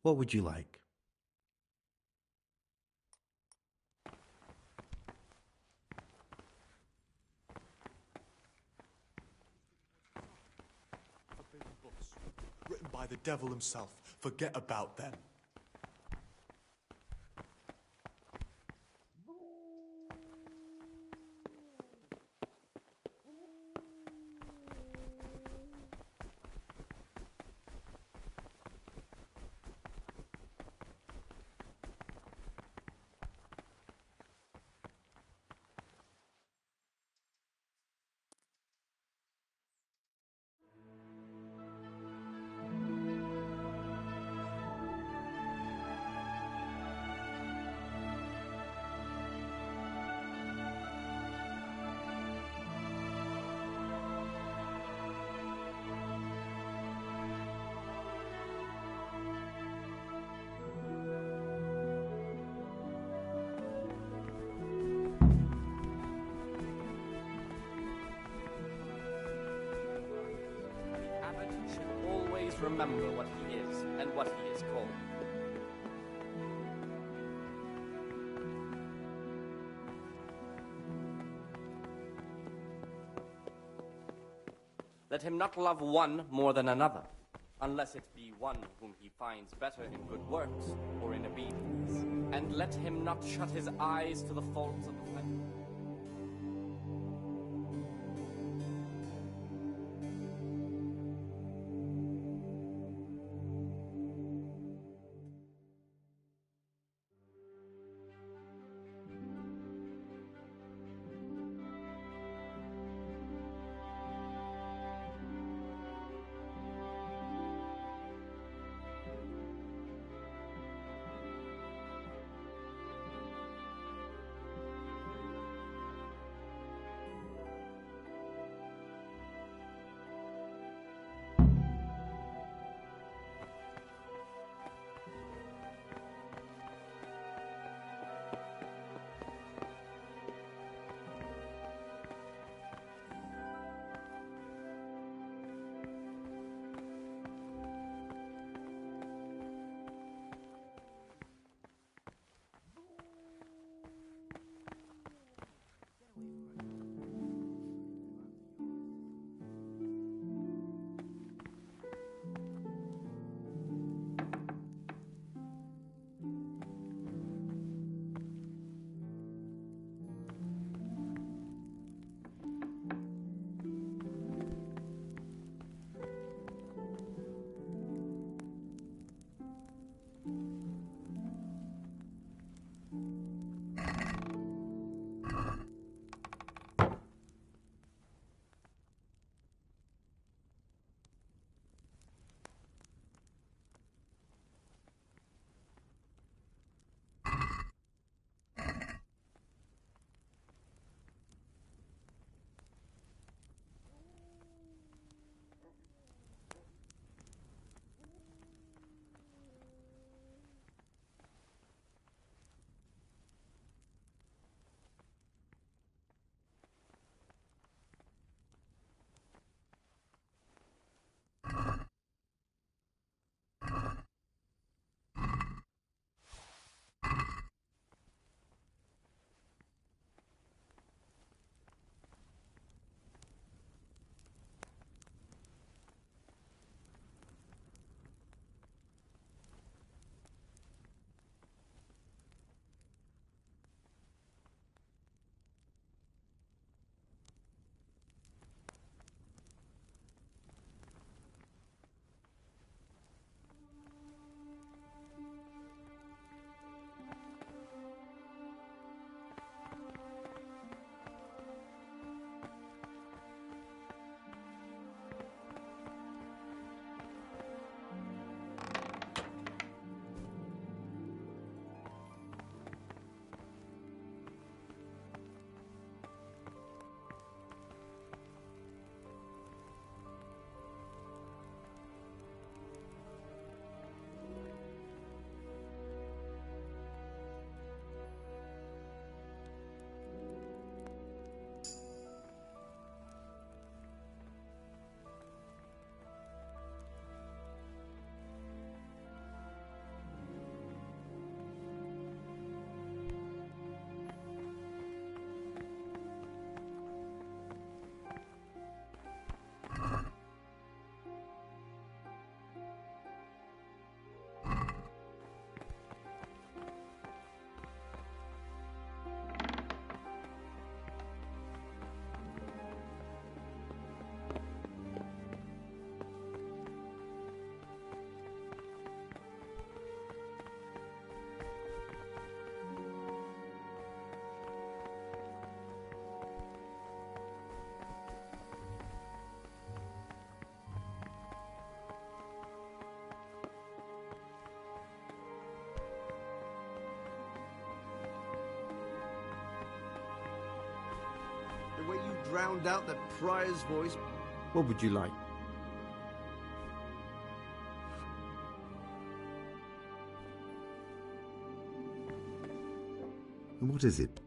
Speaker 8: What would you like?
Speaker 9: Forbidden books, written by the devil himself. Forget about them.
Speaker 5: should always remember what he is and what he is called. Let him not love one more than another, unless it be one whom he finds better in good works or in obedience. And let him not shut his eyes to the faults of the flesh.
Speaker 3: The way you drowned out that prior's voice. What would you like?
Speaker 11: What is it?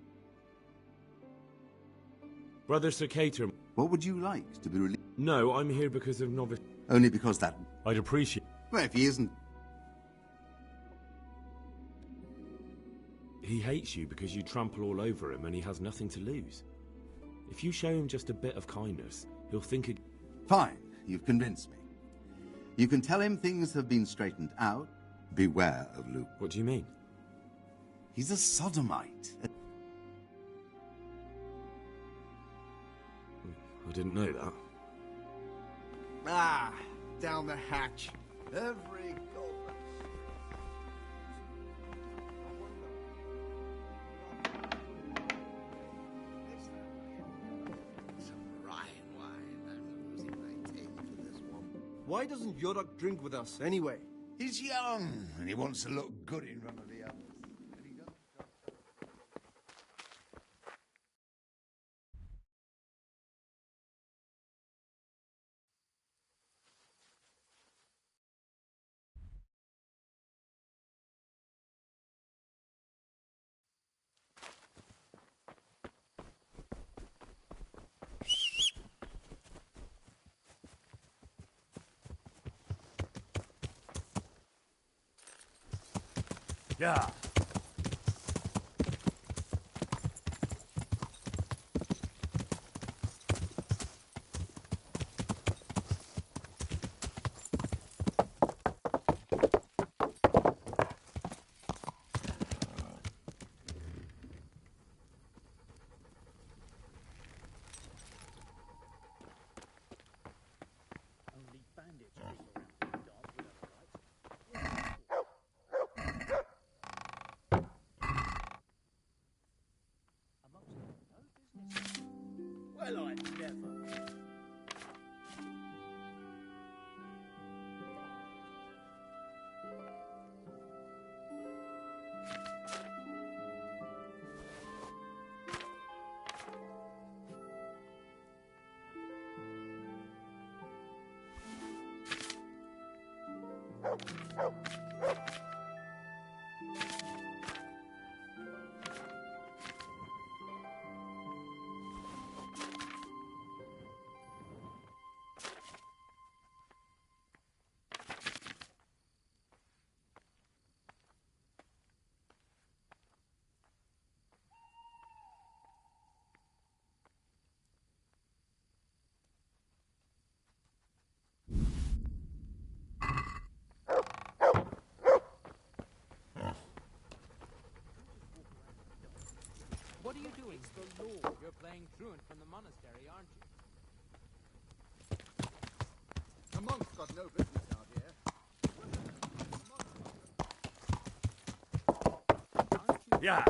Speaker 7: Brother Sir Cater.
Speaker 11: What would you like to be released?
Speaker 7: No, I'm here because of novice.
Speaker 11: Only because that...
Speaker 7: I'd appreciate...
Speaker 11: Well, if he isn't...
Speaker 7: He hates you because you trample all over him and he has nothing to lose. If you show him just a bit of kindness, he'll think it...
Speaker 11: Fine, you've convinced me. You can tell him things have been straightened out. Beware of Luke.
Speaker 7: What do you mean?
Speaker 11: He's a sodomite.
Speaker 7: I didn't know that.
Speaker 3: Ah, down the hatch. Every golfer. Why doesn't Yodak drink with us anyway?
Speaker 11: He's young, and he wants to look good in front of the others.
Speaker 1: Yeah.
Speaker 19: Well, I never.
Speaker 20: What are you doing? It's the Lord. You're playing truant from the monastery, aren't you?
Speaker 3: The monk's got no business out here.
Speaker 1: Yeah.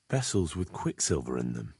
Speaker 7: Vessels with quicksilver in them.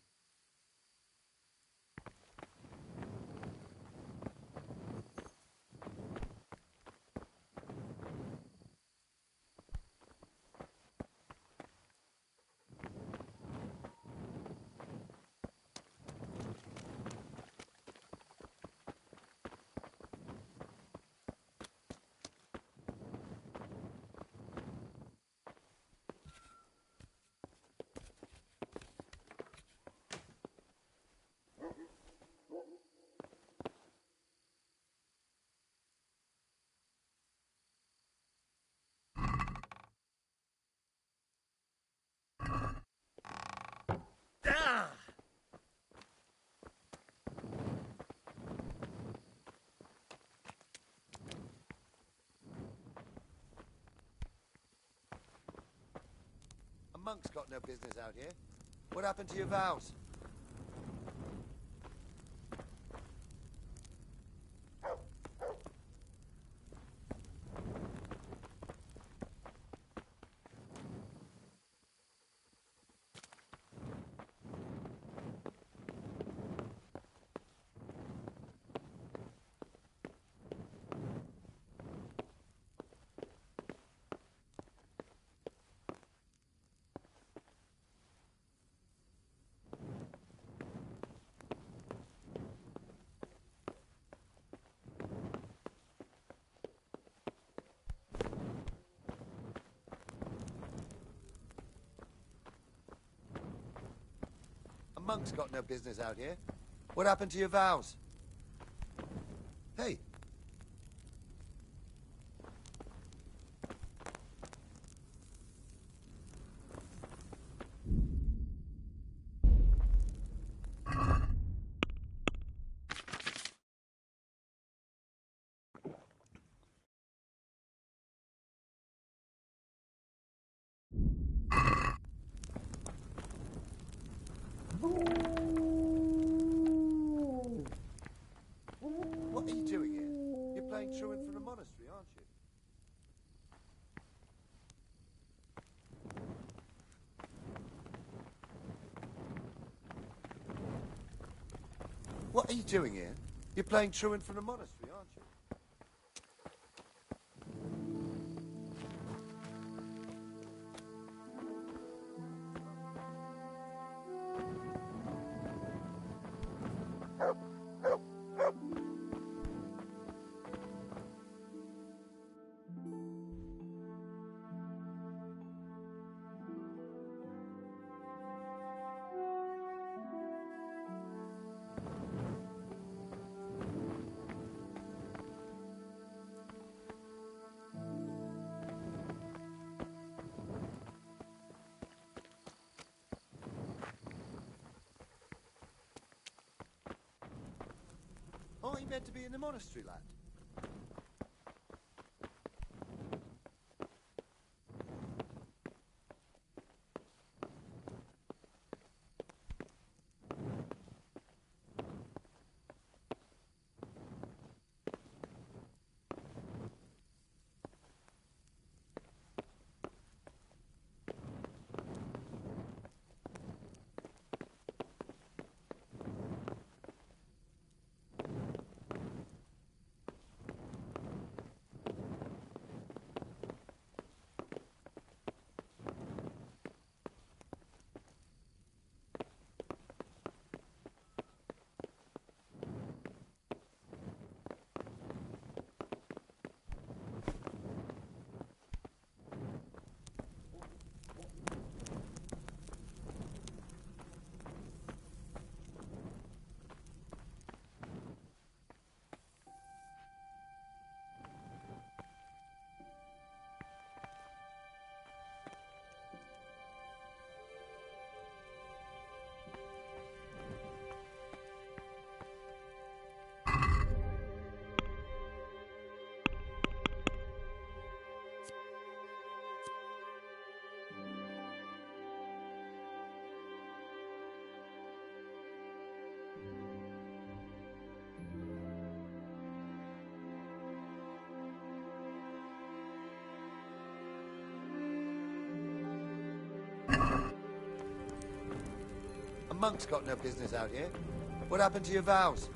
Speaker 21: monk's got no business out here. What happened to your vows? Monk's got no business out here. What happened to your vows? Hey. What are you doing here? You're playing truant from the monastery, aren't you? What are you doing here? You're playing truant from the monastery, aren't you? Aren't you meant to be in the monastery, lad? A monk's got no business out here. What happened to your vows?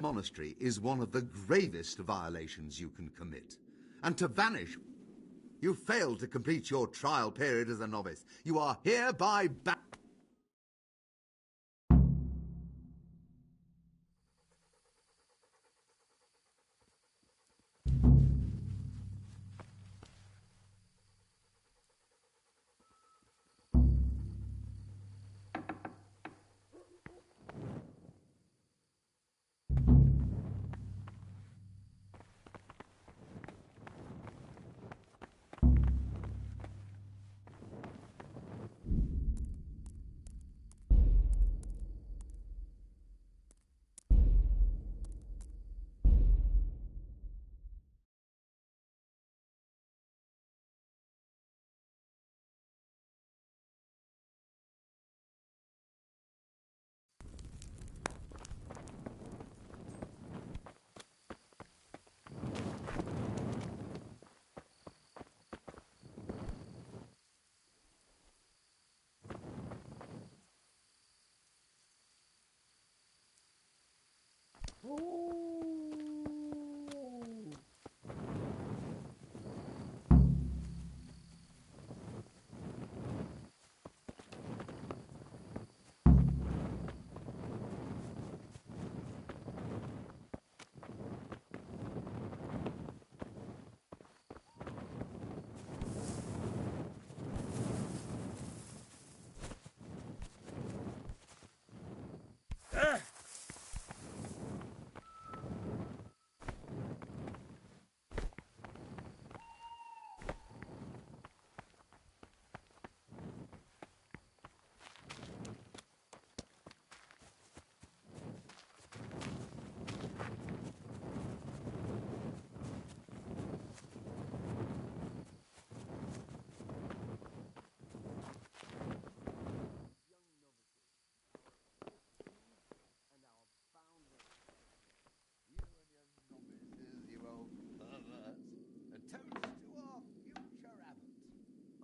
Speaker 11: Monastery is one of the gravest violations you can commit. And to vanish, you failed to complete your trial period as a novice. You are hereby back.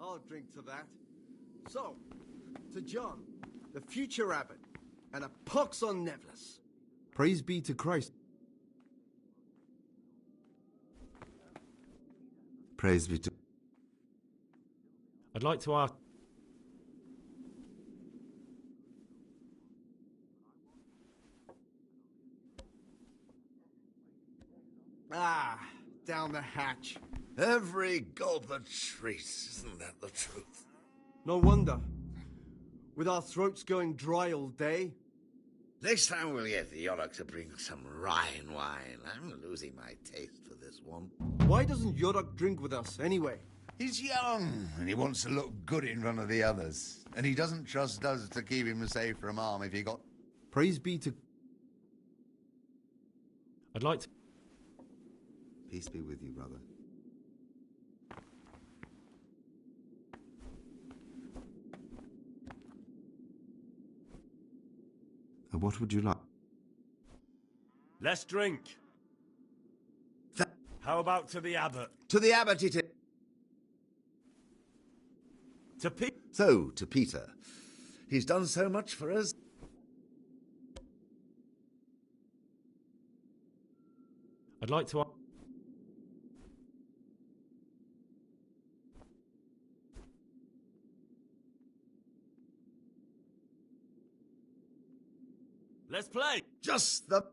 Speaker 3: I'll drink to that. So, to John, the future abbot, and a pox on Nevlis. Praise be to Christ.
Speaker 11: Praise be to...
Speaker 7: I'd like to ask...
Speaker 3: Ah, down the hatch.
Speaker 11: Every gulp a treat, isn't that the truth?
Speaker 3: No wonder. With our throats going dry all day.
Speaker 11: Next time we'll get the Yorick to bring some Rhine wine. I'm losing my taste for this one.
Speaker 3: Why doesn't Yorick drink with us, anyway?
Speaker 11: He's young, and he wants to look good in front of the others. And he doesn't trust us to keep him safe from harm if he got...
Speaker 3: Praise be to...
Speaker 7: I'd like to...
Speaker 11: Peace be with you, brother. What would you like?
Speaker 2: Let's drink. How about to the abbot?
Speaker 11: To the abbot it is.
Speaker 2: To Peter.
Speaker 11: So, to Peter. He's done so much for us.
Speaker 7: I'd like to...
Speaker 2: Let's play.
Speaker 11: Just the...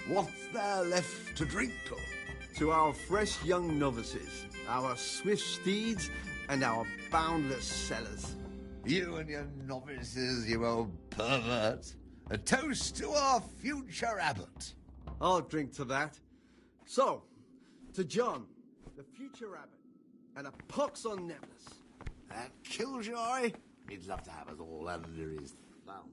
Speaker 11: What's there left to drink to?
Speaker 3: To our fresh young novices, our swift steeds, and our boundless cellars.
Speaker 11: You and your novices, you old pervert. A toast to our future abbot.
Speaker 3: I'll drink to that. So, to John, the future abbot, and a pox on Nemesis.
Speaker 11: And Killjoy, he'd love to have us all under his thumb.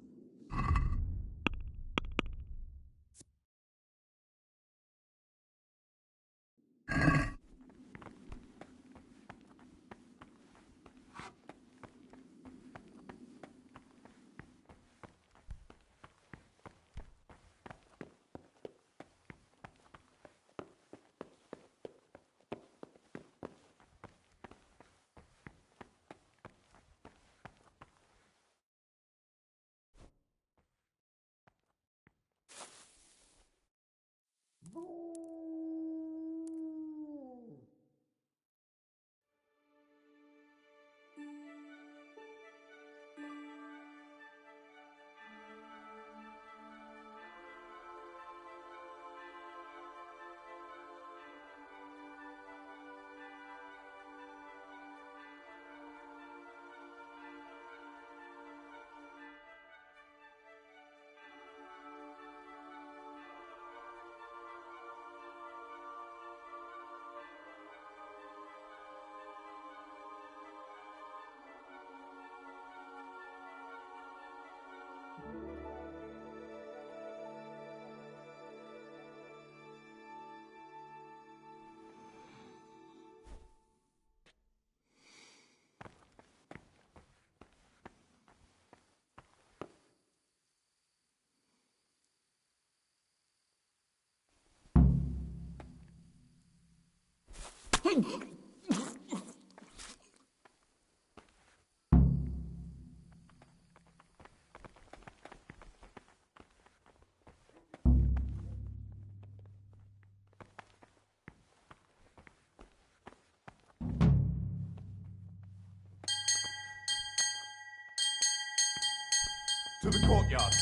Speaker 13: To the courtyard.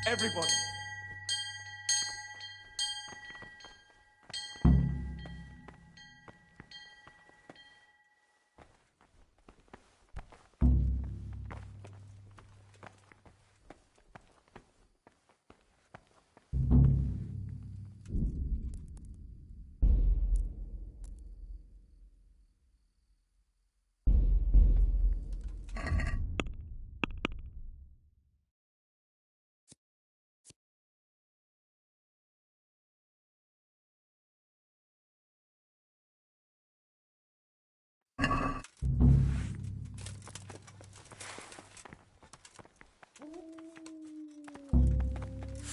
Speaker 13: Everybody.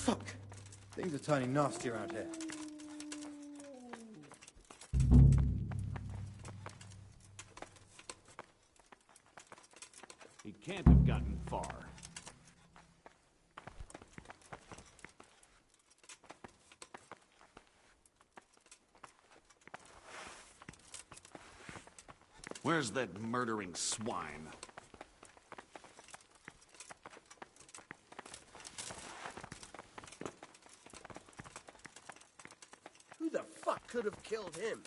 Speaker 1: Fuck! Things are turning nasty around here.
Speaker 22: He can't have gotten far. Where's that murdering swine?
Speaker 19: Who the fuck could have killed him?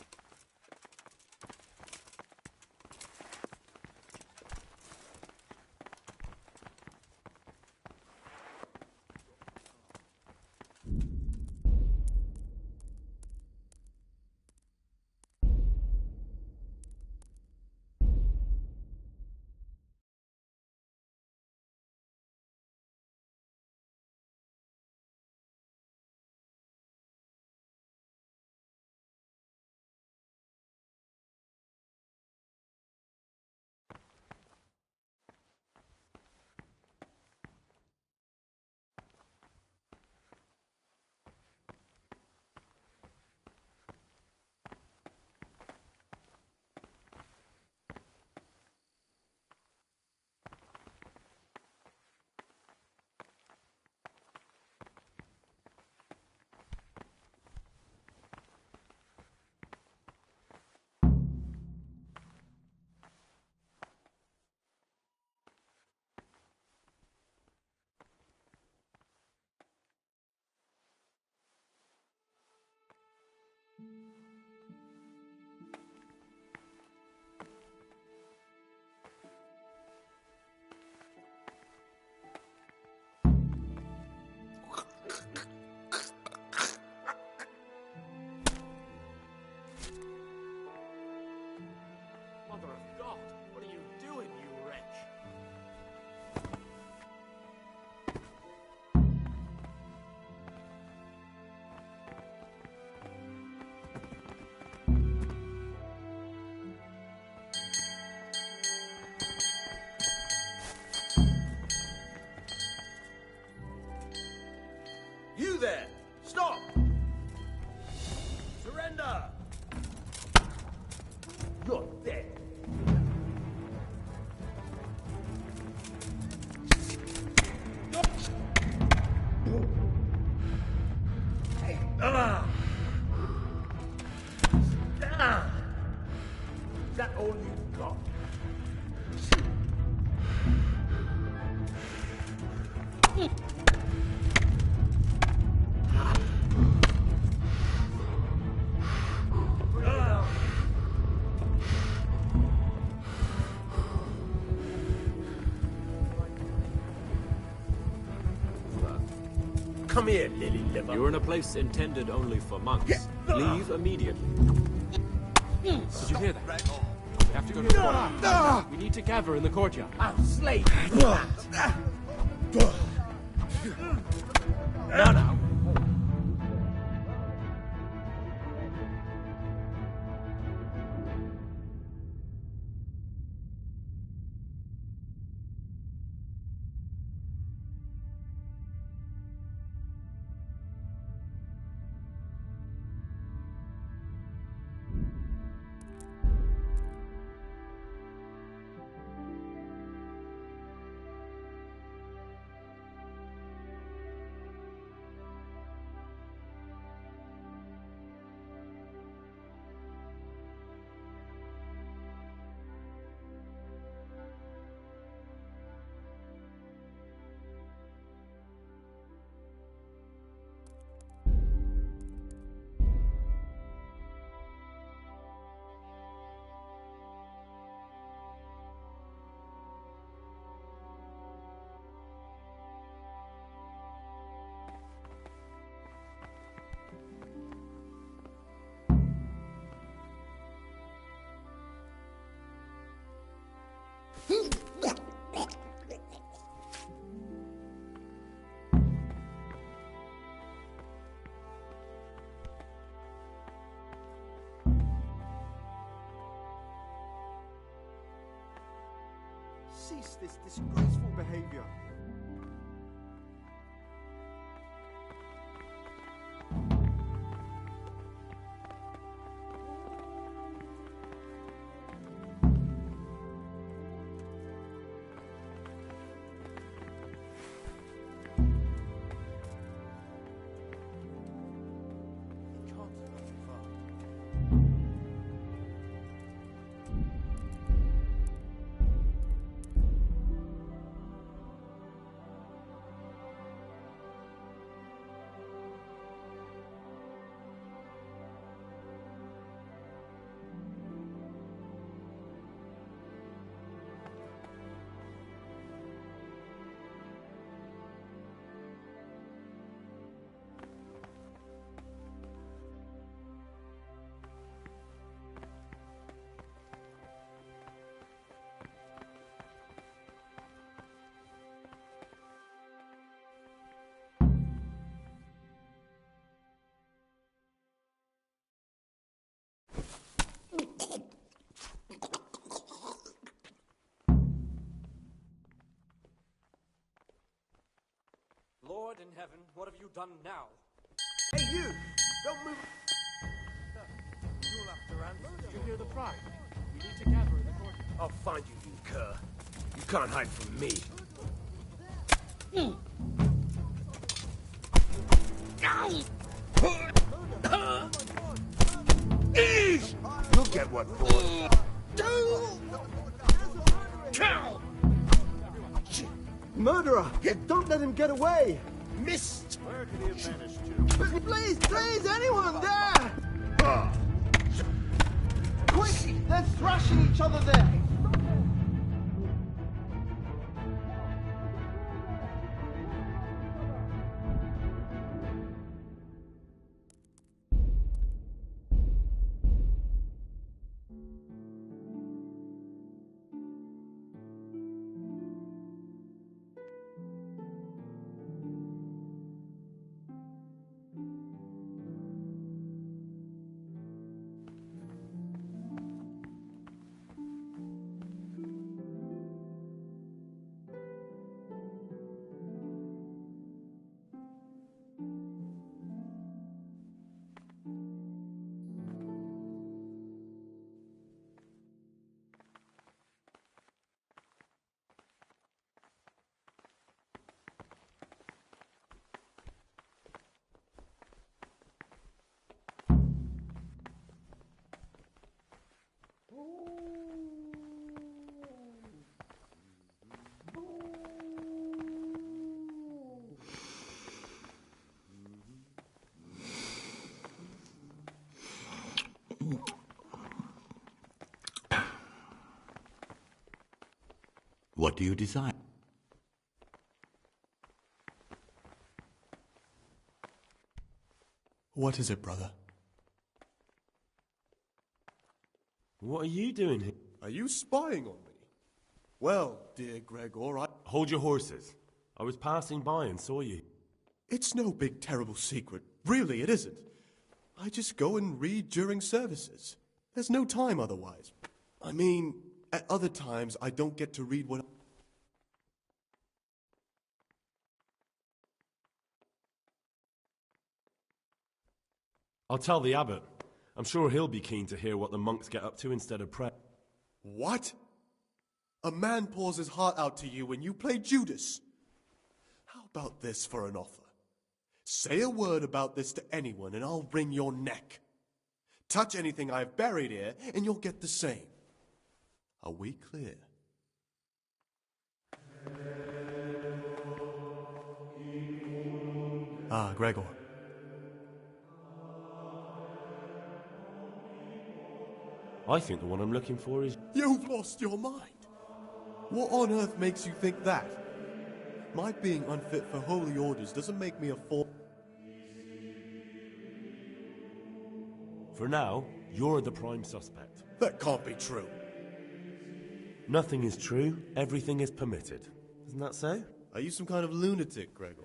Speaker 18: Mother of God, what are you doing, you wretch?
Speaker 19: You there! Stop! Surrender! You're dead. Is that all you've got? Come here, lily liver.
Speaker 17: You're in a place intended only for monks. Leave immediately. Did you hear that? We have to go to the courtyard. We need to gather in the courtyard.
Speaker 19: I'll slay you. No.
Speaker 3: Cease this disgraceful behavior.
Speaker 17: Lord in heaven, what have you done now?
Speaker 19: Hey, you! Don't move! You'll have to answer.
Speaker 17: Did you hear the cry? We need to gather in the courtyard.
Speaker 19: I'll find you, you cur. You can't hide from me. You'll get what for.
Speaker 3: Murderer! Don't let him get away!
Speaker 19: Missed!
Speaker 3: Where could he have vanished to? Please, anyone there!
Speaker 19: Quick! They're thrashing each other there!
Speaker 10: What do you desire?
Speaker 6: What is it, brother?
Speaker 7: What are you doing here?
Speaker 6: Are you spying on me? Well, dear Gregor,
Speaker 7: Hold your horses. I was passing by and saw you.
Speaker 6: It's no big terrible secret. Really, it isn't. I just go and read during services. There's no time otherwise. I mean, at other times I don't get to read what...
Speaker 7: I'll tell the abbot. I'm sure he'll be keen to hear what the monks get up to instead of prayer.
Speaker 6: What? A man pours his heart out to you when you play Judas. How about this for an offer? Say a word about this to anyone and I'll wring your neck. Touch anything I've buried here and you'll get the same. Are we clear? Ah, Gregor.
Speaker 7: I think the one I'm looking for is...
Speaker 6: You've lost your mind. What on earth makes you think that? My being unfit for holy orders doesn't make me a fool.
Speaker 7: For now, you're the prime suspect.
Speaker 6: That can't be true.
Speaker 7: Nothing is true, everything is permitted. Isn't that so?
Speaker 6: Are you some kind of lunatic, Gregor?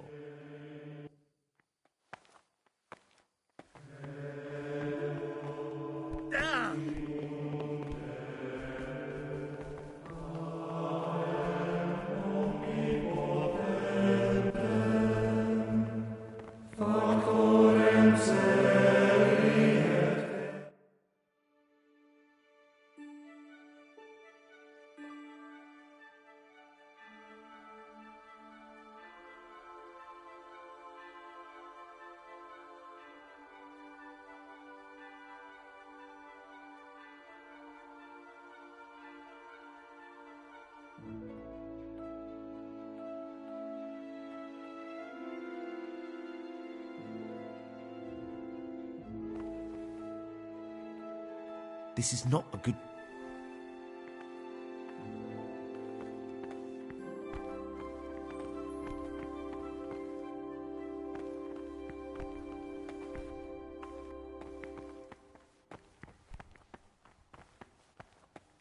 Speaker 4: This is not a good...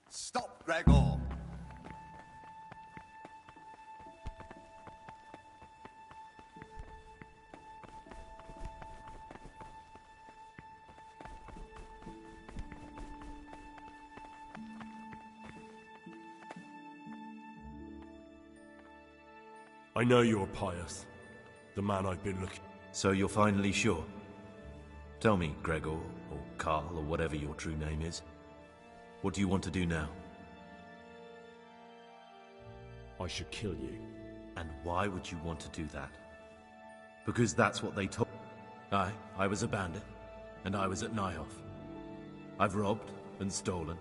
Speaker 21: Stop, Gregor!
Speaker 7: I know you're pious. The man I've been looking...
Speaker 4: So you're finally sure? Tell me, Gregor, or Carl, or whatever your true name is. What do you want to do now?
Speaker 7: I should kill you.
Speaker 4: And why would you want to do that? Because that's what they told... I was a bandit, and I was at Nyhoff. I've robbed and stolen,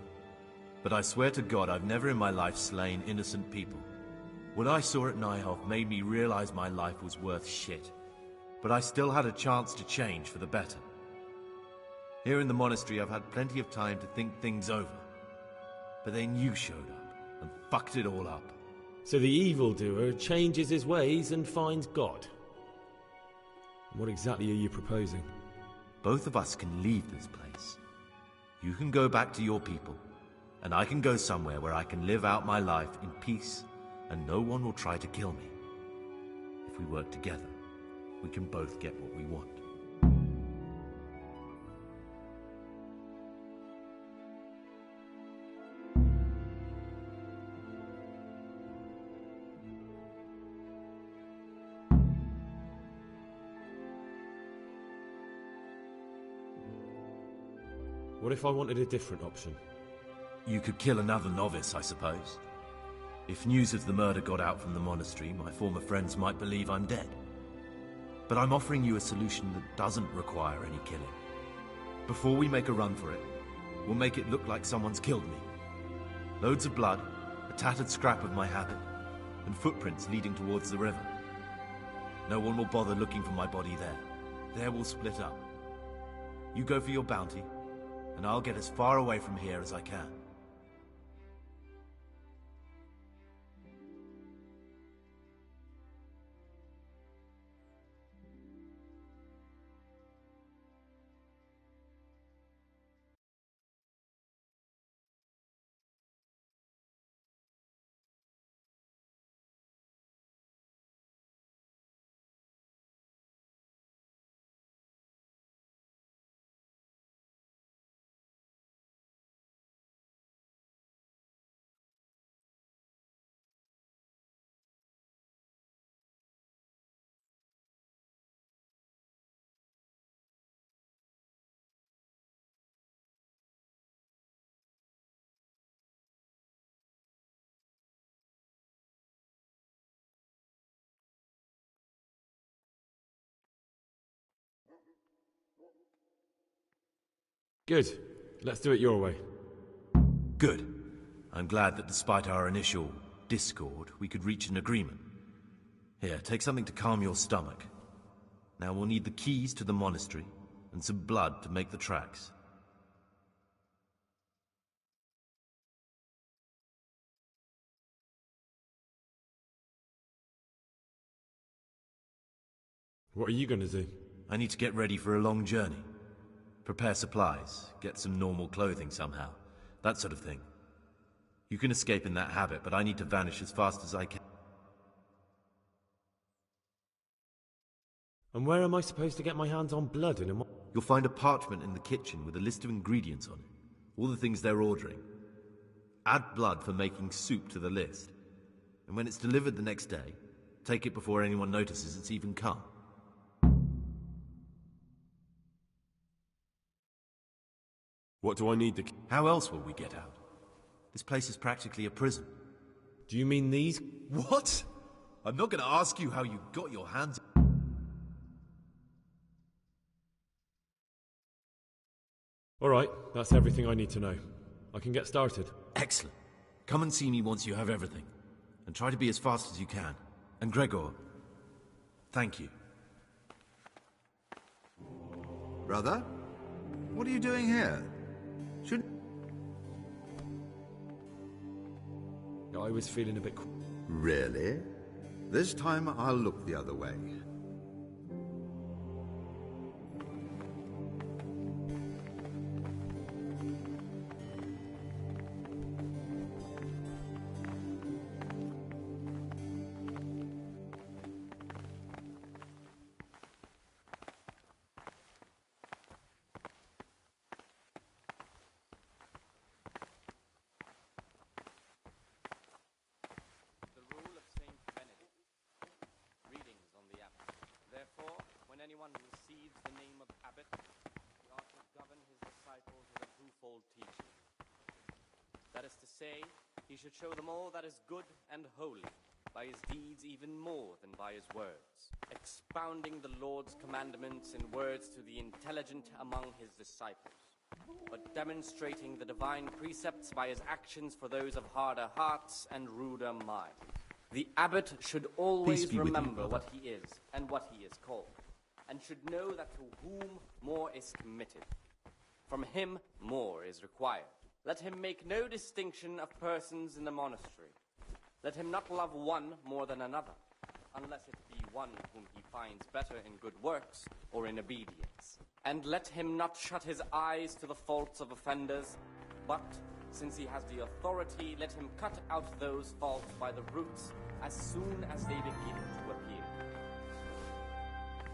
Speaker 4: but I swear to God I've never in my life slain innocent people. What I saw at Nyhoff made me realize my life was worth shit. But I still had a chance to change for the better. Here in the monastery, I've had plenty of time to think things over. But then you showed up and fucked it all up.
Speaker 2: So the evildoer changes his ways and finds God. What exactly are you proposing?
Speaker 4: Both of us can leave this place. You can go back to your people, and I can go somewhere where I can live out my life in peace, and no one will try to kill me. If we work together, we can both get what we want.
Speaker 2: What if I wanted a different option?
Speaker 4: You could kill another novice, I suppose. If news of the murder got out from the monastery, my former friends might believe I'm dead. But I'm offering you a solution that doesn't require any killing. Before we make a run for it, we'll make it look like someone's killed me. Loads of blood, a tattered scrap of my habit, and footprints leading towards the river. No one will bother looking for my body there. There we'll split up. You go for your bounty, and I'll get as far away from here as I can.
Speaker 2: Good. Let's do it your way.
Speaker 4: Good. I'm glad that despite our initial discord, we could reach an agreement. Here, take something to calm your stomach. Now we'll need the keys to the monastery and some blood to make the tracks.
Speaker 2: What are you going to do?
Speaker 4: I need to get ready for a long journey. Prepare supplies, get some normal clothing somehow, that sort of thing. You can escape in that habit, but I need to vanish as fast as I can.
Speaker 2: And where am I supposed to get my hands on blood in a
Speaker 4: You'll find a parchment in the kitchen with a list of ingredients on it, all the things they're ordering. Add blood for making soup to the list, and when it's delivered the next day, take it before anyone notices it's even come.
Speaker 2: What do I need to...
Speaker 4: How else will we get out? This place is practically a prison.
Speaker 2: Do you mean these?
Speaker 4: What? I'm not going to ask you how you got your hands...
Speaker 2: All right, that's everything I need to know. I can get started.
Speaker 4: Excellent. Come and see me once you have everything. And try to be as fast as you can. And Gregor, thank you.
Speaker 11: Brother? What are you doing here?
Speaker 2: I was feeling a bit...
Speaker 11: Really? This time I'll look the other way.
Speaker 5: anyone who receives the name of abbot, he ought to govern his disciples with a twofold teaching. That is to say, he should show them all that is good and holy, by his deeds even more than by his words, expounding the Lord's commandments in words to the intelligent among his disciples, but demonstrating the divine precepts by his actions for those of harder hearts and ruder minds. The abbot should always remember what he is and what he is called, and should know that to whom more is committed, From him, more is required. Let him make no distinction of persons in the monastery. Let him not love one more than another, unless it be one whom he finds better in good works or in obedience. And let him not shut his eyes to the faults of offenders, but, since he has the authority, let him cut out those faults by the roots as soon as they begin to appear.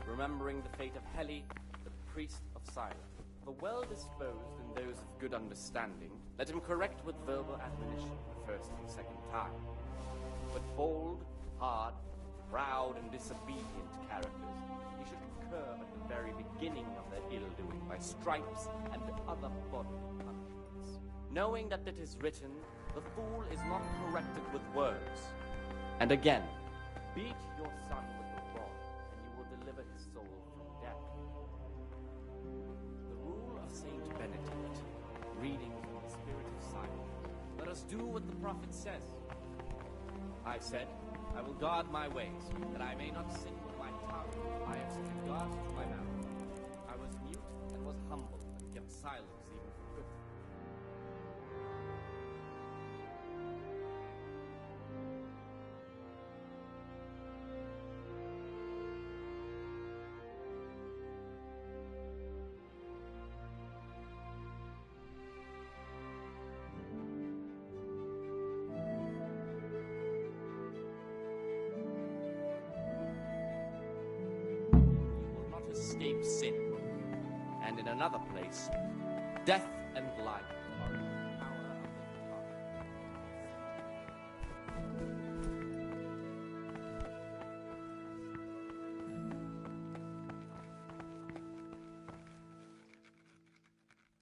Speaker 5: Remembering the fate of Heli, the priest of Cyrus, the well-disposed and those of good understanding, let him correct with verbal admonition the first and second time. But bold, hard, proud, and disobedient characters he should curb at the very beginning of their ill-doing by stripes and other bodily punishments, knowing that it is written, the fool is not corrected with words. And again, beat your son with your rod, and you will deliver his soul from death. The rule of Saint Benedict, reading from the Spirit of Silence. Let us do what the prophet says. I said, I will guard my ways, that I may not sin with my tongue. I have set a guard to my mouth. I was mute and was humble, and kept silence even for good. Escape sin. And in another place, death and life are in the power of the tongue.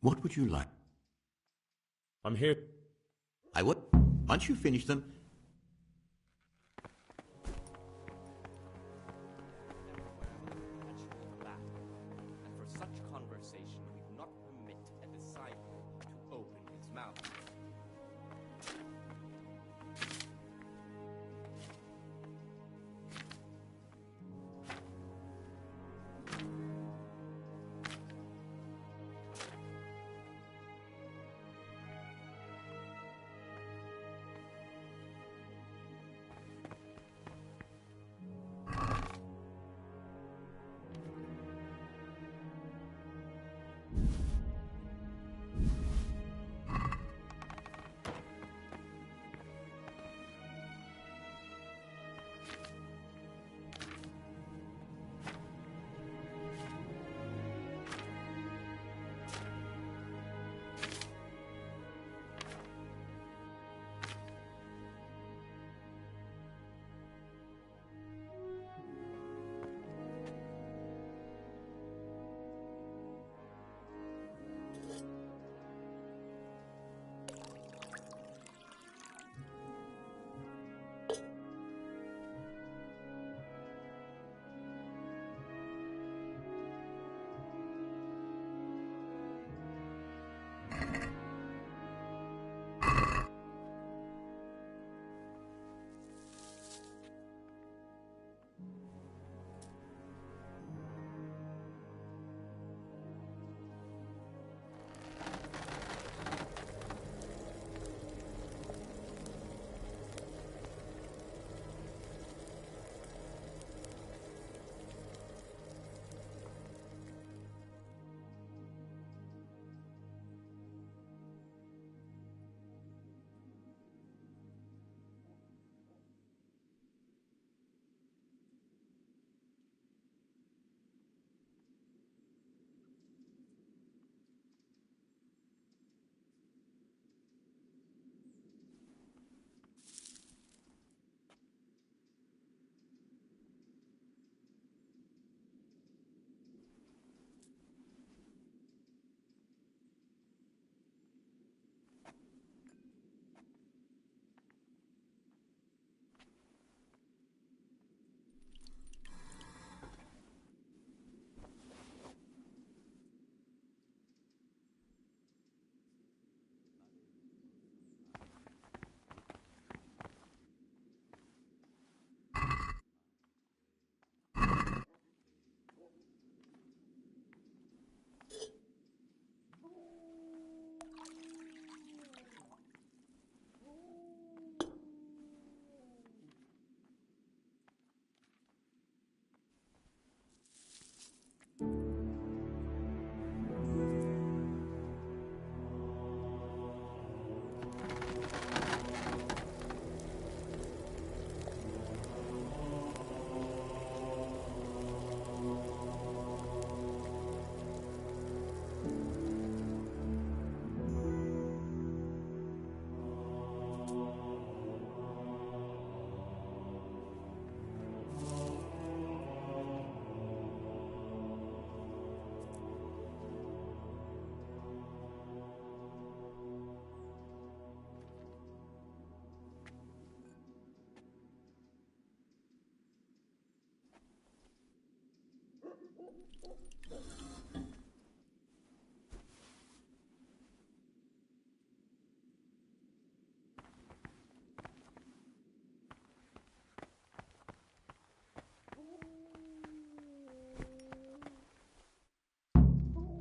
Speaker 10: What would you like?
Speaker 2: I'm here.
Speaker 10: I would. Once you finish them,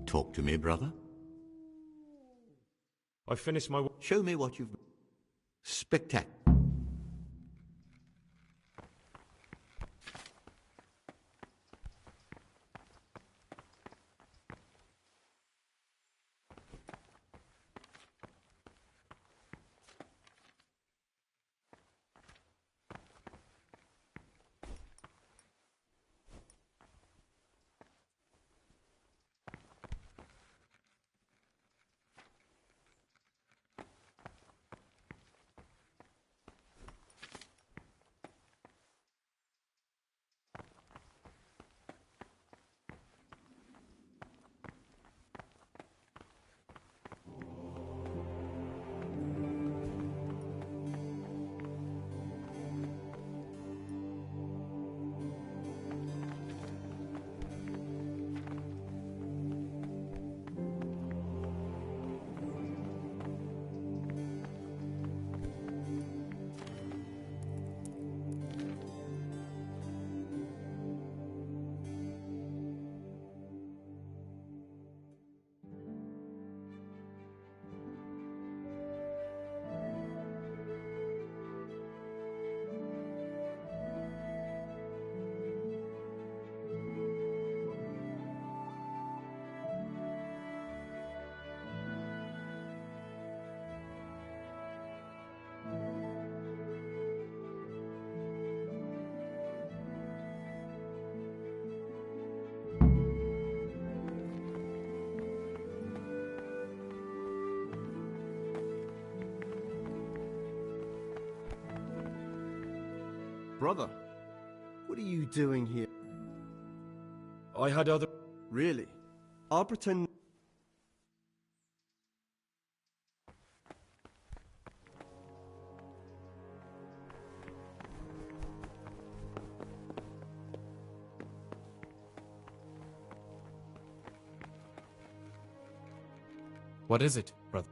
Speaker 10: Talk to me, brother.
Speaker 2: I finished my...
Speaker 10: Show me what you've... Spectacular.
Speaker 3: Brother, what are you doing here?
Speaker 2: I had other...
Speaker 3: Really? I'll pretend...
Speaker 17: What is it, brother?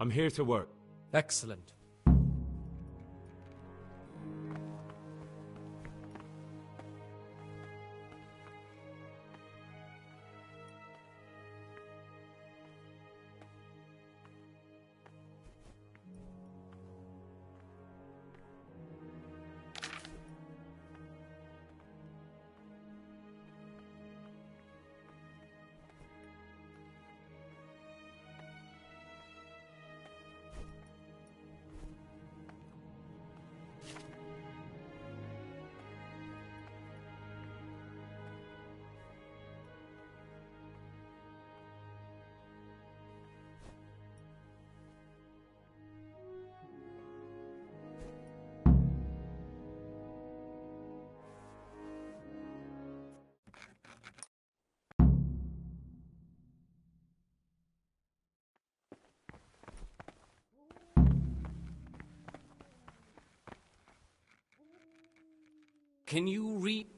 Speaker 2: I'm here to work.
Speaker 17: Excellent.
Speaker 5: Can you read?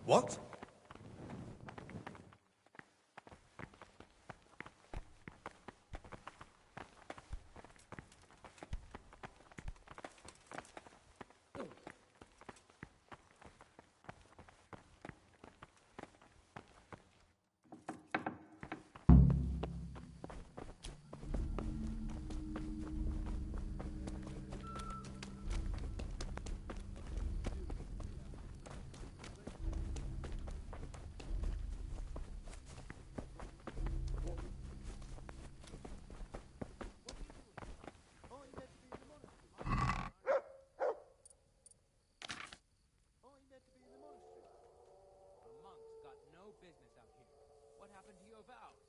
Speaker 21: What?
Speaker 20: Business out here. What happened to your vows?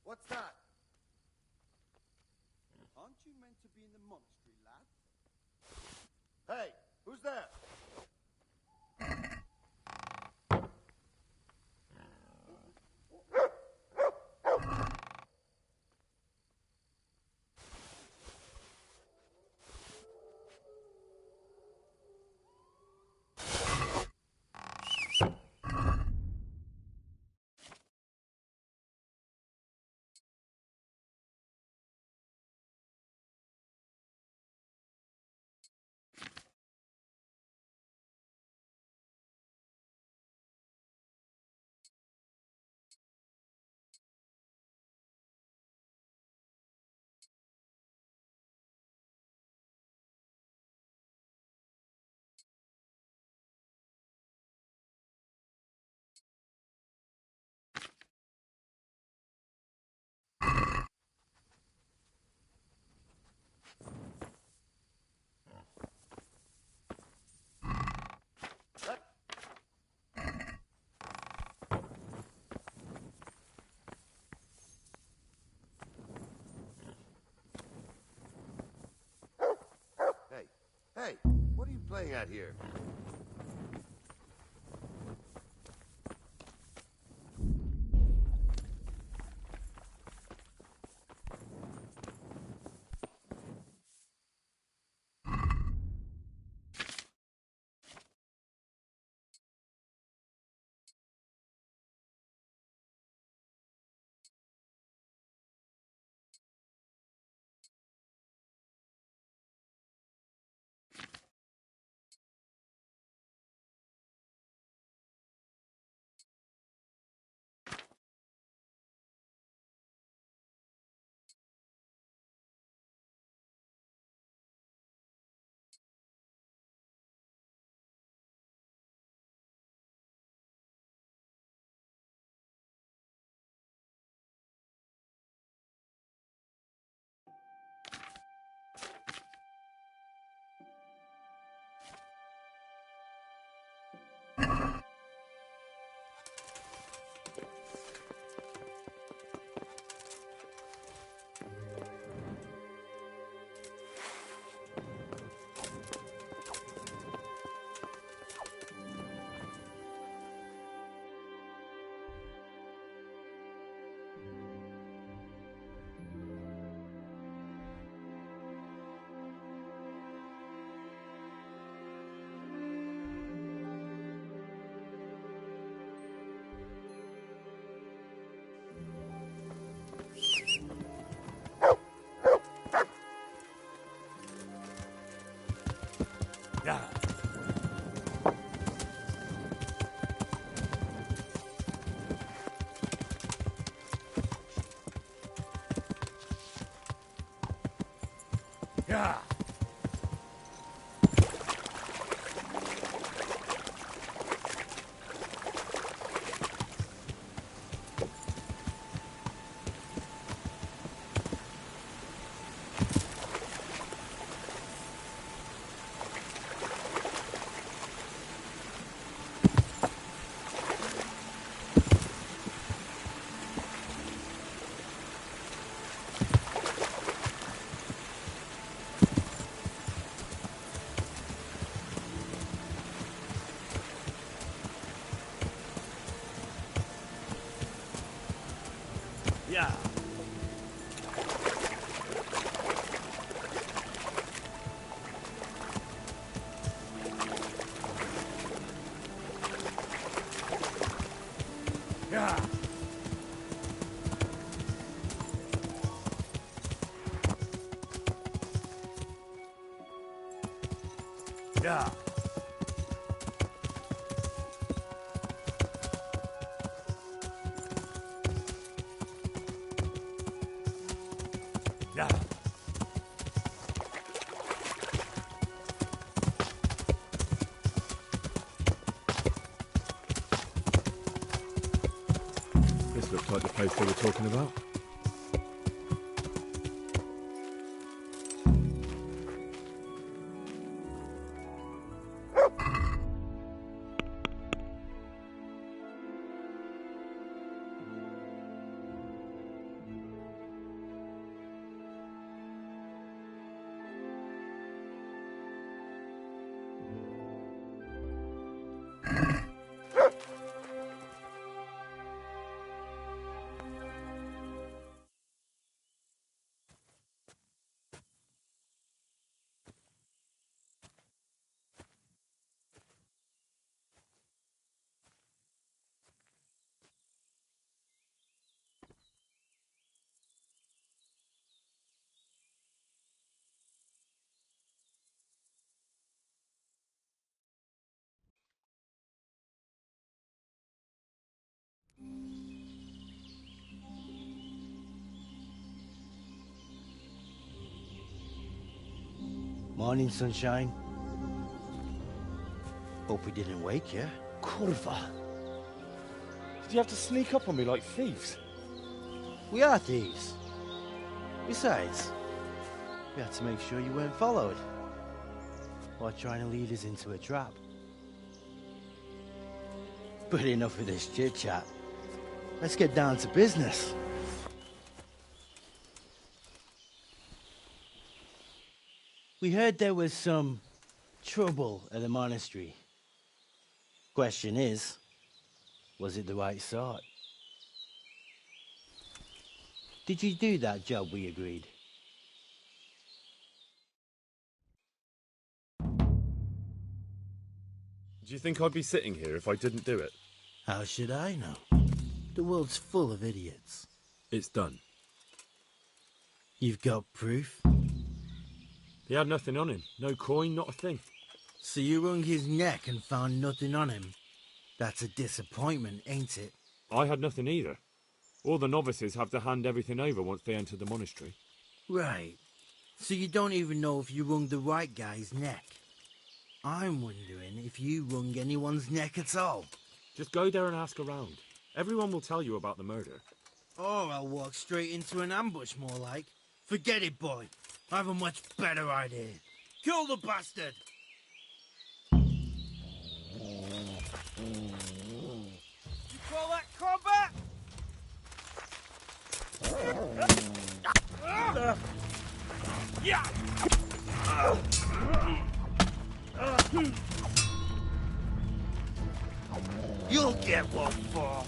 Speaker 3: What's that? Aren't you meant to be in the monastery, lad?
Speaker 21: Hey, who's there? Hey, what are you playing at here?
Speaker 1: Yeah.
Speaker 2: This looks like the place they were talking about.
Speaker 8: Morning, sunshine. Hope we didn't wake you.
Speaker 2: Kurva! Did you have to sneak up on me like thieves?
Speaker 8: We are thieves. Besides, we had to make sure you weren't followed. Or trying to lead us into a trap. But enough of this chit-chat. Let's get down to business. We heard there was some trouble at the monastery. Question is, was it the right sort? Did you do that job we agreed?
Speaker 2: Do you think I'd be sitting here if I didn't do it?
Speaker 8: How should I know? The world's full of idiots.
Speaker 2: It's done.
Speaker 8: You've got proof?
Speaker 2: He had nothing on him. No coin, not a thing.
Speaker 8: So you wrung his neck and found nothing on him? That's a disappointment, ain't it?
Speaker 2: I had nothing either. All the novices have to hand everything over once they enter the monastery.
Speaker 8: Right. So you don't even know if you wrung the right guy's neck. I'm wondering if you wrung anyone's neck at all.
Speaker 2: Just go there and ask around. Everyone will tell you about the murder.
Speaker 8: Or I'll walk straight into an ambush, more like. Forget it, boy. I have a much better idea. Kill the bastard!
Speaker 19: You call that combat? Yeah!
Speaker 8: You'll get what for.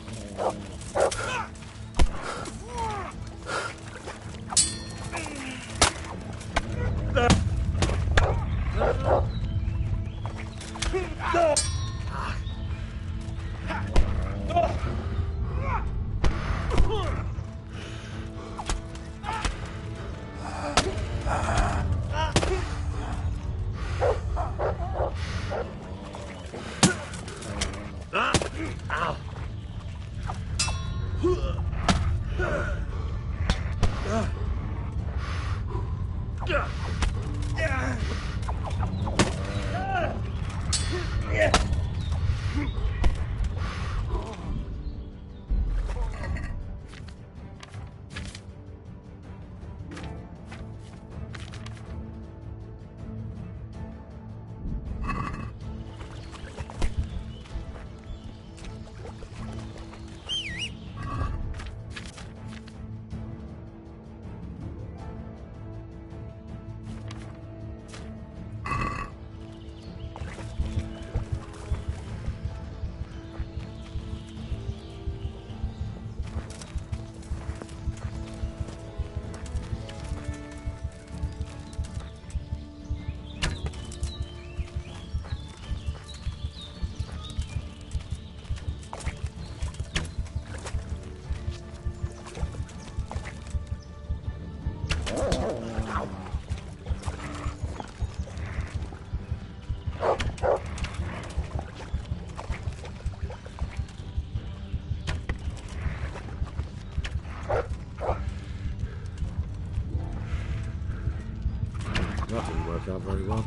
Speaker 7: work out very well.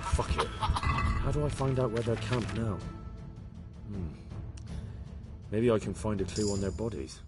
Speaker 7: Fuck it. How do I find out where they're camped now? Maybe I can find a clue on their bodies.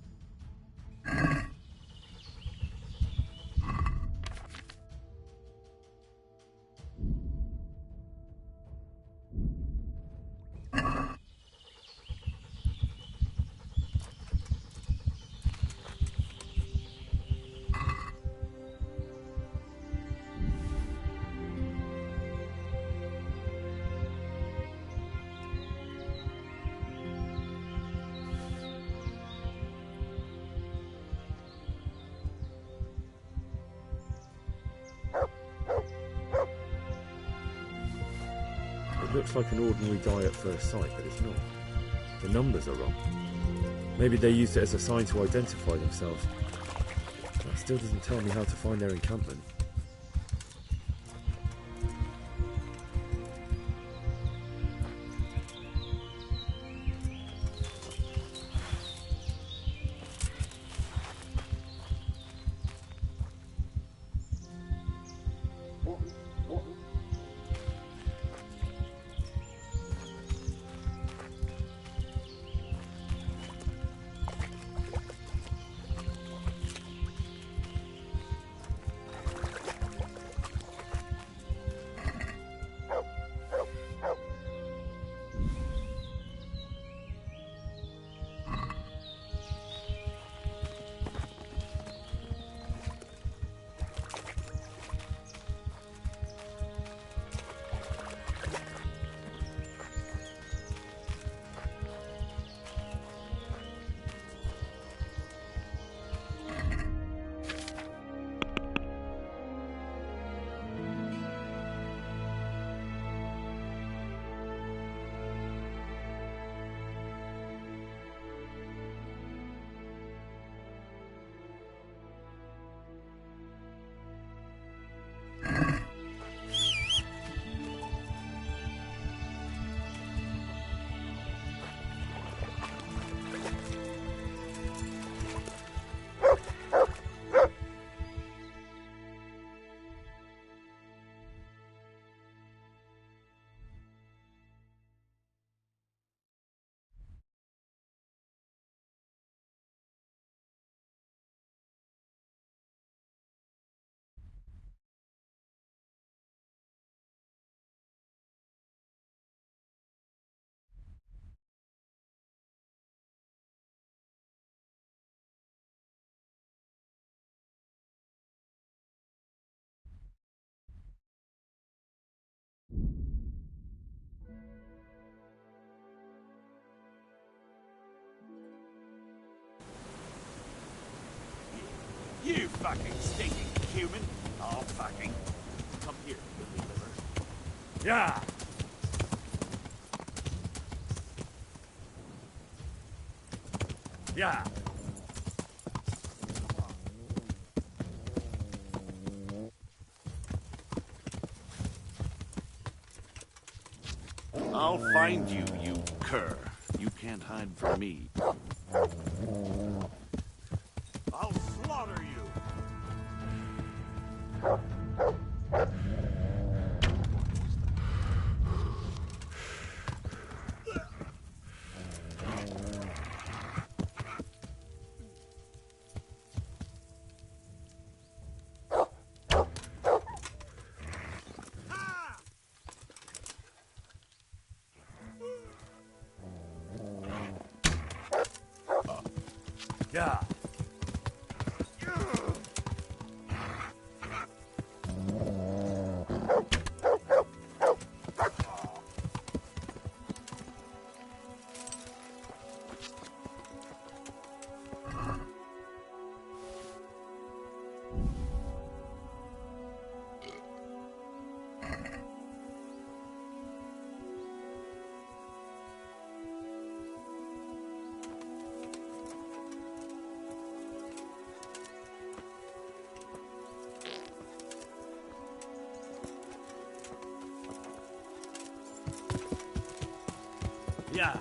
Speaker 7: It looks like an ordinary guy at first sight, but it's not. The numbers are wrong. Maybe they used it as a sign to identify themselves. That still doesn't tell me how to find their encampment.
Speaker 22: You fucking stinking human! Oh, fucking... Come here, you liver. Yeah! Yeah! I'll find you, you cur. You can't hide from me. I'll slaughter you! Yeah. Yeah.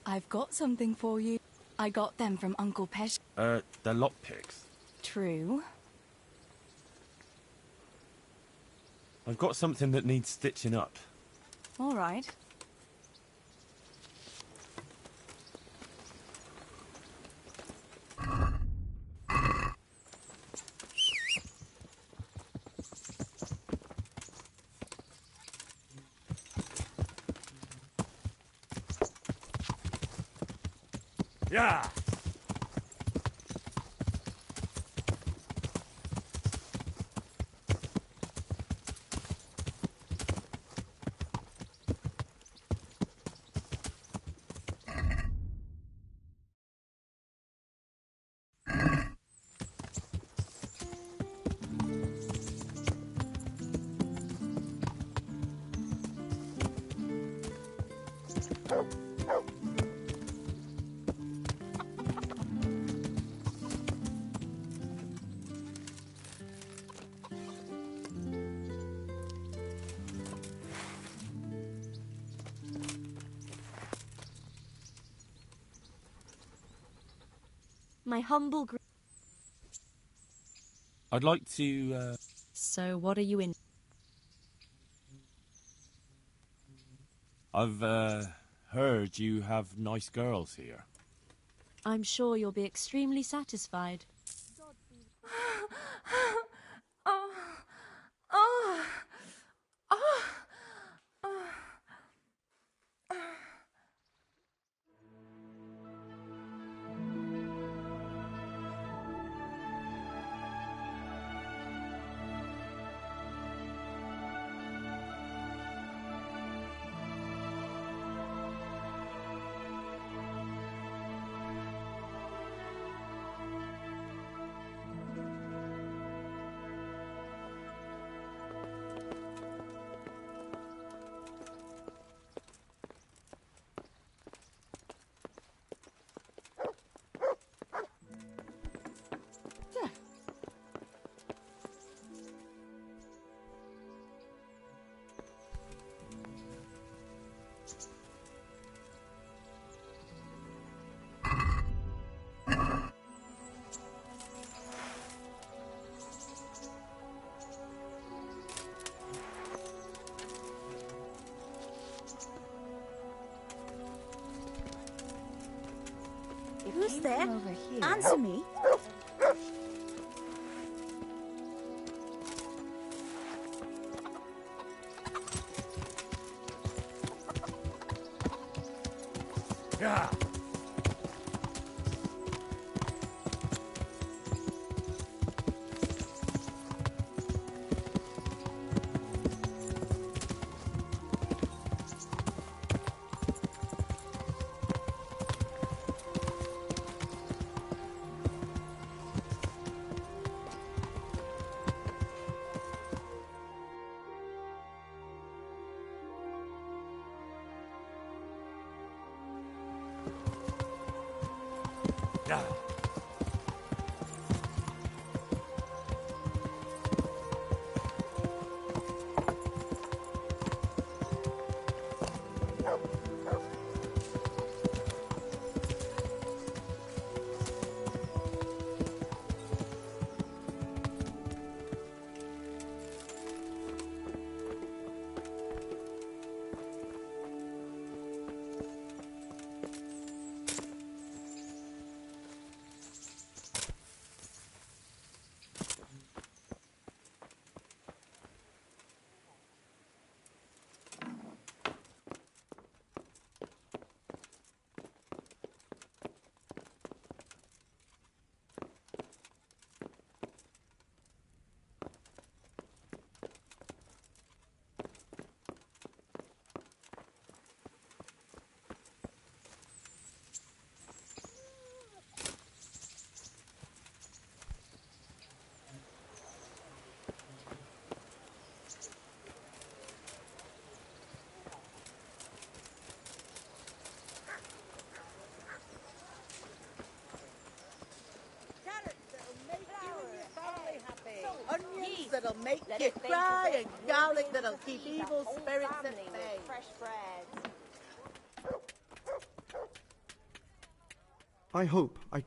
Speaker 14: I've got something for you. I got them from Uncle Pesh.
Speaker 7: They're lockpicks.
Speaker 14: True.
Speaker 7: I've got something that needs stitching up.
Speaker 14: All right.
Speaker 7: Yeah.
Speaker 15: My humble
Speaker 7: I'd like to,
Speaker 15: So what are you in?
Speaker 7: I've, heard you have nice girls here.
Speaker 15: I'm sure you'll be extremely satisfied.
Speaker 14: Oh. Oh. Oh.
Speaker 15: Who's there? Answer me.
Speaker 7: Yeah. Yeah.
Speaker 23: Onions that'll make you cry, and garlic that'll keep evil spirits at bay.
Speaker 24: Fresh bread.
Speaker 3: I hope I...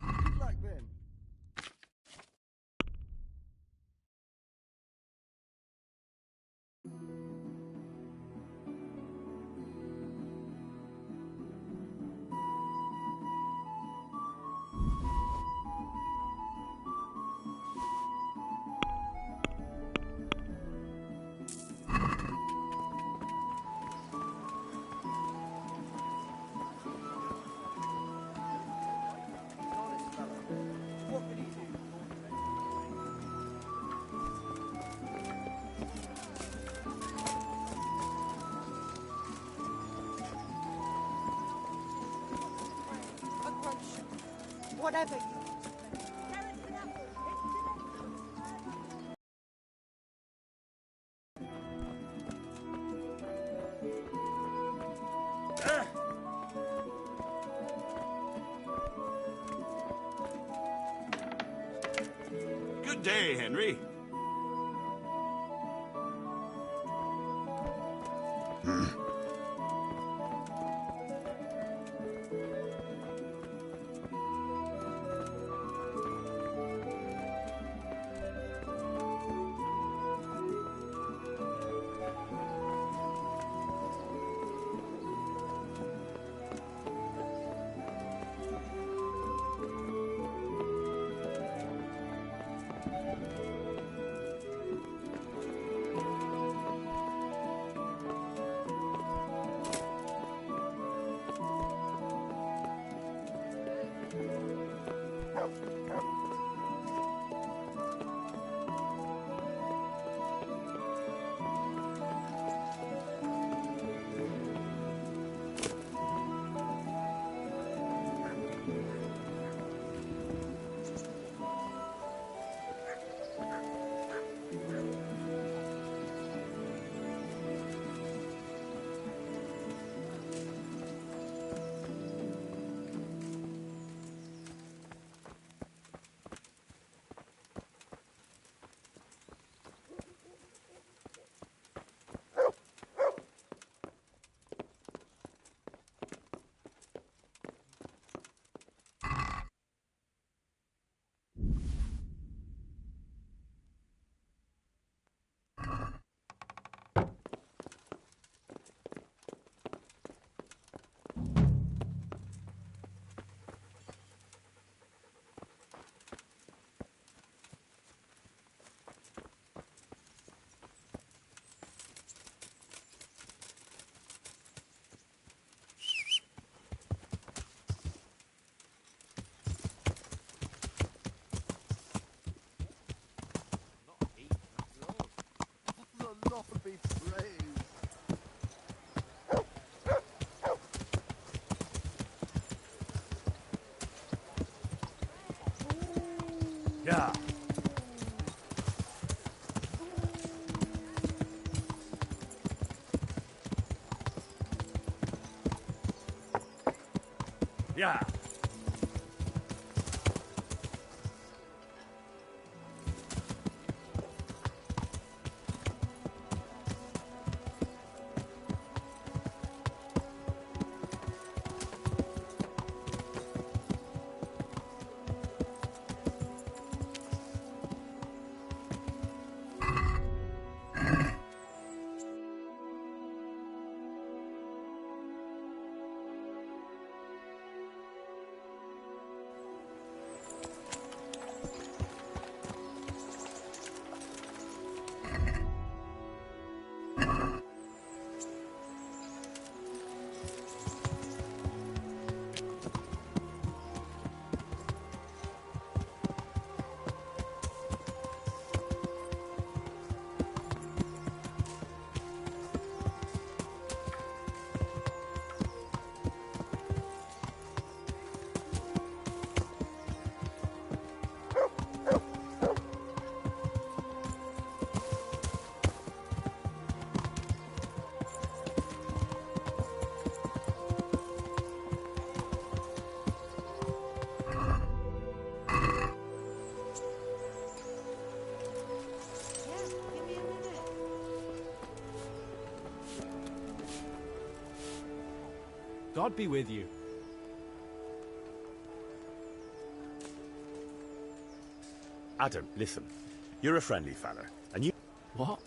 Speaker 3: Good luck then.
Speaker 23: Whatever you...
Speaker 22: Good day, Henry.
Speaker 3: Lord be praised.
Speaker 22: Yeah. Yeah.
Speaker 17: God be with you.
Speaker 7: Adam, listen. You're a friendly fella, and you...
Speaker 17: What?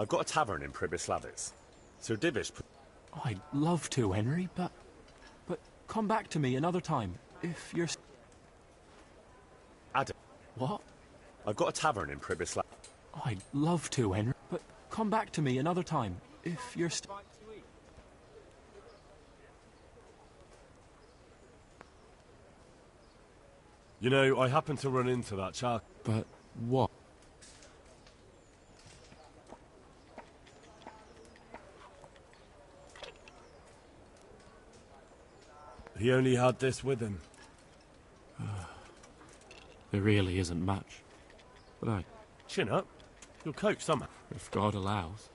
Speaker 7: I've got a tavern in Pribislavis. Sir Divish...
Speaker 17: Oh, I'd love to, Henry, but come back to me another time, if you're...
Speaker 7: Adam.
Speaker 17: What?
Speaker 7: I've got a tavern in Pribislavis.
Speaker 17: Oh, I'd love to, Henry, but come back to me another time, if you're...
Speaker 2: You know, I happened to run into that chap.
Speaker 17: But what?
Speaker 2: He only had this with him.
Speaker 17: There really isn't much. But
Speaker 2: Chin up. You'll cope somehow.
Speaker 17: If God allows.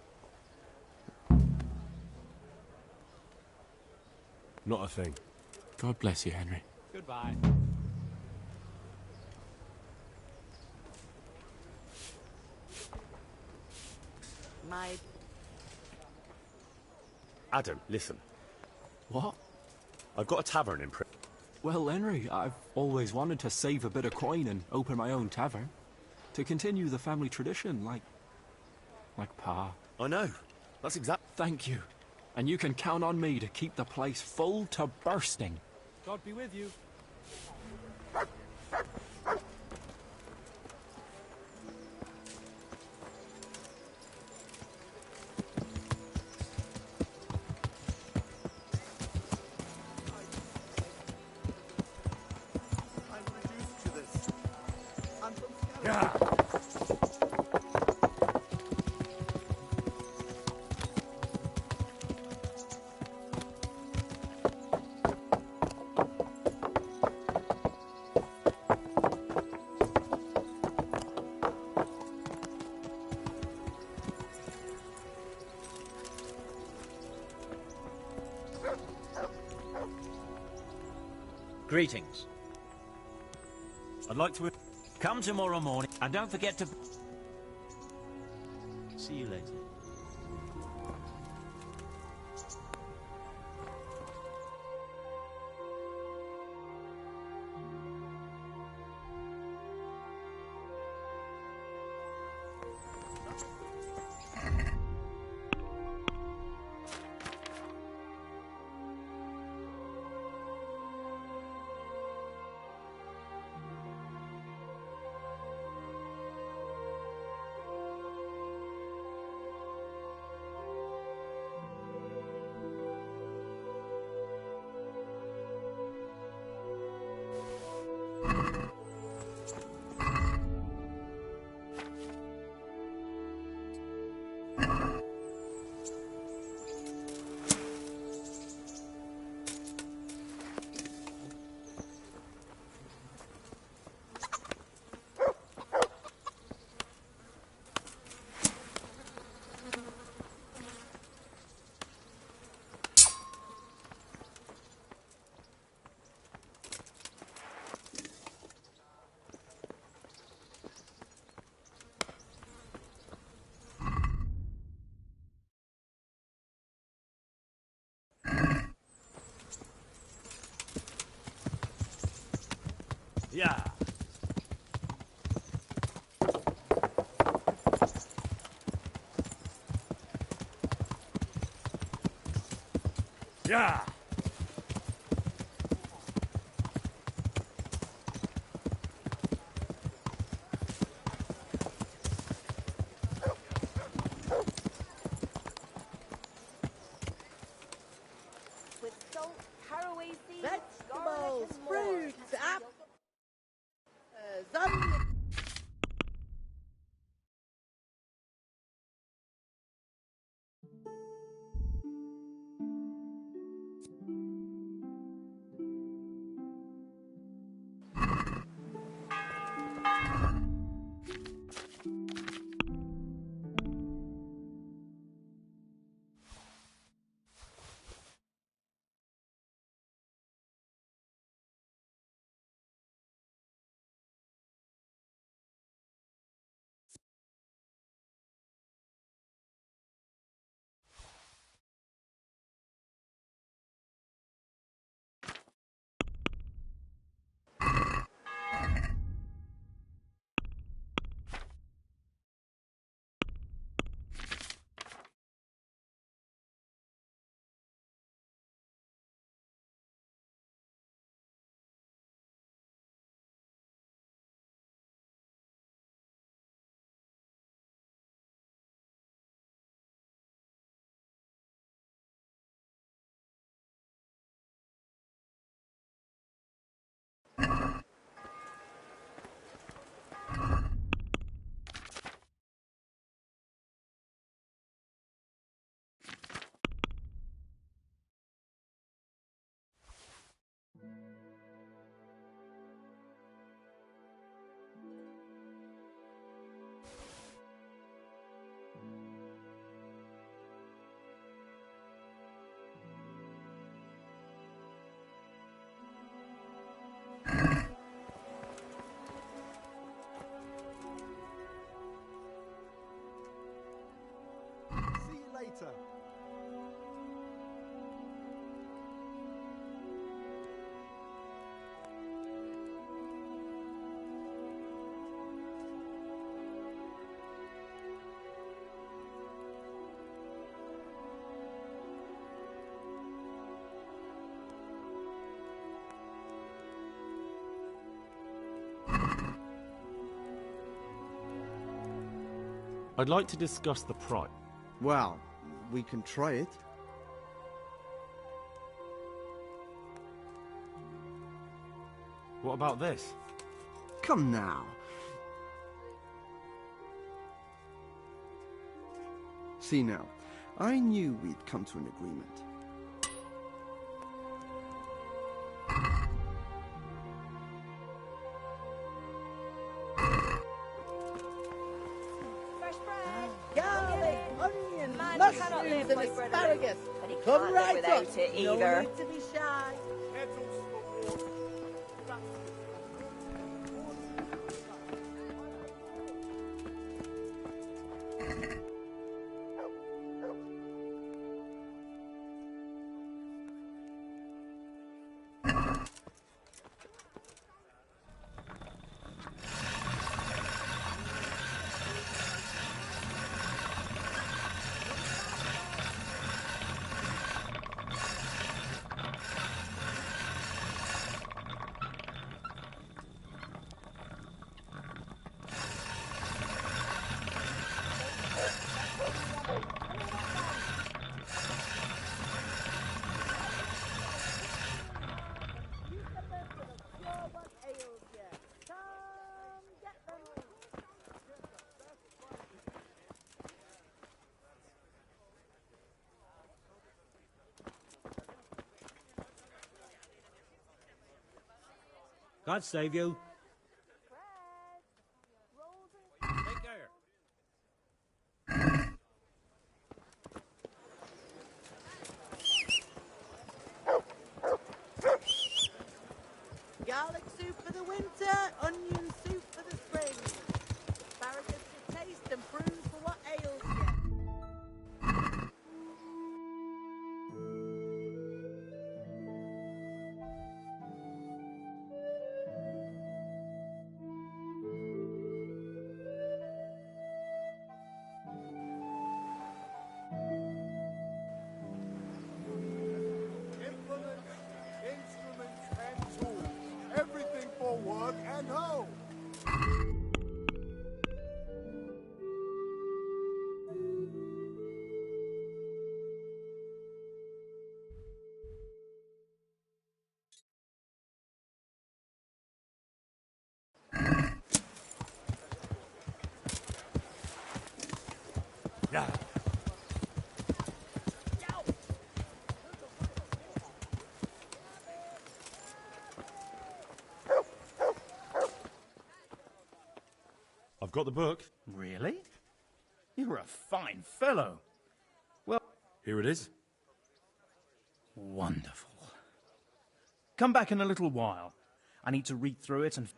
Speaker 2: Not a thing.
Speaker 17: God bless you, Henry.
Speaker 20: Goodbye.
Speaker 23: My...
Speaker 7: Adam, listen.
Speaker 17: What?
Speaker 7: I've got a tavern in
Speaker 17: Well, Henry, I've always wanted to save a bit of coin and open my own tavern. To continue the family tradition, like Pa.
Speaker 7: I know. That's exact...
Speaker 17: Thank you. And you can count on me to keep the place full to bursting.
Speaker 20: God be with you.
Speaker 9: Greetings.
Speaker 2: I'd like to...
Speaker 9: Come tomorrow morning, and don't forget to... See you later. Yeah.
Speaker 2: Yeah.
Speaker 23: With salt, caraway seeds, vegetables, fruits, apples, onions.
Speaker 7: I'd like to discuss the price.
Speaker 3: Well, we can try it.
Speaker 7: What about this?
Speaker 3: Come now. See now, I knew we'd come to an agreement.
Speaker 23: Garlic, onions,
Speaker 12: Man
Speaker 23: mushrooms
Speaker 12: cannot live,
Speaker 23: and
Speaker 12: my brother.
Speaker 23: asparagus.
Speaker 12: But he
Speaker 23: Come
Speaker 12: can't live
Speaker 23: right
Speaker 12: without
Speaker 23: up.
Speaker 12: it
Speaker 23: No
Speaker 12: either.
Speaker 23: need to be shy.
Speaker 9: God save you. Take care.
Speaker 23: Garlic soup for the winter, onion soup for the spring. Asparagus to taste and prunes for what ails you.
Speaker 19: Implements, instruments, and tools. Everything for work and home.
Speaker 22: Yeah.
Speaker 7: I've got the book.
Speaker 22: Really? You're a fine fellow. Well,
Speaker 7: Here it is.
Speaker 22: wonderful. Come back in a little while. I need to read through it and...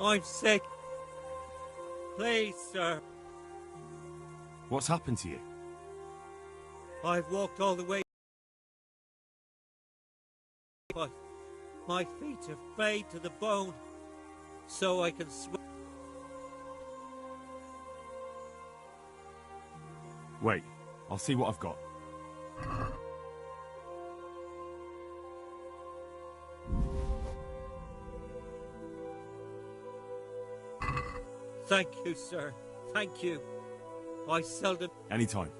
Speaker 9: I'm sick. Please, sir.
Speaker 7: What's happened to you?
Speaker 9: I've walked all the way, but my feet are frayed to the bone, so I can swim.
Speaker 7: Wait, I'll see what I've got.
Speaker 9: Thank you, sir. Thank you. I seldom...
Speaker 2: Anytime.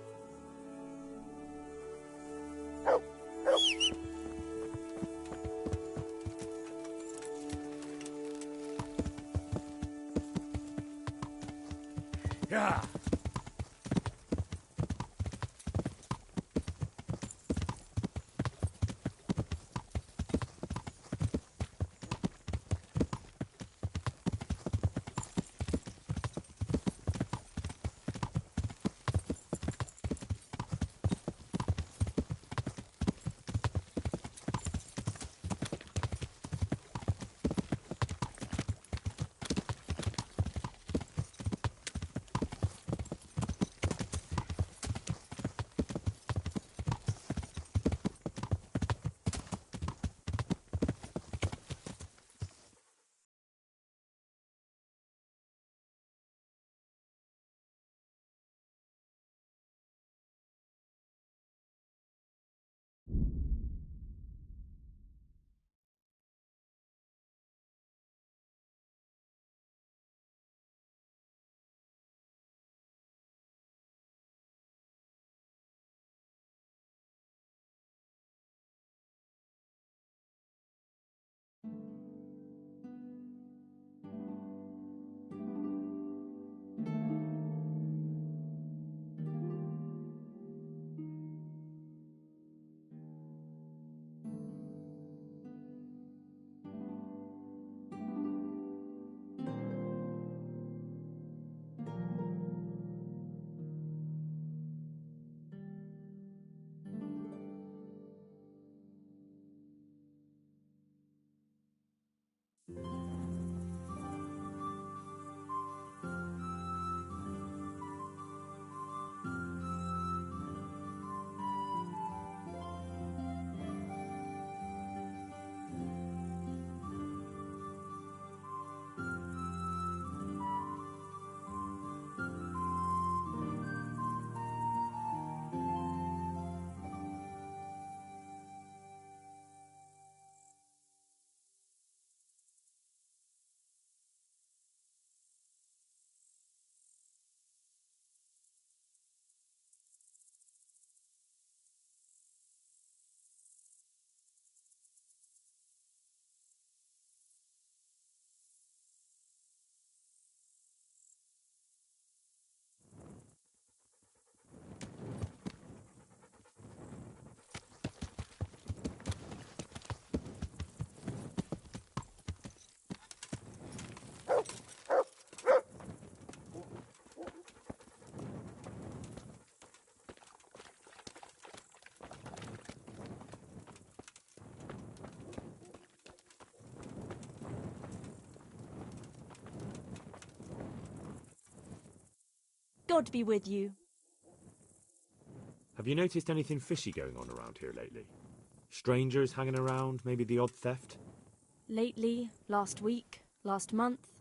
Speaker 22: Yeah.
Speaker 15: God be with you.
Speaker 7: Have you noticed anything fishy going on around here lately? Strangers hanging around, maybe the odd theft?
Speaker 15: Lately, last week, last month.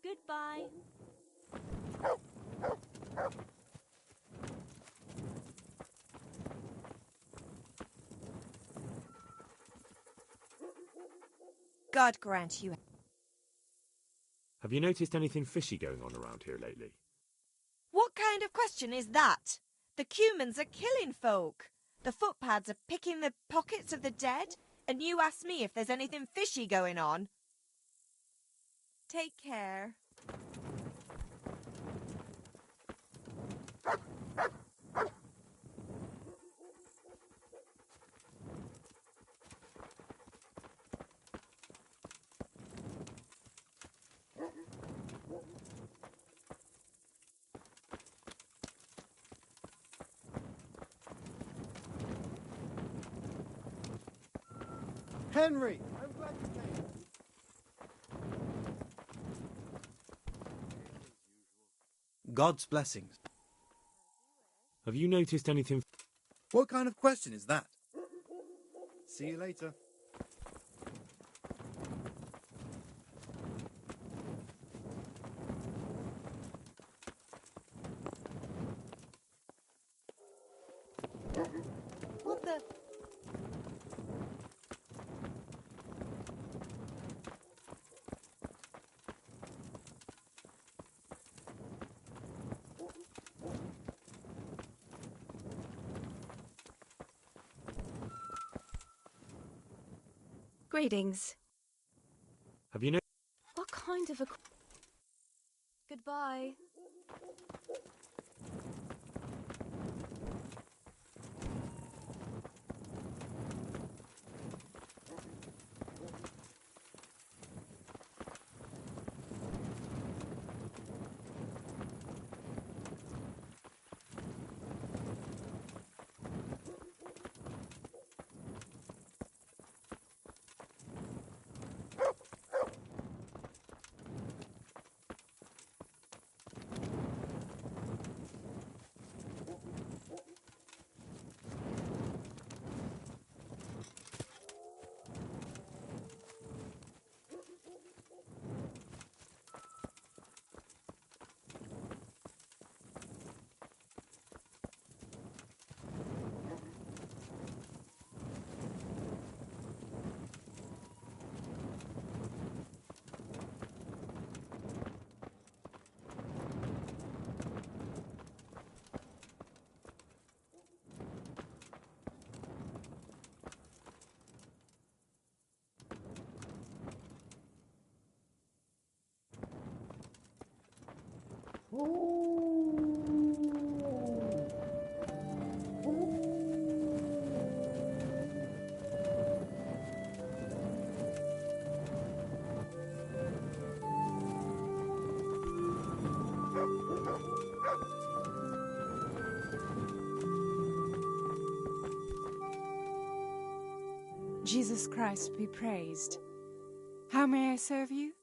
Speaker 15: Goodbye.
Speaker 12: God grant you.
Speaker 7: Have you noticed anything fishy going on around here lately?
Speaker 12: What kind of question is that? The Cumans are killing folk. The footpads are picking the pockets of the dead, and you ask me if there's anything fishy going on. Take care.
Speaker 3: Henry! I'm glad you came.
Speaker 13: God's blessings.
Speaker 7: Have you noticed anything?
Speaker 13: What kind of question is that? See you later.
Speaker 14: Greetings.
Speaker 2: Have you noticed?
Speaker 14: What kind of a... Goodbye.
Speaker 6: Jesus Christ be praised. How may I serve you?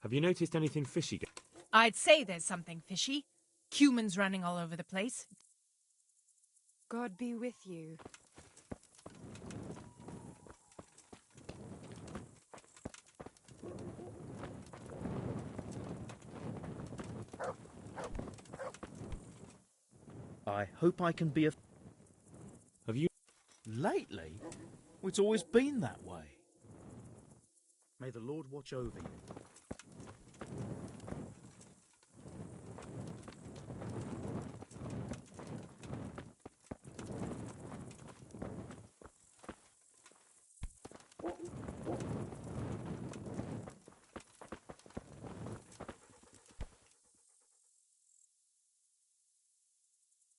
Speaker 2: Have you noticed anything fishy?
Speaker 6: I'd say there's something fishy. Humans running all over the place. God be with you.
Speaker 16: I hope I can be of...
Speaker 2: Have you...
Speaker 16: Lately? It's always been that way. May the Lord watch over you.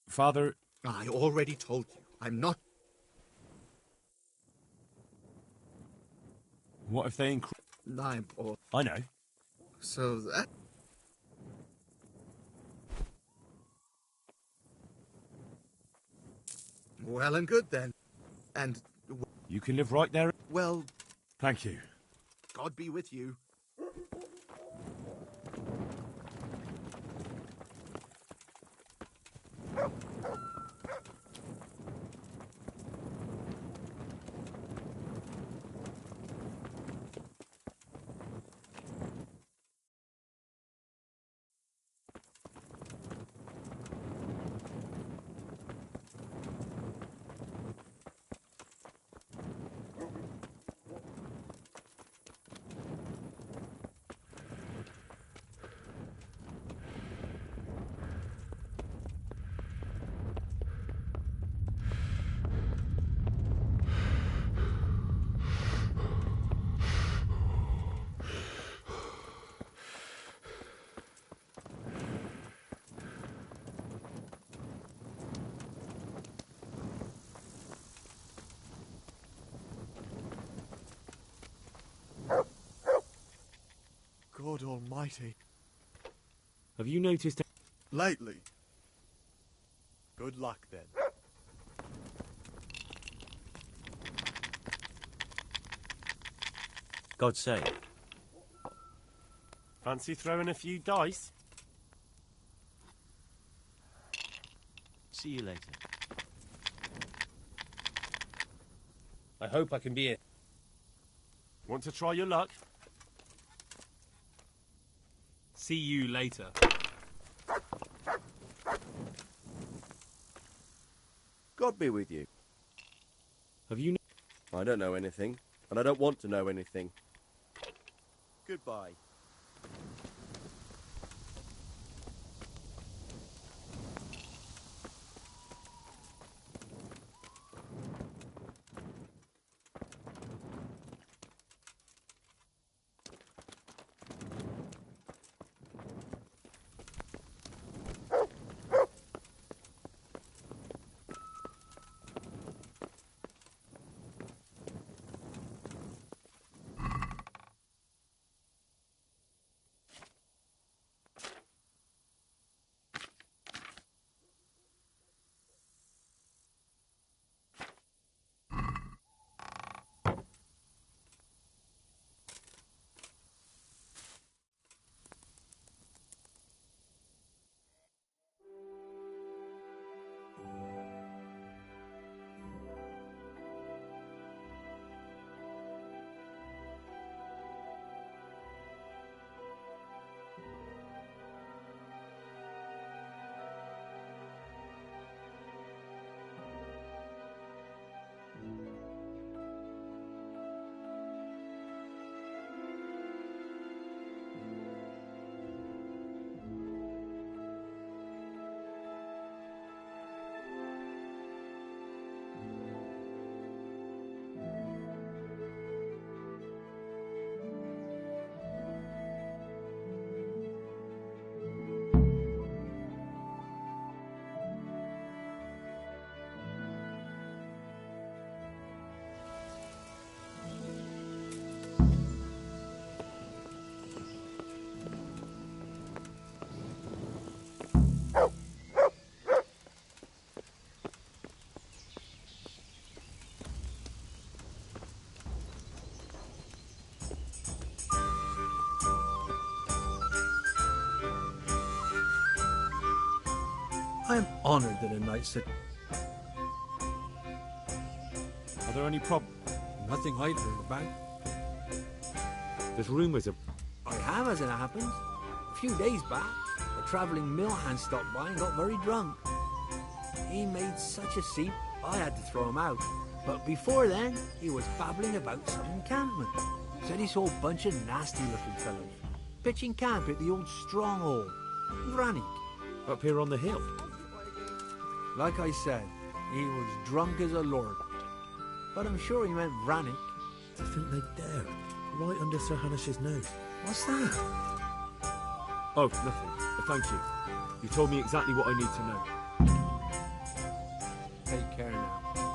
Speaker 2: Father...
Speaker 10: I already told you, I'm not...
Speaker 2: What if they
Speaker 16: I know.
Speaker 10: So that... Well and good then. And...
Speaker 2: You can live right there?
Speaker 10: Well...
Speaker 2: Thank you.
Speaker 10: God be with you.
Speaker 3: God Almighty.
Speaker 2: Have you noticed...
Speaker 3: Lately? Good luck, then.
Speaker 16: God save.
Speaker 2: Fancy throwing a few dice?
Speaker 16: See you later.
Speaker 2: I hope I can be it. Want to try your luck?
Speaker 17: See you later.
Speaker 18: God be with you.
Speaker 2: Have you...
Speaker 18: I don't know anything, and I don't want to know anything. Goodbye.
Speaker 4: honoured that a knight said...
Speaker 2: Are there any problems?
Speaker 4: Nothing I've heard about.
Speaker 7: There's rumours of...
Speaker 5: I have, as it happens. A few days back, a travelling mill hand stopped by and got very drunk. He made such a scene, I had to throw him out. But before then, he was babbling about some encampment. Said he saw a bunch of nasty-looking fellows pitching camp at the old stronghold, Vranik.
Speaker 7: Up here on the hill?
Speaker 5: Like I said, he was drunk as a lord. But I'm sure he meant Vranik.
Speaker 2: To think they dare, right under Sir Hanish's nose.
Speaker 5: What's that?
Speaker 7: Oh, nothing. Thank you. You told me exactly what I need to know.
Speaker 5: Take care now.